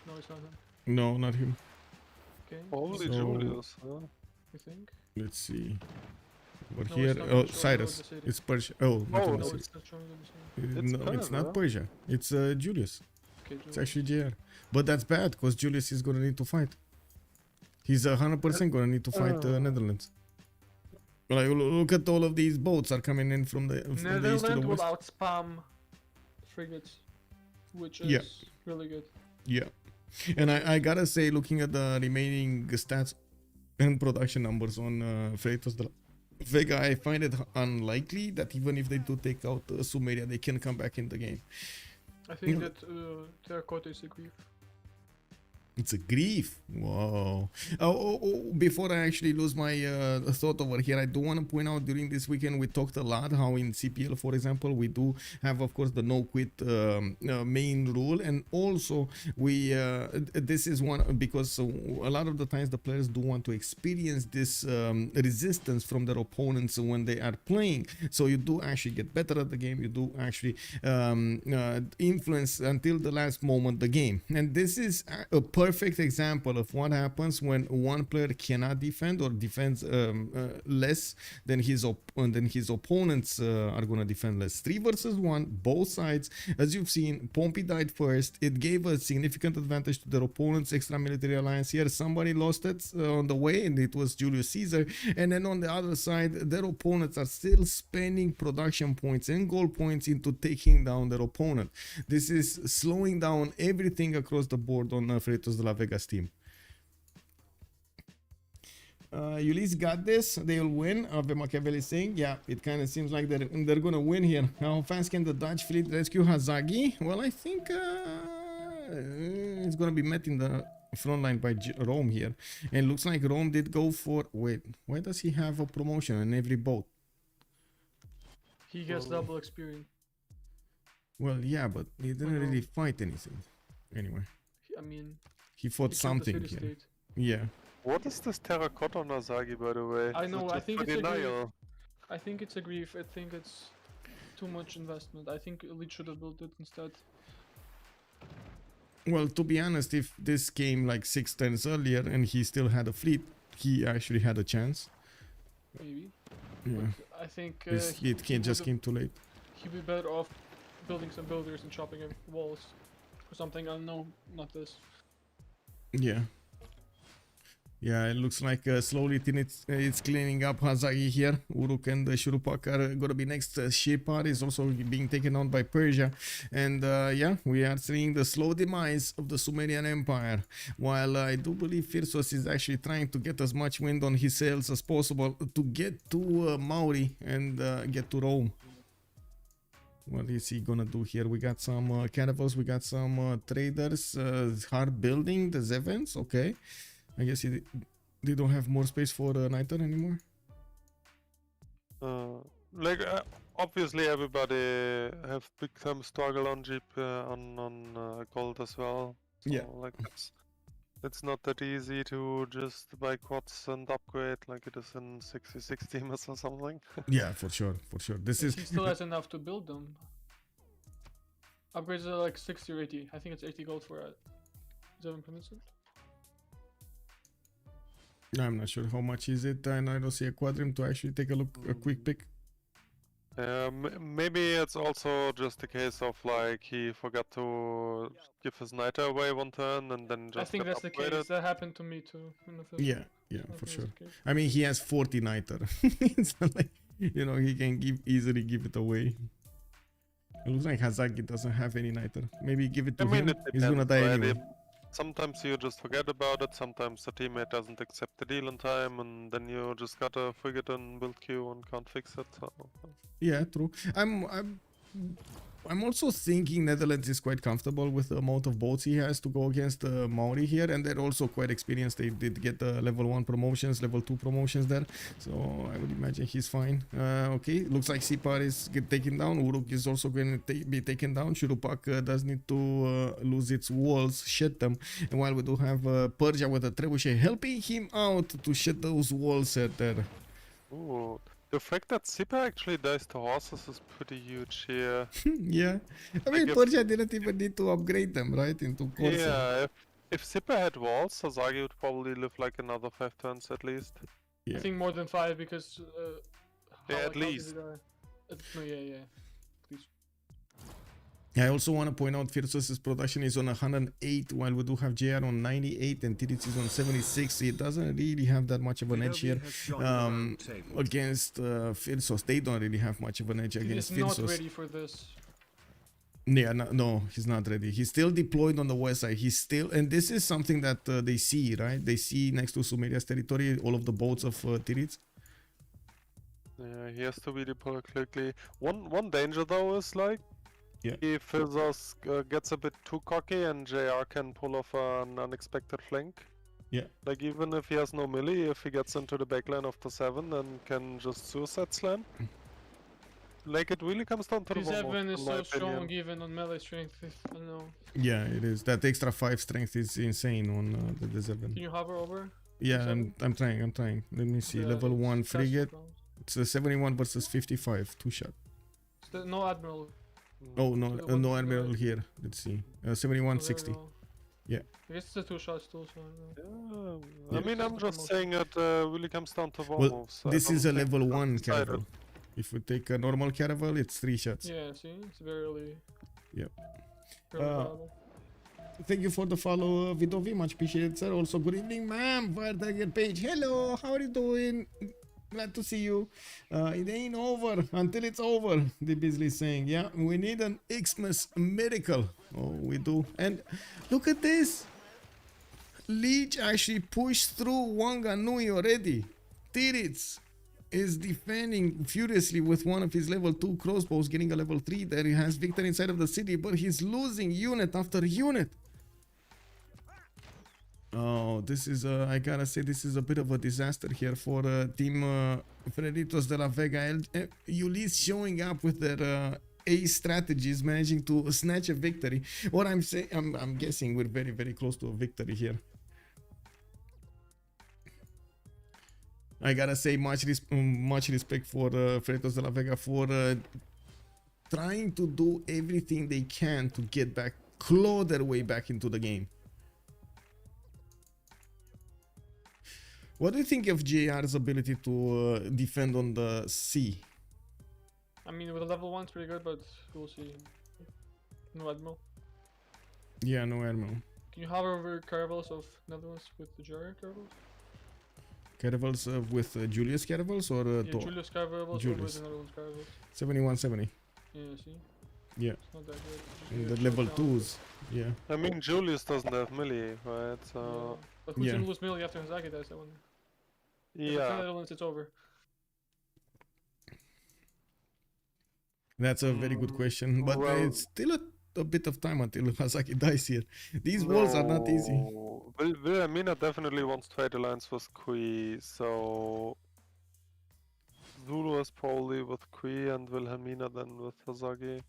No, it's not him. No, not him. Okay, Only So- Julius, huh? you think? Let's see. Over No, here. it's not Oh, showing Cyrus. the city. It's Persia. Oh, not Oh, in the No, city. it's not showing the same. It's No, it's not Persia. Persia. It's Julius. Okay, It's actually JR. But that's bad because Julius is gonna need to fight. He's 100% gonna need to fight Netherlands. Like, look at all of these boats are coming in from the east to the Netherlands will west. outspam frigates, which is Yeah. really good. Yeah. And I gotta say, looking at the remaining stats and production numbers on Freritos de Vega, I find it unlikely that even if they do take out Sumeria, they can come back in the game. I think Yeah. that terracotta is a grief. It's a grief. Whoa. Before I actually lose my thought over here, I do want to point out during this weekend we talked a lot how in CPL, for example, we do have, of course, the no quit main rule, and also we this is one because a lot of the times the players do want to experience this resistance from their opponents when they are playing. So you do actually get better at the game. You do actually influence until the last moment the game, and this is a perfect example of what happens when one player cannot defend or defends less than his opponents are gonna defend less. 3 versus 1, both sides. As you've seen, Pompey died first. It gave a significant advantage to their opponent's extra military alliance here. Somebody lost it on the way, and it was Julius Caesar. And then on the other side, their opponents are still spending production points and goal points into taking down their opponent. This is slowing down everything across the board on Freritos de la Vega's team. Ulyss got this. They'll win. Ave Machiavelli is saying, yeah, it kind of seems like they're gonna win here. How fast can the Dutch fleet rescue Hazagi? Well, I think it's gonna be met in the front line by Rome here. And looks like Rome did go for... Wait, why does he have a promotion on every boat? He gets double experience. Well, yeah, but he didn't really fight anything. Anyway, I mean, he fought he killed the something here. city-state. Yeah. What is this terracotta Nasagi, by the way? I Is know, it I just think for it's a grief. denial? I think it's a grief. I think it's too much investment. I think Ulyss should have built it instead. Well, to be honest, if this came like 6 turns earlier and he still had a fleet, he actually had a chance. Maybe. Yeah. I think It just came too late. he'd be better off building some builders and chopping walls or something. I don't know, not this. Yeah. Yeah, it looks like slowly it's cleaning up Hazagi here. Uruk and Shurupak are gonna be next. Shepard is also being taken on by Persia. And yeah, we are seeing the slow demise of the Sumerian Empire. While I do believe Freritos is actually trying to get as much wind on his sails as possible to get to Mauri and get to Rome. What is he gonna do here? We got some caravels, we got some traders, hard building, the Zevens, okay. I guess they don't have more space for Niter anymore. Obviously everybody have big time struggle on Jeep on gold as well. So, Yeah. like it's not that easy to just buy quads and upgrade like it is in 66 teamers or something. Yeah, for sure, for sure. This is He still has enough to build them. Upgrades are like 60 or 80. I think it's 80 gold for it. Is that implemented? I'm not sure how much is it, and I don't see a quadrim to actually take a look, a quick pick. Maybe it's also just a case of like he forgot to give his Niter away one turn and then just I think got that's the upgraded. case. That happened to me too. In the first Yeah, yeah, I for think sure. that's the case. I mean, he has 40 Niter. It's not like, you know, he can easily give it away. It looks like Hazagi doesn't have any Niter. Maybe give it to him. it He's gonna depends, die right? anyway. Sometimes you just forget about it, sometimes the teammate doesn't accept the deal in time, and then you just gotta frigate and build queue and can't fix it. So. Yeah, true. I'm also thinking Netherlands is quite comfortable with the amount of boats he has to go against Maori here, and they're also quite experienced. They did get level 1 promotions, level 2 promotions there, so I would imagine he's fine. Okay, looks like Sipar is taken down. Uruk is also going to be taken down. Shurupak does need to lose its walls, shed them, and while we do have Persia with a trebuchet helping him out to shed those walls there. Ooh. The fact that CivFR actually dies to horses is pretty huge here. Yeah, I mean, guess- Persia didn't even need to upgrade them, right, into Corsa. Yeah, if CivFR had walls, Sasagi would probably live like another 5 turns at least. Yeah. I think more than 5 because. Yeah, at how did least. he die? No, yeah. At least. I also want to point out Freritos' production is on 108, while we do have JR on 98 and Tirits is on 76. It doesn't really have that much of an edge here against Freritos. They don't really have much of an edge He against is not Freritos. ready for this. Yeah, no, he's not ready. He's still deployed on the west side. He's still, and this is something that they see, right? They see next to Sumeria's territory all of the boats of Tirits. Yeah, he has to be deployed quickly. One danger though is like, Yeah. if Freritos gets a bit too cocky and JR can pull off an unexpected flank. Yeah. Like even if he has no melee, if he gets into the backline of the 7 and can just suicide slam. Like it really comes down to the His one 7 move, is in my so strong opinion. even on melee strength. I don't know. Yeah, it is. That extra 5 strength is insane on the Can D7. you hover over? Yeah, seven? I'm trying. Let me see. Yeah, Level 1 it's frigate. fast. It's a 71 versus 55. 2 shot. No admiral. Oh, no, So no what- admiral here. Let's see. 71, So there 60. we go. Yeah. I guess it's a 2 shots too, so I don't know. Yeah, I Yeah. mean, I'm just saying it really comes down to war Well, moves. I this is a don't think level it's 1 decided. caravel. If we take a normal caravel, it's 3 shots. Yeah, see? It's very early. Yep. Early Uh, battle. Thank you for the follow, Vidovi. Much appreciated, sir. Also, good evening, ma'am. Fire Tiger Page. Hello, how are you doing? Glad to see you. It ain't over until it's over, the Beasley is saying. Yeah, we need an Xmas miracle. Oh, we do. And look at this. Leech actually pushed through Wanganui already. Tirits is defending furiously with one of his level 2 crossbows, getting a level 3 there. He has Victor inside of the city, but he's losing unit after unit. Oh, this is I gotta say, this is a bit of a disaster here for Team Freritos de la Vega. Ulyss showing up with their ace strategies, managing to snatch a victory. What I'm saying, I'm guessing we're very, very close to a victory here. I gotta say much respect for Freritos de la Vega for trying to do everything they can to get back, claw their way back into the game. What do you think of JR's ability to defend on the sea? I mean, with a level 1, it's pretty good, but we'll see. No Admiral. Yeah, no Admiral. Can you hover over caravels of Netherlands with the JR caravels? Caravels with Julius Caravels or Yeah, Julius caravels or with the Netherlands caravels. 7170. Yeah, see? Yeah. It's not that good. And Just the level down. 2s. Yeah. I mean, Julius doesn't have melee, right? Yeah. So But who's yeah. gonna lose melee after Hazaki dies, I wonder? If it's yeah. Netherlands, it's over. That's a very good question, but well- it's still a bit of time until Hazaki dies here. These walls are not easy. No. Wilhelmina definitely wants trade alliance with Kui, so Zulu is probably with Kui and Wilhelmina then with Hazaki.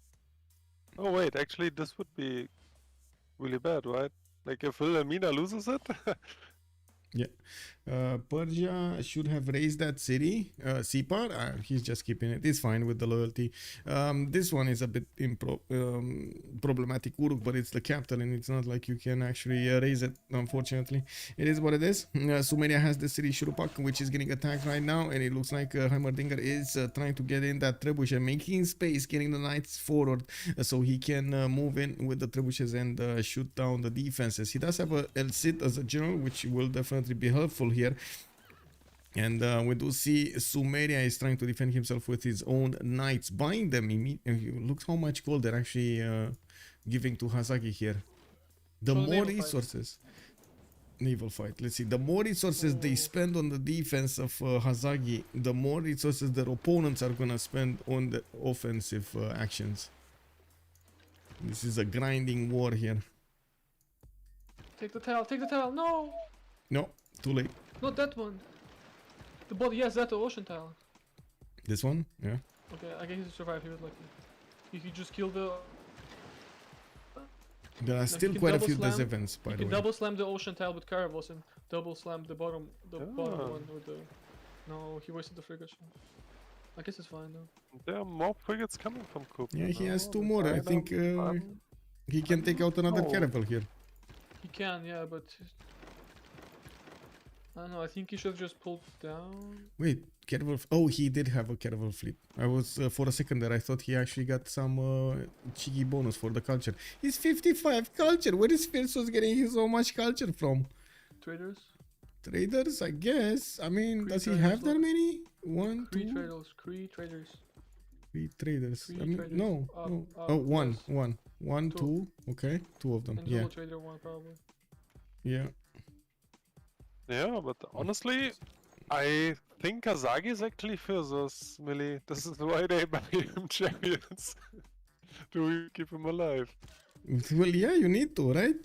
Oh wait, actually this would be really bad, right? Like if Wilhelmina loses it? Persia should have raised that city. Sipar, he's just keeping it. It's fine with the loyalty. This one is a bit problematic, Uruk, but it's the capital and it's not like you can actually raise it, unfortunately. It is what it is. Sumeria has the city Shurupak, which is getting attacked right now, and it looks like Heimerdinger is trying to get in that trebuchet, making space, getting the knights forward so he can move in with the trebuchets and shoot down the defenses. He does have a El Cid as a general, which will definitely be helpful here. And we do see Sumeria is trying to defend himself with his own knights, buying them immediately. Look how much gold they're actually giving to Hazaki here. The For the more naval fight. resources, naval fight. Let's see. The more resources they spend on the defense of Hazaki, the more resources their opponents are gonna spend on the offensive actions. This is a grinding war here. Take the tile, no! No, too late. Not that one! The body, yes, that's the ocean tile. This one, yeah. Okay, I guess he survived, he was lucky. He could just kill the... There are you still can quite a double few slam- events, by You the can way. double slam the ocean tile with caravels and double slam the bottom one with the... No, he wasted the frigate. I guess it's fine though. There are more frigates coming from Kup. Yeah, he you has know, 2 more. I don't- think he can take out another know. caravel here. He can, yeah, but... I don't know, I think he should have just pulled down. Wait, caravel. Oh, he did have a caravel fleet. I was for a second there. I thought he actually got some cheeky bonus for the culture. He's 55 culture. Where is Firsos getting so much culture from? Traders? Traders, I guess. I mean, Cree does he traders, have that look. many? 1, 2, Cree traders. 3 traders. Cree I mean, traders. no, Up, no. up, Oh, one, yes. one, one, Two. 2. Okay, 2 of them. And Yeah, Zulu trader one probably. yeah. Yeah, but honestly, I think Kazagi is actually Firsos, Millie. This is why they buy him chariots. To keep him alive. Well, yeah, you need to, right?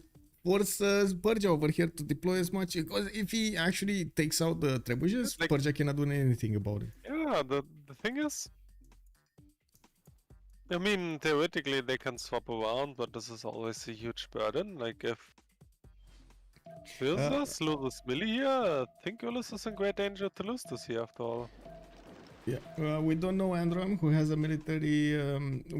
Force Persia over here to deploy as much. Because if he actually takes out the trebuchets, Like- Persia cannot do anything about it. Yeah, the thing is... I mean, theoretically they can swap around, but this is always a huge burden. Like, if Firsos loses Millie here, I think Ulyss is in great danger to lose this here after all. Yeah, we don't know Androm, who has a military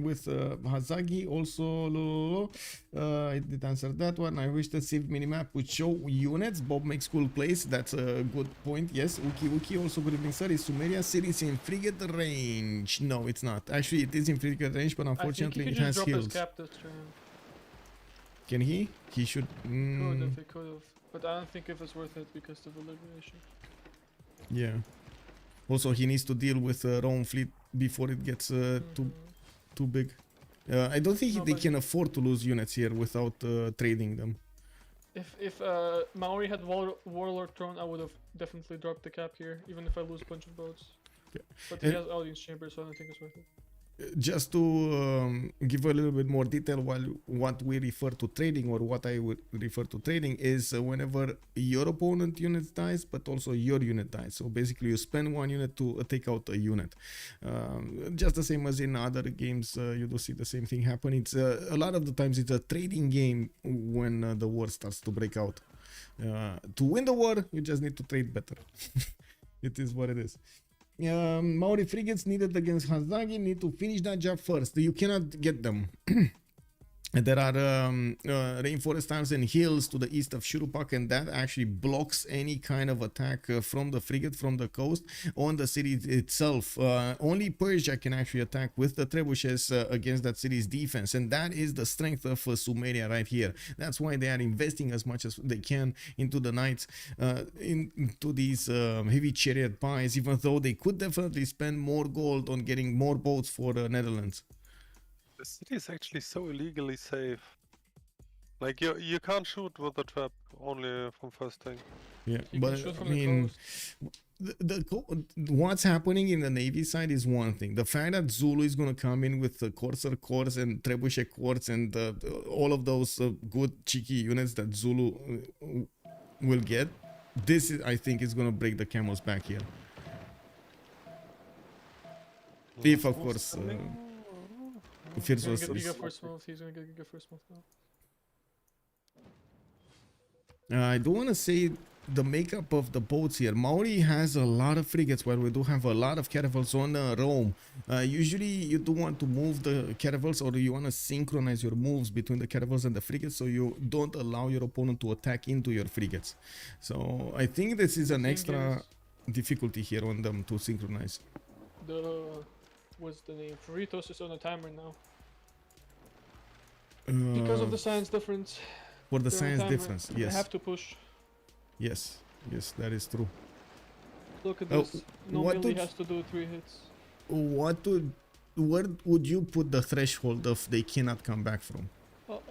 with Hazagi. Also, I did answer that one. I wish the Civ minimap would show units. Bob makes cool plays. That's a good point. Yes, Uki also good evening, sir. Is Sumeria cities in frigate range? No, it's not. Actually, it is in frigate range, but unfortunately, I think it he could has just drop his hills. cap this turn. Can he? He should. Could Mm, if he could have. But I don't think if it's worth it because of the liberation. yeah. Also, he needs to deal with Rome fleet before it gets too big. I don't think No, they but- can afford to lose units here without trading them. If Maori had Warlord Throne, I would have definitely dropped the cap here, even if I lose a bunch of boats. Yeah. But he And- has audience chamber, so I don't think it's worth it. just to give a little bit more detail, while what we refer to trading, or what I would refer to trading, is whenever your opponent unit dies, but also your unit dies. So basically, you spend one unit to take out a unit. Just the same as in other games, you do see the same thing happen. It's a lot of the times it's a trading game when the war starts to break out. To win the war, you just need to trade better. It is what it is. Maori frigates needed against Hazagi need to finish that job first. You cannot get them. There are rainforest towns and hills to the east of Shurupak, and that actually blocks any kind of attack from the frigate from the coast on the city itself. Only Persia can actually attack with the trebuchets against that city's defense, and that is the strength of Sumeria right here. That's why they are investing as much as they can into the knights, into these heavy chariot pies, even though they could definitely spend more gold on getting more boats for the Netherlands. The city is actually so illegally safe. Like you can't shoot with the trap only from first thing. Yeah, You can but shoot I from the mean, coast. what's happening in the Navy side is one thing. The fact that Zulu is going to come in with the Corsair Corps and Trebuchet Corps and all of those good cheeky units that Zulu will get, this is, I think, is going to break the camel's back here. If, of course, He's gonna Firsos get is... Giga first move. He's gonna get Giga first move now. I do want to say the makeup of the boats here. Maori has a lot of frigates, while we do have a lot of caravels on Rome. Usually you do want to move the caravels, or you want to synchronize your moves between the caravels and the frigates, so you don't allow your opponent to attack into your frigates. So I think this is an extra difficulty here on them to synchronize. What's the name? Freritos is on a timer now. Because of the science difference. For the they're on science timer. difference, They yes. have to push. Yes, that is true. Look at Oh, this. No what melee would- has to do 3 hits. Where would you put the threshold of they cannot come back from? Oh.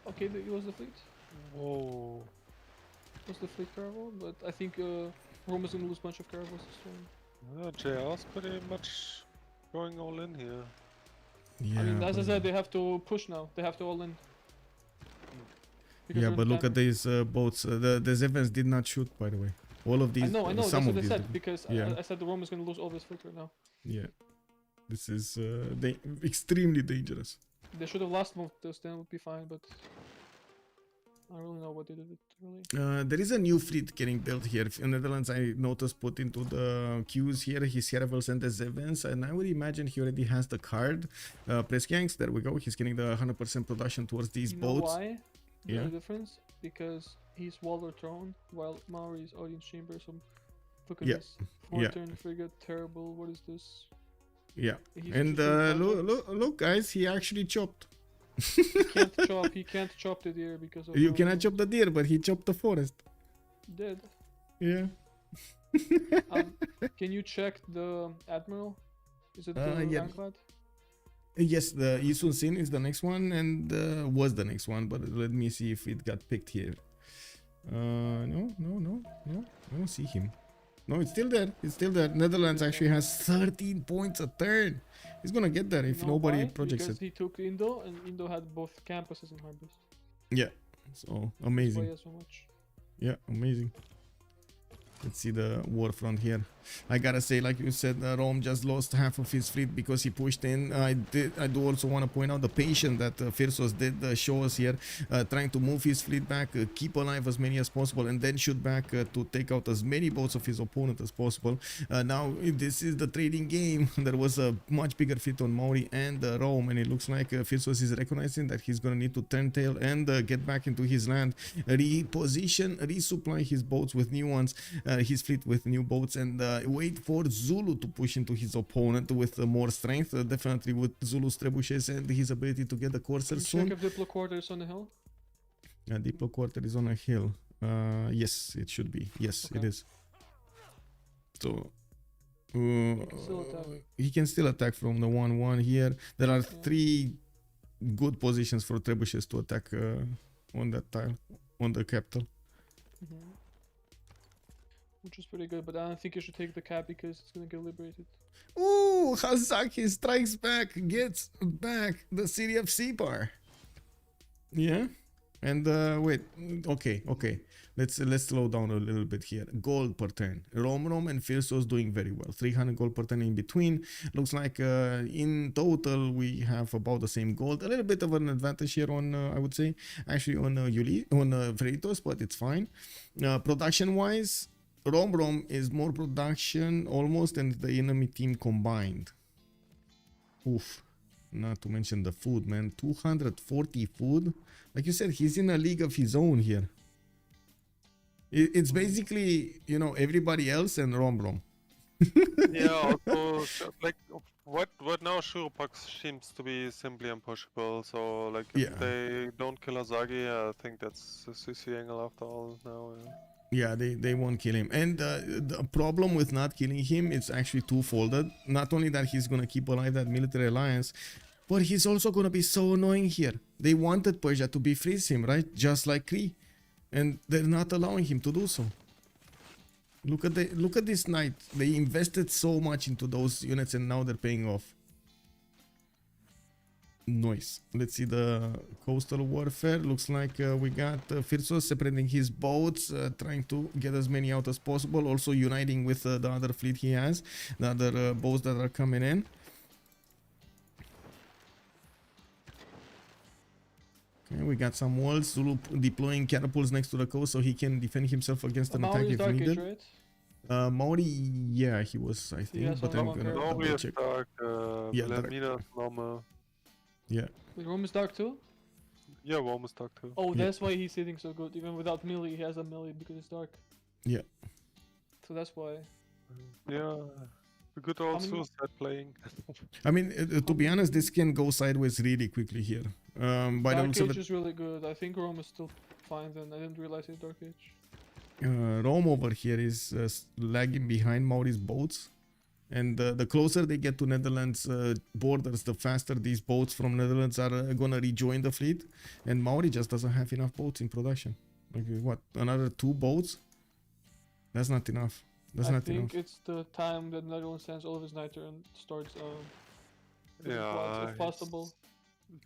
Okay, it was the fleet. Whoa. It was the fleet caravel, but I think Rome is gonna lose a bunch of caravels this turn. Yeah, JR's pretty much going all in here. Yeah, I mean, as I but- said, they have to push now. They have to all in. Because yeah, they're but look at timer. these boats. The Zevens did not shoot, by the way. All of these. I know. Some That's of what I these. said. did. Because Yeah. I said the Rome is gonna lose all this fleet right now. Yeah, this is extremely dangerous. They should have last moved this, then it would be fine. But I don't really know what they did. Really. There is a new fleet getting built here. In Netherlands, I noticed put into the queues here his caravels and the Zevens, and I would imagine he already has the card. Prescience, there we go. He's getting the 100% production towards these You know boats. why? Yeah. The difference? Because he's Waller Throne, while Maori is Audience Chamber. So look at Yeah. this. Yeah. 4-turn frigate, terrible. What is this? Yeah, He's and just look, guys, he actually chopped. he can't chop. He can't chop the deer because of. You cannot chop the deer, but he chopped the forest. Dead. Yeah. Can you check the admiral? Is it the yeah. Ironclad? Yes, the Isun Sin is the next one, and was the next one, but let me see if it got picked here. No, I don't see him. No, it's still there. It's still there. Netherlands actually has 13 points a turn. He's gonna get there if You know nobody why? projects Because it. he took Indo, and Indo had both campuses and harbors. Yeah, so That's why amazing. he has so much. Yeah, amazing. Let's see the war front here. I gotta say, like you said, Rome just lost half of his fleet because he pushed in. I do also want to point out the patience that Firsos did show us here, trying to move his fleet back, keep alive as many as possible, and then shoot back to take out as many boats of his opponent as possible. Now, this is the trading game. There was a much bigger fleet on Maori and Rome, and it looks like Firsos is recognizing that he's gonna need to turn tail and get back into his land, reposition, resupply his boats with new ones, his fleet with new boats, and wait for Zulu to push into his opponent with more strength, definitely with Zulu's trebuchets and his ability to get the Corsair Can you soon. check if Diplo Quarter is on the hill? Diplo Quarter is on a hill. Yes, it should be. Yes, it Okay. is. So still attack. he can still attack from the 1-1 here. There are 3 good positions for trebuchets to attack on that tile, on the capital. Mhm. which is pretty good. But I don't think you should take the cap because it's gonna get liberated. Ooh, Hazaki strikes back, gets back the city of CivFR. Yeah, and wait, okay. Let's slow down a little bit here. Gold per turn. Rom and Freritos doing very well. 300 gold per turn in between. Looks like in total we have about the same gold. A little bit of an advantage here on I would say actually on Ulyss, on Freritos, but it's fine. Production wise, Rom is more production almost than the enemy team combined. Oof. Not to mention the food, man. 240 food. Like you said, he's in a league of his own here. It's basically, you know, everybody else and Rom. Yeah, also, like, what now Shuropak seems to be simply unpushable, so, like, if Yeah. they don't kill Azagi, I think that's a CC angle after all now, yeah. Yeah, they won't kill him. And the problem with not killing him is actually twofolded. Not only that he's gonna keep alive that military alliance, but he's also gonna be so annoying here. They wanted Persia to be freeze him, right? Just like Kree. And they're not allowing him to do so. Look at this knight. They invested so much into those units and now they're paying off. Nice. Let's see the coastal warfare. Looks like we got Freritos separating his boats, trying to get as many out as possible. Also uniting with the other fleet he has, the other boats that are coming in. Okay, we got some walls. Zulu deploying catapults next to the coast so he can defend himself against an attack Maori's if Dark Age, needed. right? Maori, yeah, he was, I think, has but some I'm gonna longer- double Maori is check. dark, Yeah, dark. Wilhelmina is normal. Yeah, Wait, Rome is dark too? Yeah, Rome is dark too. Oh, Yeah. that's why he's hitting so good. Even without melee, he has a melee because it's dark. yeah. So that's why. Yeah, the good old many- suicide playing. I mean, to be honest, this can go sideways really quickly here. By the Dark looks of Age it, is really good. I think Rome is still fine then. I didn't realize it's Dark Age. Rome over here is lagging behind Maori's boats. And the closer they get to Netherlands borders, the faster these boats from Netherlands are gonna rejoin the fleet. And Maori just doesn't have enough boats in production. Like what? Another 2 boats? That's not enough. That's I not think enough. it's the time that Netherlands sends all of his niter and starts doing Yeah, quads, if he's- possible.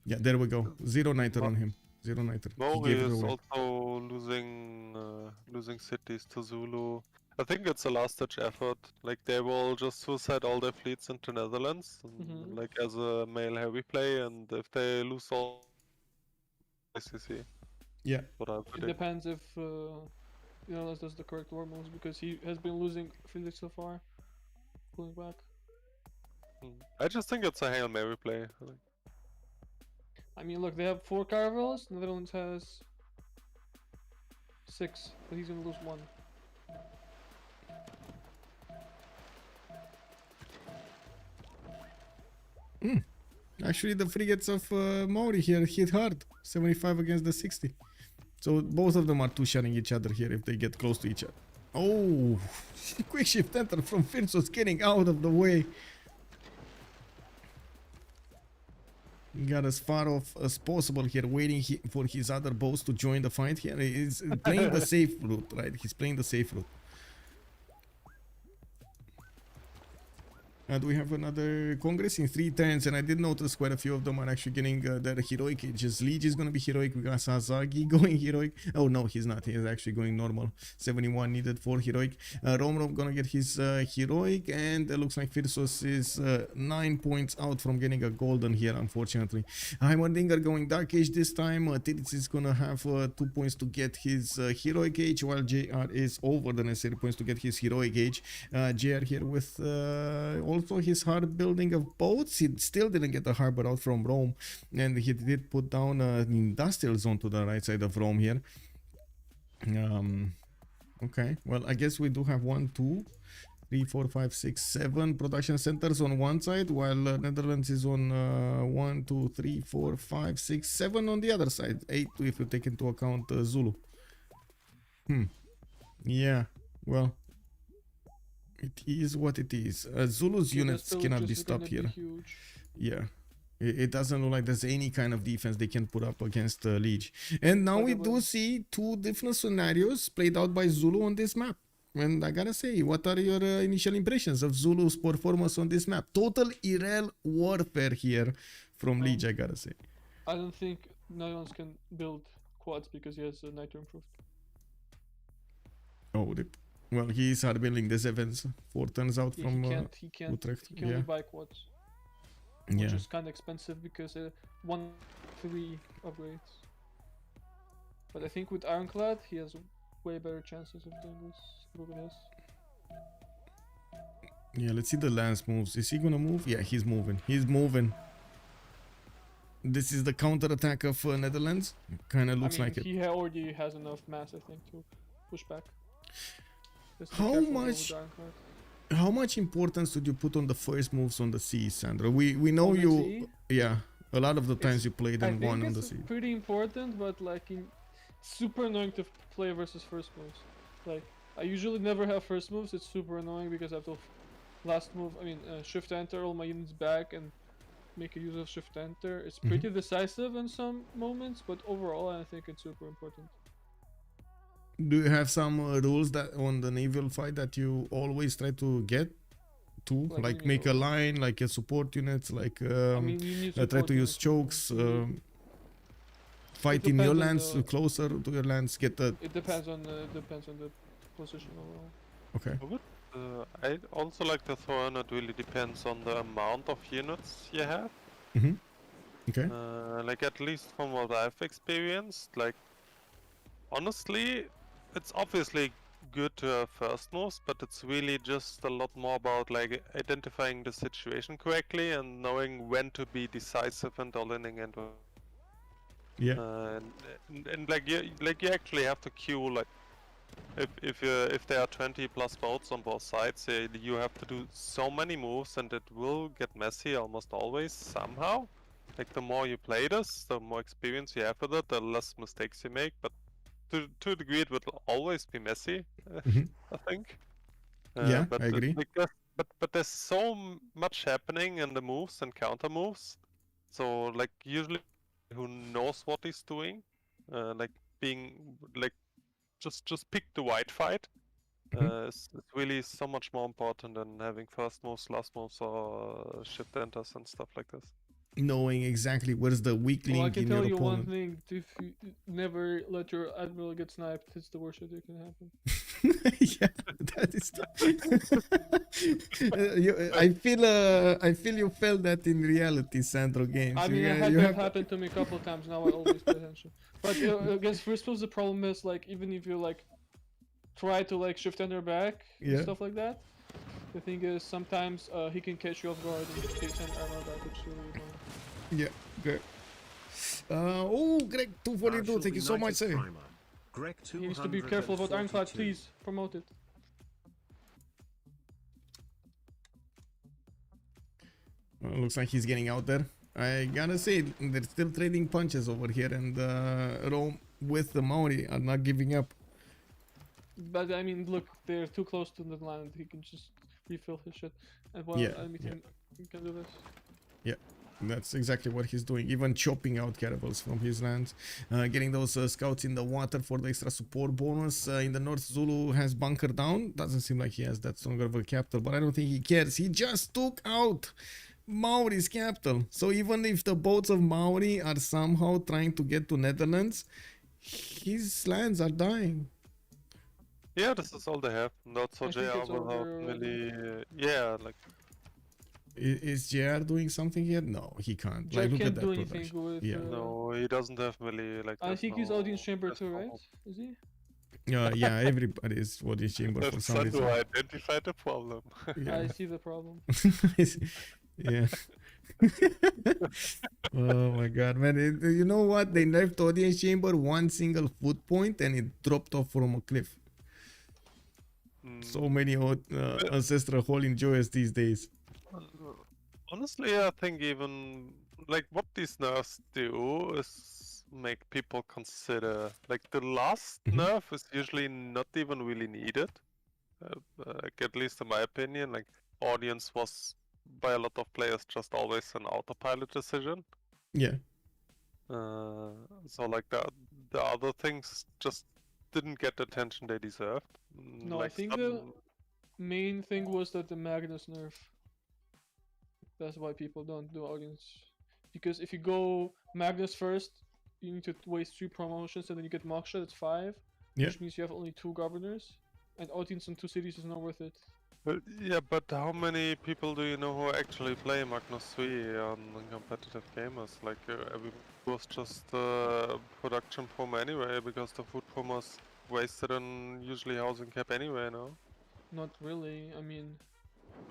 Yeah, there we go. 0 niter on him. 0 niter. He Maori gave it is away. also losing cities to Zulu. I think it's a last-ditch effort. Like they will just suicide all their fleets into Netherlands, and, Mhm. like as a male heavy play. And if they lose all, ICC. Yeah. What I It predict. depends if Ulyss does the correct war moves because he has been losing Felix so far. Pulling back. I just think it's a Hail Mary play. Like, I mean, look, they have 4 caravels. Netherlands has 6, but he's gonna lose 1. Actually, the frigates of Maori here hit hard. 75 against the 60. So both of them are two-shotting each other here if they get close to each other. Oh, quick shift enter from Freritos getting out of the way. He got as far off as possible here, waiting for his other boats to join the fight here. He's playing the safe route, right? He's playing the safe route. Do we have another Congress in 3 turns? And I did notice quite a few of them are actually getting their heroic ages. Liege is going to be heroic. We got Sasagi going heroic. Oh no, he's not. He's actually going normal. 71 needed for heroic. Romrov going to get his heroic. And it looks like Freritos is 9 points out from getting a golden here, unfortunately. Heimerdinger going Dark Age this time. Tidits is going to have 2 points to get his heroic age, while JR is over the necessary points to get his heroic age. JR here with also his hard building of boats. He still didn't get the harbor out from Rome, and he did put down an industrial zone to the right side of Rome here. Okay, well, I guess we do have 1, 2, 3, 4, 5, 6, 7 production centers on one side, while Netherlands is on 1, 2, 3, 4, 5, 6, 7 on the other side. 8 if you take into account Zulu. Yeah, well, it is what it is. Zulu's Yeah, the units cannot be villages are gonna stopped here. huge. Yeah. It doesn't look like there's any kind of defense they can put up against Liege. And now we do see 2 different scenarios played out by Zulu on this map. And I gotta say, what are your initial impressions of Zulu's performance on this map? Total irrel warfare here from Leech, I gotta say. I don't think Netherlands can build quads because he has nitro improved. Oh, well, he's hard building the sevens. 4 turns out Yeah, from he can't. Utrecht. He can only buy quads, Yeah. which is kind of expensive because 1-3 upgrades. But I think with Ironclad, he has way better chances of doing this. Look at this. Yeah, let's see the lance moves. Is he gonna move? Yeah, he's moving. He's moving. This is the counter attack of Netherlands. Kind of looks like it. He already has enough mass, I think, to push back. Just be How careful much? with Ironclad. How much importance did you put on the first moves on the sea, Sandra? We know On the you. sea? Yeah, a lot of the times It's- you played I and think won on the it's sea. pretty important, but like super annoying to play versus first moves. Like I usually never have first moves. It's super annoying because I have to last move. Shift enter all my units back and make a use of shift enter. It's pretty decisive in some moments, but overall I think it's super important. Do you have some rules that on the naval fight that you always try to get to, Like, like what do you make a mean? line, like a support units, like You need try support to use units, chokes, you need- fight in your depends on lands, the- closer to your lands, get the. It depends on the position overall. Okay. I also like to throw in, it really depends on the amount of units you have. Okay. Like at least from what I've experienced, like honestly, it's obviously good to have first moves, but it's really just a lot more about like identifying the situation correctly and knowing when to be decisive and all-inning and Yeah. and like you actually have to queue like if there are 20 plus boats on both sides, you have to do so many moves and it will get messy almost always somehow. Like the more you play this, the more experience you have with it, the less mistakes you make. But to a degree, it will always be messy. I think. Yeah, but I agree. But there's so much happening in the moves and counter moves. So like usually, who knows what he's doing? Like being like just pick the right fight. It's really so much more important than having first moves, last moves, or shift enters and stuff like this. Knowing exactly where's the weak Well, I link can in tell your you one opponent. thing: if you never let your admiral get sniped, it's the worst shit that can happen. Yeah, that is. I feel you felt that in reality, Sandro games. I mean, you, I had you that have happen to me a couple of times. Now I always pay attention. But against first moves, the problem is like even if you like try to like shift enter back Yeah. and stuff like that, the thing is sometimes he can catch you off guard and take some armor back, which is really annoying. Yeah, good. Greg 242, thank you so much, sir. Greg He needs to be careful about Ironclad, please promote it. Looks like he's getting out there. I gotta say, they're still trading punches over here, and Rome with the Maori are not giving up. But I mean, look, they're too close to the land. He can just refill his shit. And well, Yeah, he can do this. Yeah, that's exactly what he's doing. Even chopping out caravels from his lands. Getting those scouts in the water for the extra support bonus. In the north, Zulu has bunker down. Doesn't seem like he has that stronger of a capital, but I don't think he cares. He just took out Maori's capital. So even if the boats of Maori are somehow trying to get to Netherlands, his lands are dying. Yeah, this is all they have. Not so I think JR it's will help over really. Yeah, like Is JR doing something here? No, he can't. Jack Like, look at can't that do anything production. with. Yeah. no, he doesn't have really like. I there's think he's no- audience chamber there's too, no right? hope. Is he? Yeah, everybody is what is chamber for That's some how reason. to identify the problem. Yeah. I see the problem. Yeah. Oh my god, man. You know what? They nerfed audience chamber one single foot point and it dropped off from a cliff. So many ancestral hall enjoyers these days. Honestly, I think even like what these nerfs do is make people consider like the last nerf is usually not even really needed. Like, at least in my opinion, like audience was by a lot of players just always an autopilot decision. Yeah. So like the other things just didn't get the attention they deserved. No, I think the main thing was that the Magnus nerf. That's why people don't do Audience. Because if you go Magnus first, you need to waste 3 promotions and then you get Moksha, that's 5. Yeah. Which means you have only 2 governors. And Audience in 2 cities is not worth it. Well, yeah, but how many people do you know who actually play Magnus 3 on competitive gamers? Like, everyone was just production promo anyway, because the food promos wasted on usually housing cap anyway, no? Not really. I mean,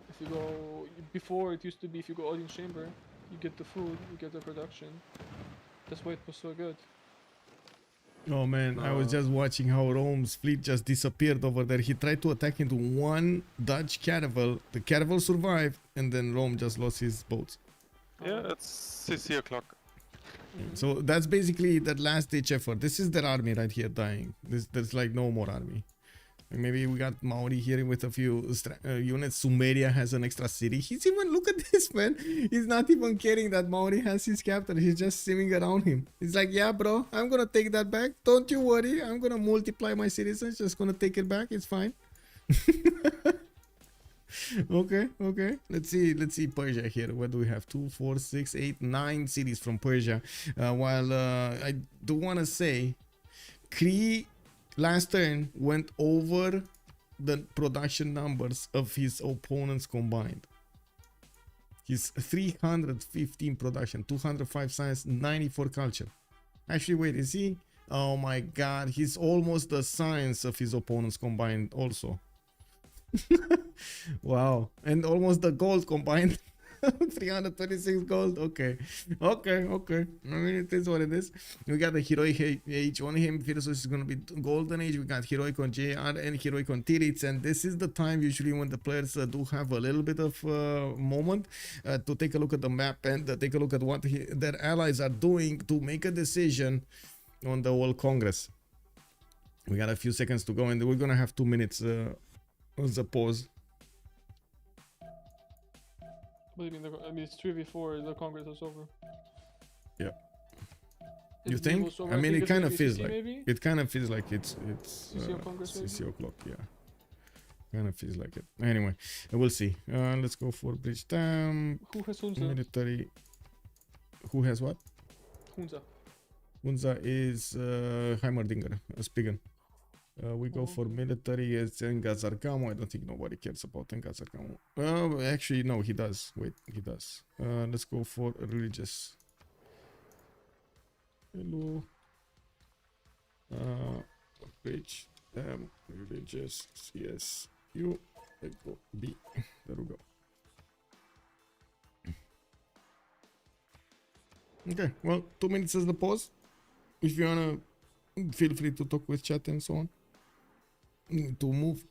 if you go before, it used to be if you go Audience Chamber, you get the food, you get the production. That's why it was so good. Oh man, I was just watching how Rome's fleet just disappeared over there. He tried to attack into one Dutch caravel. The caravel survived, and then Rome just lost his boats. Yeah, it's CC o'clock. So that's basically that last ditch effort. This is their army right here dying. There's like no more army. Maybe we got Maori here with a few units. Sumeria has an extra city. He's even, look at this, man. He's not even caring that Maori has his capital. He's just swimming around him. He's like, yeah, bro, I'm going to take that back. Don't you worry. I'm going to multiply my citizens. Just going to take it back. It's fine. Okay. Let's see Persia here. What do we have? 2, 4, 6, 8, 9 cities from Persia. While I do want to say, Kree last turn went over the production numbers of his opponents combined. He's 315 production, 205 science, 94 culture. Actually, wait, is he? Oh my god, he's almost the science of his opponents combined also. Wow, and almost the gold combined. 326 gold. Okay. I mean, it is what it is. We got the heroic age on him. Freritos is going to be golden age. We got heroic on JR and heroic on Tirits, and this is the time usually when the players do have a little bit of moment to take a look at the map and take a look at what their allies are doing to make a decision on the World Congress. We got a few seconds to go, and we're gonna have 2 minutes as a pause. What do you mean? I mean, it's 3v4. The Congress is over. Yeah. Is You the think? Naval over? I mean, think it it's kind gonna of be feels CC like maybe? it kind of feels like it's CC Congress maybe? CC o'clock. Yeah. Kind of feels like it. Anyway, we'll see. Let's go for bridge time. Who has Hunza? Military. Who has what? Hunza. Hunza is Heimerdinger, Spigen. We go for military. It's Engazarkamo. I don't think nobody cares about Engazarkamo. Actually, no, he does. Wait, he does. Let's go for religious. Hello. Bridge. Religious. Yes. You. Let's go. B. There we go. Okay. Well, 2 minutes as the pause. If you wanna, feel free to talk with chat and so on. To move.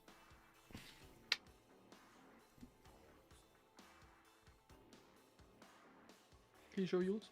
Can you show Ulyss?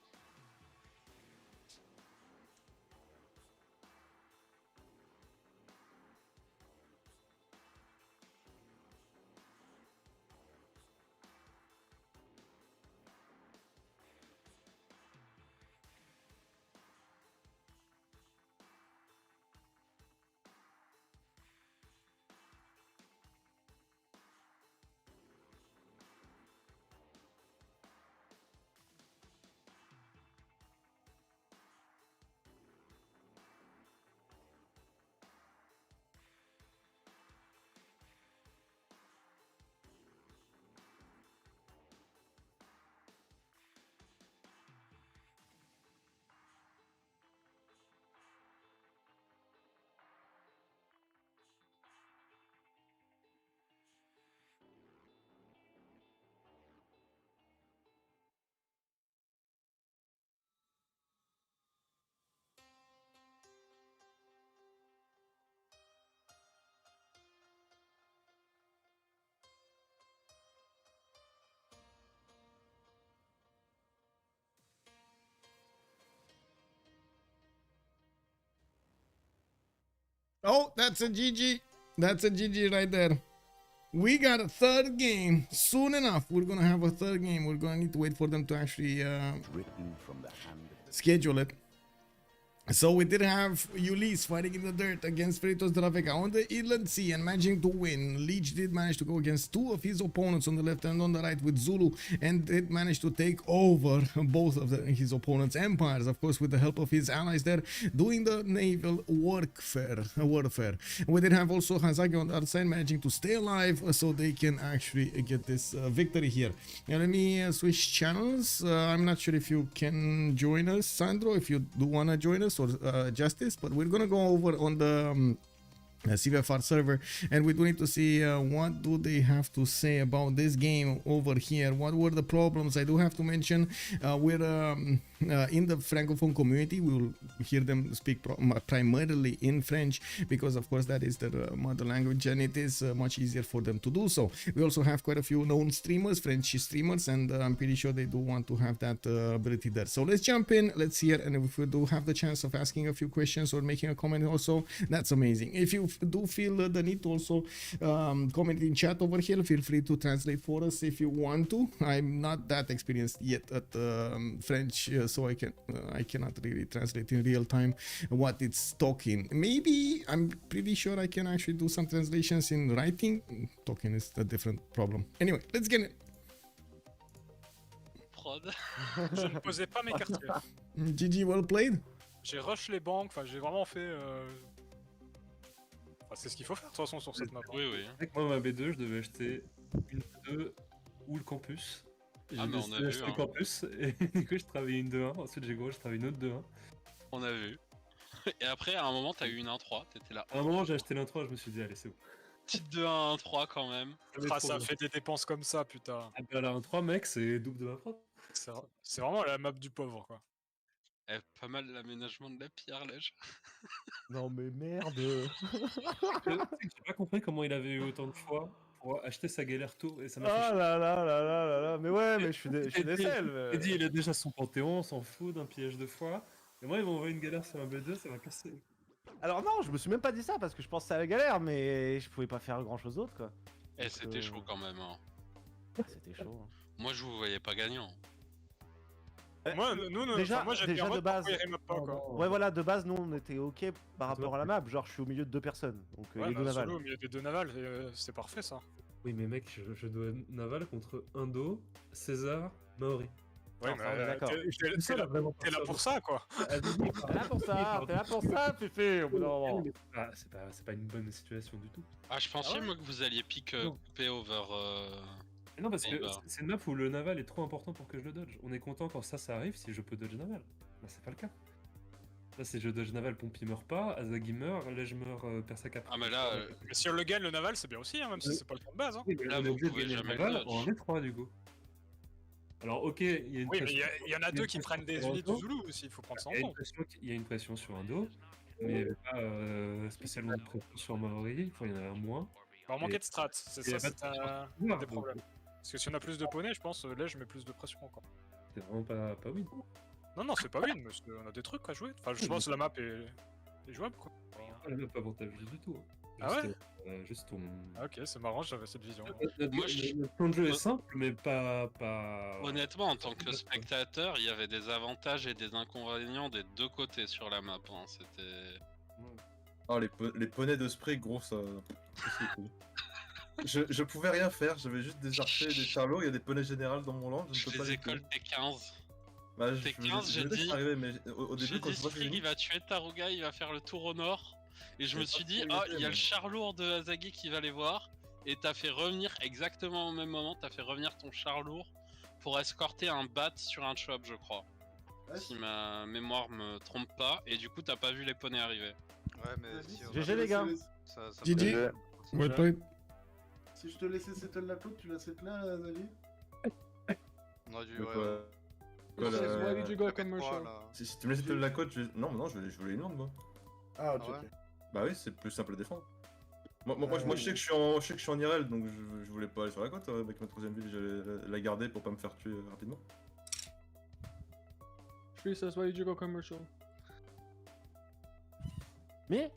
Oh, that's a GG. That's a GG right there. We got a third game. Soon enough, we're going to have a third game. We're going to need to wait for them to actually schedule it. So we did have Ulyss fighting in the dirt against Freritos de la Vega on the Inland Sea and managing to win. Leech did manage to go against two of his opponents on the left and on the right with Zulu, and did manage to take over both of his opponents' empires, of course, with the help of his allies there, doing the naval warfare. We did have also Hazagi on the other side managing to stay alive so they can actually get this victory here. Now let me switch channels. I'm not sure if you can join us, Sandro, if you do want to join us, or Justice, but we're gonna go over on the CivFR server, and we do need to see what do they have to say about this game over here. What were the problems? I do have to mention we're in the Francophone community. We will hear them speak primarily in French, because of course that is their mother language, and it is much easier for them to do so. We also have quite a few known streamers, French streamers, and I'm pretty sure they do want to have that ability there. So let's jump in, let's hear, and if we do have the chance of asking a few questions or making a comment also, that's amazing. If you do feel the need to also comment in chat over here, feel free to translate for us if you want to. I'm not that experienced yet at French, so I cannot really translate in real time what it's talking. Maybe I'm pretty sure I can actually do some translations in writing. Talking is a different problem. Anyway, let's get it. Prod. Je ne posais pas mes quartiers. GG, well played. J'ai rush les banques, enfin j'ai vraiment fait... Enfin, c'est ce qu'il faut faire de toute façon sur cette map. Oui, oui. Avec moi, ma B2, je devais acheter une 2 ou le campus. Ah, mais on a vu, acheté le hein. campus, et du coup, je travaillais une 2-1. Ensuite, j'ai travaillé une autre 2-1. On a vu. Et après, à un moment, t'as eu une 1-3, t'étais là. À un moment, j'ai acheté l'intro, je me suis dit, allez, c'est bon. Petite 2-1, 1-3 quand même. Ah, ça a fait des dépenses comme ça, putain. Ah bah, la 1-3, mec, c'est double de ma prod. C'est vraiment la map du pauvre, quoi. Eh, pas mal l'aménagement de la pierre, lège. Non mais merde. J'ai pas compris comment il avait eu autant de fois pour acheter sa galère tour, et ça Oh m'a fait chier. là là là là là là. Mais ouais, mais je suis décel. Il dit, il a déjà son panthéon, on s'en fout d'un piège de fois. Et moi, ils m'ont envoyé une galère sur un B2, ça m'a cassé. Alors non, je me suis même pas dit ça parce que je pensais à la galère, mais je pouvais pas faire grand chose d'autre quoi. Eh, c'était chaud quand même. Hein. C'était chaud. Hein. Moi, je vous voyais pas gagnant. Moi, déjà, moi j'étais déjà en de mode base. pourquoi il remap pas, quoi. Ouais voilà, de base nous on était ok par rapport à la map, genre je suis au milieu de deux personnes, donc Ouais, les deux navals. solo au milieu des deux navals, c'est parfait ça. Oui, mais mec, je dois Naval contre Indo, César, Maori. Ouais, Non, ça, on est d'accord. T'es là pour ça, quoi. T'es là pour ça, Féfé, au bout d'un moment. Ah, c'est pas une bonne situation du tout. Ah, je pensais, moi, que vous alliez pick couper over... Mais non, parce que Et bah. c'est une map où le naval est trop important pour que je le dodge. On est content quand ça arrive si je peux dodge naval. Là, c'est pas le cas. Là, si je dodge naval, Pompi meurt pas, Azagi meurt, là je meurs, Persa Cap. Ah, mais là... Mais si on le gagne, le naval, c'est bien aussi, hein, même si c'est pas le point de base. Hein. Oui, mais Là, on est vous obligé de pouvez gagner le jamais naval le dodge. en V3 du coup. Alors, ok, il y a une Oui, mais pression. il y en a deux qui prennent des unités Zulu aussi, il faut prendre ça en compte. Il y a une pression sur Indo, mais il n'y avait pas spécialement de pression sur Maori, enfin il y en a un moins. Bah, on manquait de strat, c'est et ça, y a pas c'est de un des problèmes. Parce que si on a plus de poneys, je pense, là je mets plus de pression encore. C'est vraiment pas win. Non, c'est pas win, parce qu'on a des trucs à jouer. Enfin, je pense que la map est jouable, quoi. Elle n'a pas avantageuse du tout. Ah ouais Juste ton... Ah, ok, c'est marrant, j'avais cette vision. Notre plan de jeu est simple, mais pas... Honnêtement, en tant que spectateur, il y avait des avantages et des inconvénients des deux côtés sur la map. Hein. C'était... Oh, les poneys de spray, gros, ça... je pouvais rien faire, j'avais juste des archers et des charlots, il y a des poneys générales dans mon land, je ne peux pas les les écoles tuer. T15. Bah, T15, j'ai je dit... arrivé, mais au J'ai début, quand dit je vois Spring, il va tuer Taruga, il va faire le tour au nord. Et je me suis dit, pas ah, ce que il y a je le char lourd de Azagi qui va les voir. Et t'as fait revenir exactement au même moment, t'as fait revenir ton char lourd pour escorter un bat sur un chop, je crois. Si ma mémoire me trompe pas. Et du coup, t'as pas vu les poneys arriver. Ouais, mais si on GG les gars. ça GG. Well played. Si je te laissais settle la côte, tu la settle là, Xavier? On a dû, Donc, Why did you go commercial? Si tu me laissais te la côte, non, je voulais une lande, moi. Ah, ok, Ah ouais. ok. Bah oui, c'est plus simple à défendre. Moi, je sais que je suis en IRL, donc je voulais pas aller sur la côte. Avec ma troisième ville, j'allais la garder pour pas me faire tuer rapidement. Freritos, why did you go commercial? Mais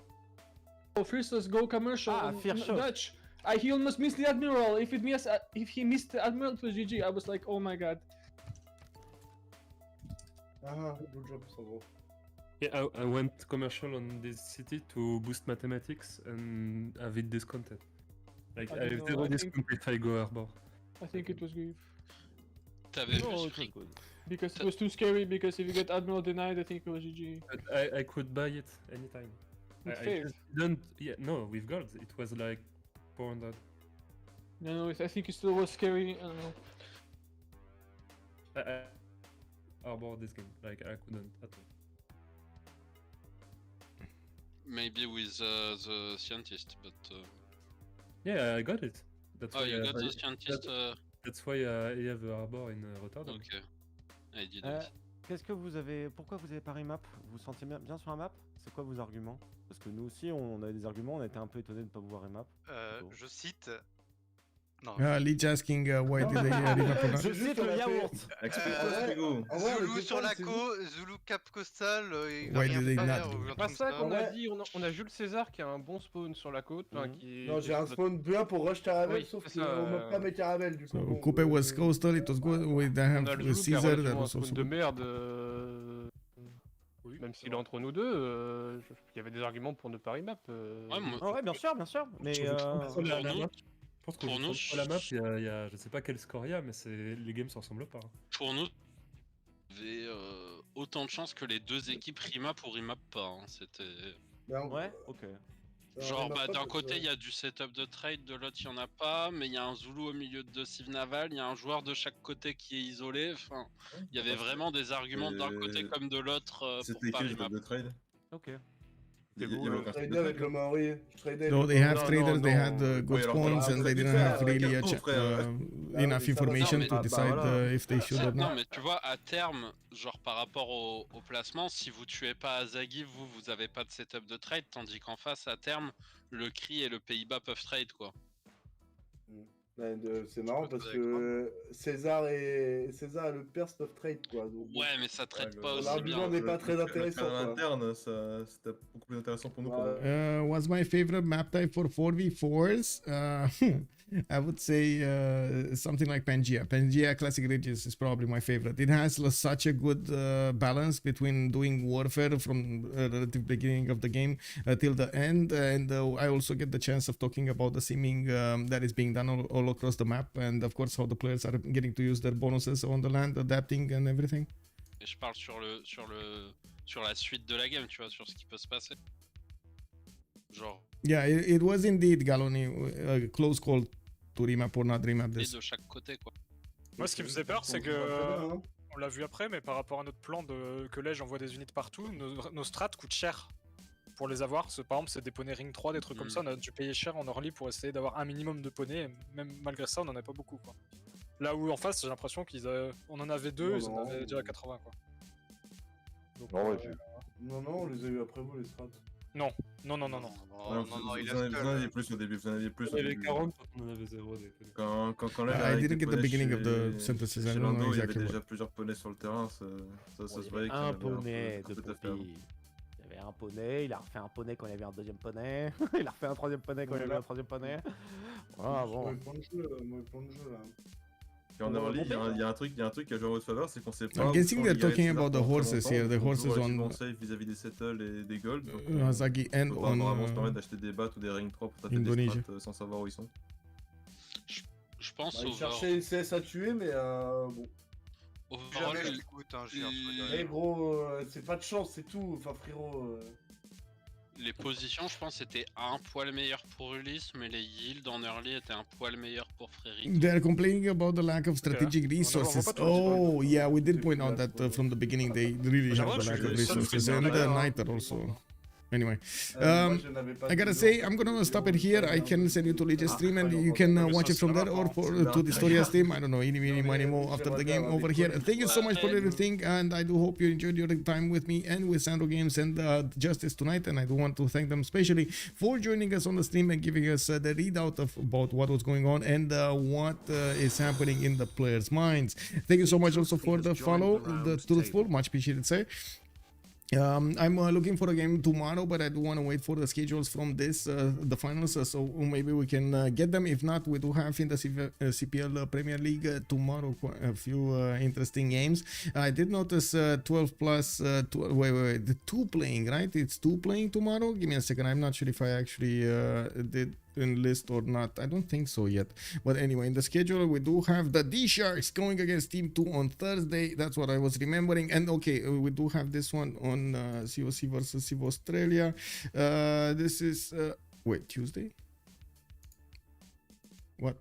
Oh, Freritos, go commercial. Ah, fair shot. Dutch. He almost missed the admiral. If he missed the admiral, it was GG. I was like, oh my god. Ah, good job, ça va. Yeah, I went commercial on this city to boost mathematics and have it discounted. Like, I I don't have know, zero I discount if I go harbor. I think it was grief. T'avais No, plus it was pris. good. Because it was too scary, because if you get Admiral denied, I think it was GG. But I could buy it anytime. With I faith. just didn't. Yeah, no, with gold it was like 400. No, I think it still was scary. I don't know. I harbor this game. Like I couldn't at all. Maybe with the scientist, but. Yeah, I got it. That's Oh, why you got I- the scientist. That's why I have a harbor in Rotterdam. Ok. I did Euh, it. Qu'est-ce que vous avez... Pourquoi vous avez pas remap? Vous vous sentez bien sur un map? C'est quoi vos arguments? Parce que nous aussi, on avait des arguments, on a été un peu étonnés de ne pas pouvoir remap. Je cite. Non. Leech asking why did they remap or not. Je cite le yaourt. Zulu sur la côte, Zulu Cap Coastal, il va Why rien did they faire, not ou do un it? truc Pas comme ça qu'on a Ouais. dit, on a Jules César qui a un bon spawn sur la côte. Qui... Non, j'ai un spawn bien pour rush caramel, Oui, sauf c'est qu'on ça, map pas mes caramels du coup. So bon, Coupe was coastal, it was good. We On a have le Jules qui a Caesar, that relativement un was spawn also de good. merde. Même s'il est entre nous deux, il y avait des arguments pour ne pas remap. Ouais, moi- Ah ouais, bien sûr, bien sûr. Mais Je pense que pour nous, sur la map, il y a, je sais pas quel score il y a, mais les games se ressemblent pas. Pour nous, il y avait autant de chances que les deux équipes remap ou remap pas. Hein. C'était. Ouais, ok. Genre, d'un côté, il y a du setup de trade, de l'autre, il y en a pas, mais il y a un Zulu au milieu de Civ Naval, il y a un joueur de chaque côté qui est isolé. Enfin, il y avait vraiment des arguments d'un côté comme de l'autre pour C'était pas écrit le remap. de trade. Ok. Il y avait aucun Je tradais de avec trade. le Maori. Je tradais No, avec they le- have traders, they had good Oui, alors, spawns, and they didn't have really enough ça va, information ça to va. decide Voilà. if they should or Non, not. mais tu vois, à terme, genre par rapport au placement, si vous tuez pas Azagi, vous avez pas de setup de trade, tandis qu'en face, à terme, le CRI et le Pays-Bas peuvent trade quoi. C'est marrant parce que César et le Perse peuvent trade quoi. Donc, bon. Ouais, mais ça traite pas aussi L'argument bien. n'est pas très intéressant. En quoi. interne, c'était beaucoup plus intéressant pour nous. What's my favorite map type for 4v4s? I would say something like Pangea. Pangea Classic Ridges is probably my favorite. It has such a good balance between doing warfare from the relative beginning of the game till the end, and I also get the chance of talking about the simming that is being done all across the map, and of course how the players are getting to use their bonuses on the land, adapting and everything. Et je parle sur la suite de la game, tu vois, sur ce qui peut se passer. Genre. Yeah, it was indeed Galoni a close call to remap or not remap Et this. de chaque côté quoi. Moi, ce qui me faisait peur, c'est Très bien, que. hein. On l'a vu après, mais par rapport à notre plan que l'Edge envoie des unités partout, nos strats coûtent cher pour les avoir. Par exemple, c'est des poneys Ring 3, des trucs comme ça, on a dû payer cher en early pour essayer d'avoir un minimum de poneys, et même malgré ça, on en a pas beaucoup. Quoi. Là où en face, j'ai l'impression qu'on en avait deux, ils en avaient déjà 80. Quoi. Donc, Non, on les a eu après vous les strats. Non. Vous en aviez plus au début, vous en aviez plus au Il y avait début. 40 quand on en avait 0. Quand I didn't get the beginning of the synthesis, I chez don't know Lando, il y avait exactly déjà what. plusieurs poneys sur le terrain, ça se voyait qu'il y Un avait poney peu de peut-être à faire. Poppy. Il y avait un poney, il a refait un poney quand il y avait un deuxième poney, il a refait un troisième poney quand il y avait un troisième poney. Ah bon. Mauvais plan de jeu là. Et en early, il y a un truc qui a joué en votre faveur, c'est qu'on sait pas. I'm guessing they're talking about the horses here, the horses on safe vis-à-vis des settle et des gold. Azagi and on on va vraiment se permettre d'acheter des battes ou des ring 3 pour taper des Indonesia. strats sans savoir où ils sont. Je pense Il cherchait une CS à tuer, mais bon. Jamais je t'écoute, hein, je cherche. Eh gros, c'est pas de chance, c'est tout. Enfin, frérot. Les positions, je pense, étaient un poil meilleures pour Ulyss, mais les yields en early étaient un poil meilleurs pour Freritos. They're complaining about the lack of strategic resources. Oh, yeah, we did point out that from the beginning they really have the lack of resources, and Niter also. Anyway, I gotta say, I'm gonna stop it here. I can send you to Legion stream and you can watch it from there, or to the Storia stream. I don't know, any more after the game over here. Thank you so much for everything, and I do hope you enjoyed your time with me and with Sandro Games and Justice tonight. And I do want to thank them especially for joining us on the stream and giving us the readout about what was going on and what is happening in the players' minds. Thank you so much also for the follow, the truthful, much appreciated, sir. I'm looking for a game tomorrow, but I do want to wait for the schedules from this, the finals, so maybe we can get them. If not, we do have in the CPL Premier League tomorrow a few interesting games. I did notice 12 plus, wait, the 2 playing, right? It's 2 playing tomorrow. Give me a second. I'm not sure if I actually did enlist or not. I don't think so yet, but anyway, in the schedule we do have the D Sharks going against Team 2 on Thursday. That's what I was remembering. And okay, we do have this one on COC versus Civ Australia. This is wait, Tuesday, what,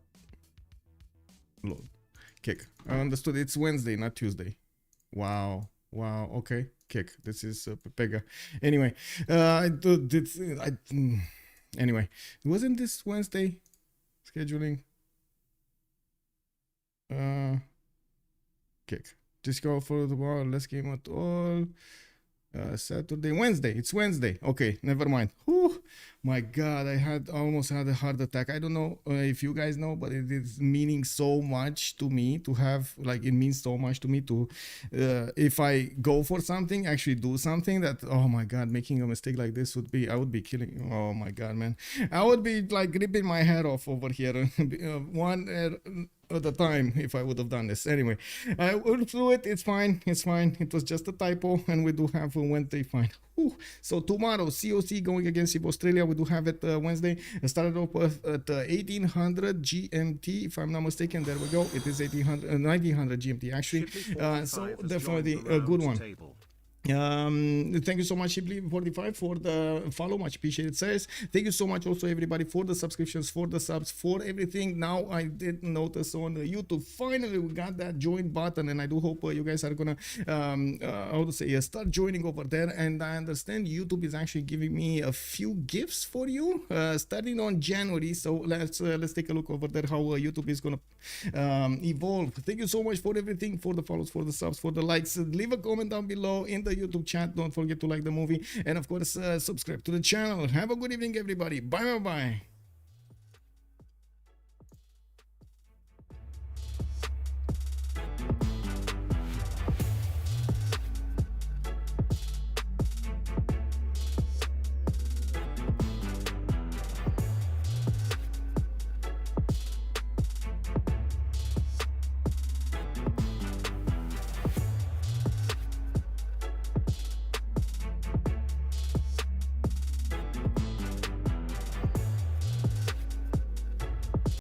load kick, I understood it's Wednesday, not Tuesday. Wow, okay, kick, this is Vega. Anyway, anyway, wasn't this Wednesday scheduling? Kick. Just go for tomorrow. Let's game at all. Saturday, Wednesday. It's Wednesday. Okay, never mind. Whew. My God, I almost had a heart attack. I don't know if you guys know, but it is meaning so much to me to have, like, it means so much to me to, if I go for something, actually do something that, oh my God, making a mistake like this would be, I would be killing. Oh my God, man. I would be like ripping my hair off over here. One at a time if I would have done this. Anyway, I will do it. It's fine. It's fine. It was just a typo, and we do have a Wednesday fine. Whew. So tomorrow, COC going against Civ Australia. We do have it Wednesday. It started off at 1800 GMT, if I'm not mistaken. There we go. It is 1900 GMT actually. So definitely a good one. Thank you so much, Shipley45, for the follow, much appreciated, says. Thank you so much also everybody for the subscriptions, for the subs, for everything. Now I did notice on YouTube, finally we got that join button, and I do hope you guys are gonna how to say, start joining over there. And I understand YouTube is actually giving me a few gifts for you starting on January. So let's take a look over there how YouTube is gonna evolve. Thank you so much for everything, for the follows, for the subs, for the likes. Leave a comment down below in the YouTube chat. Don't forget to like the movie, and of course subscribe to the channel. Have a good evening, everybody. Bye bye.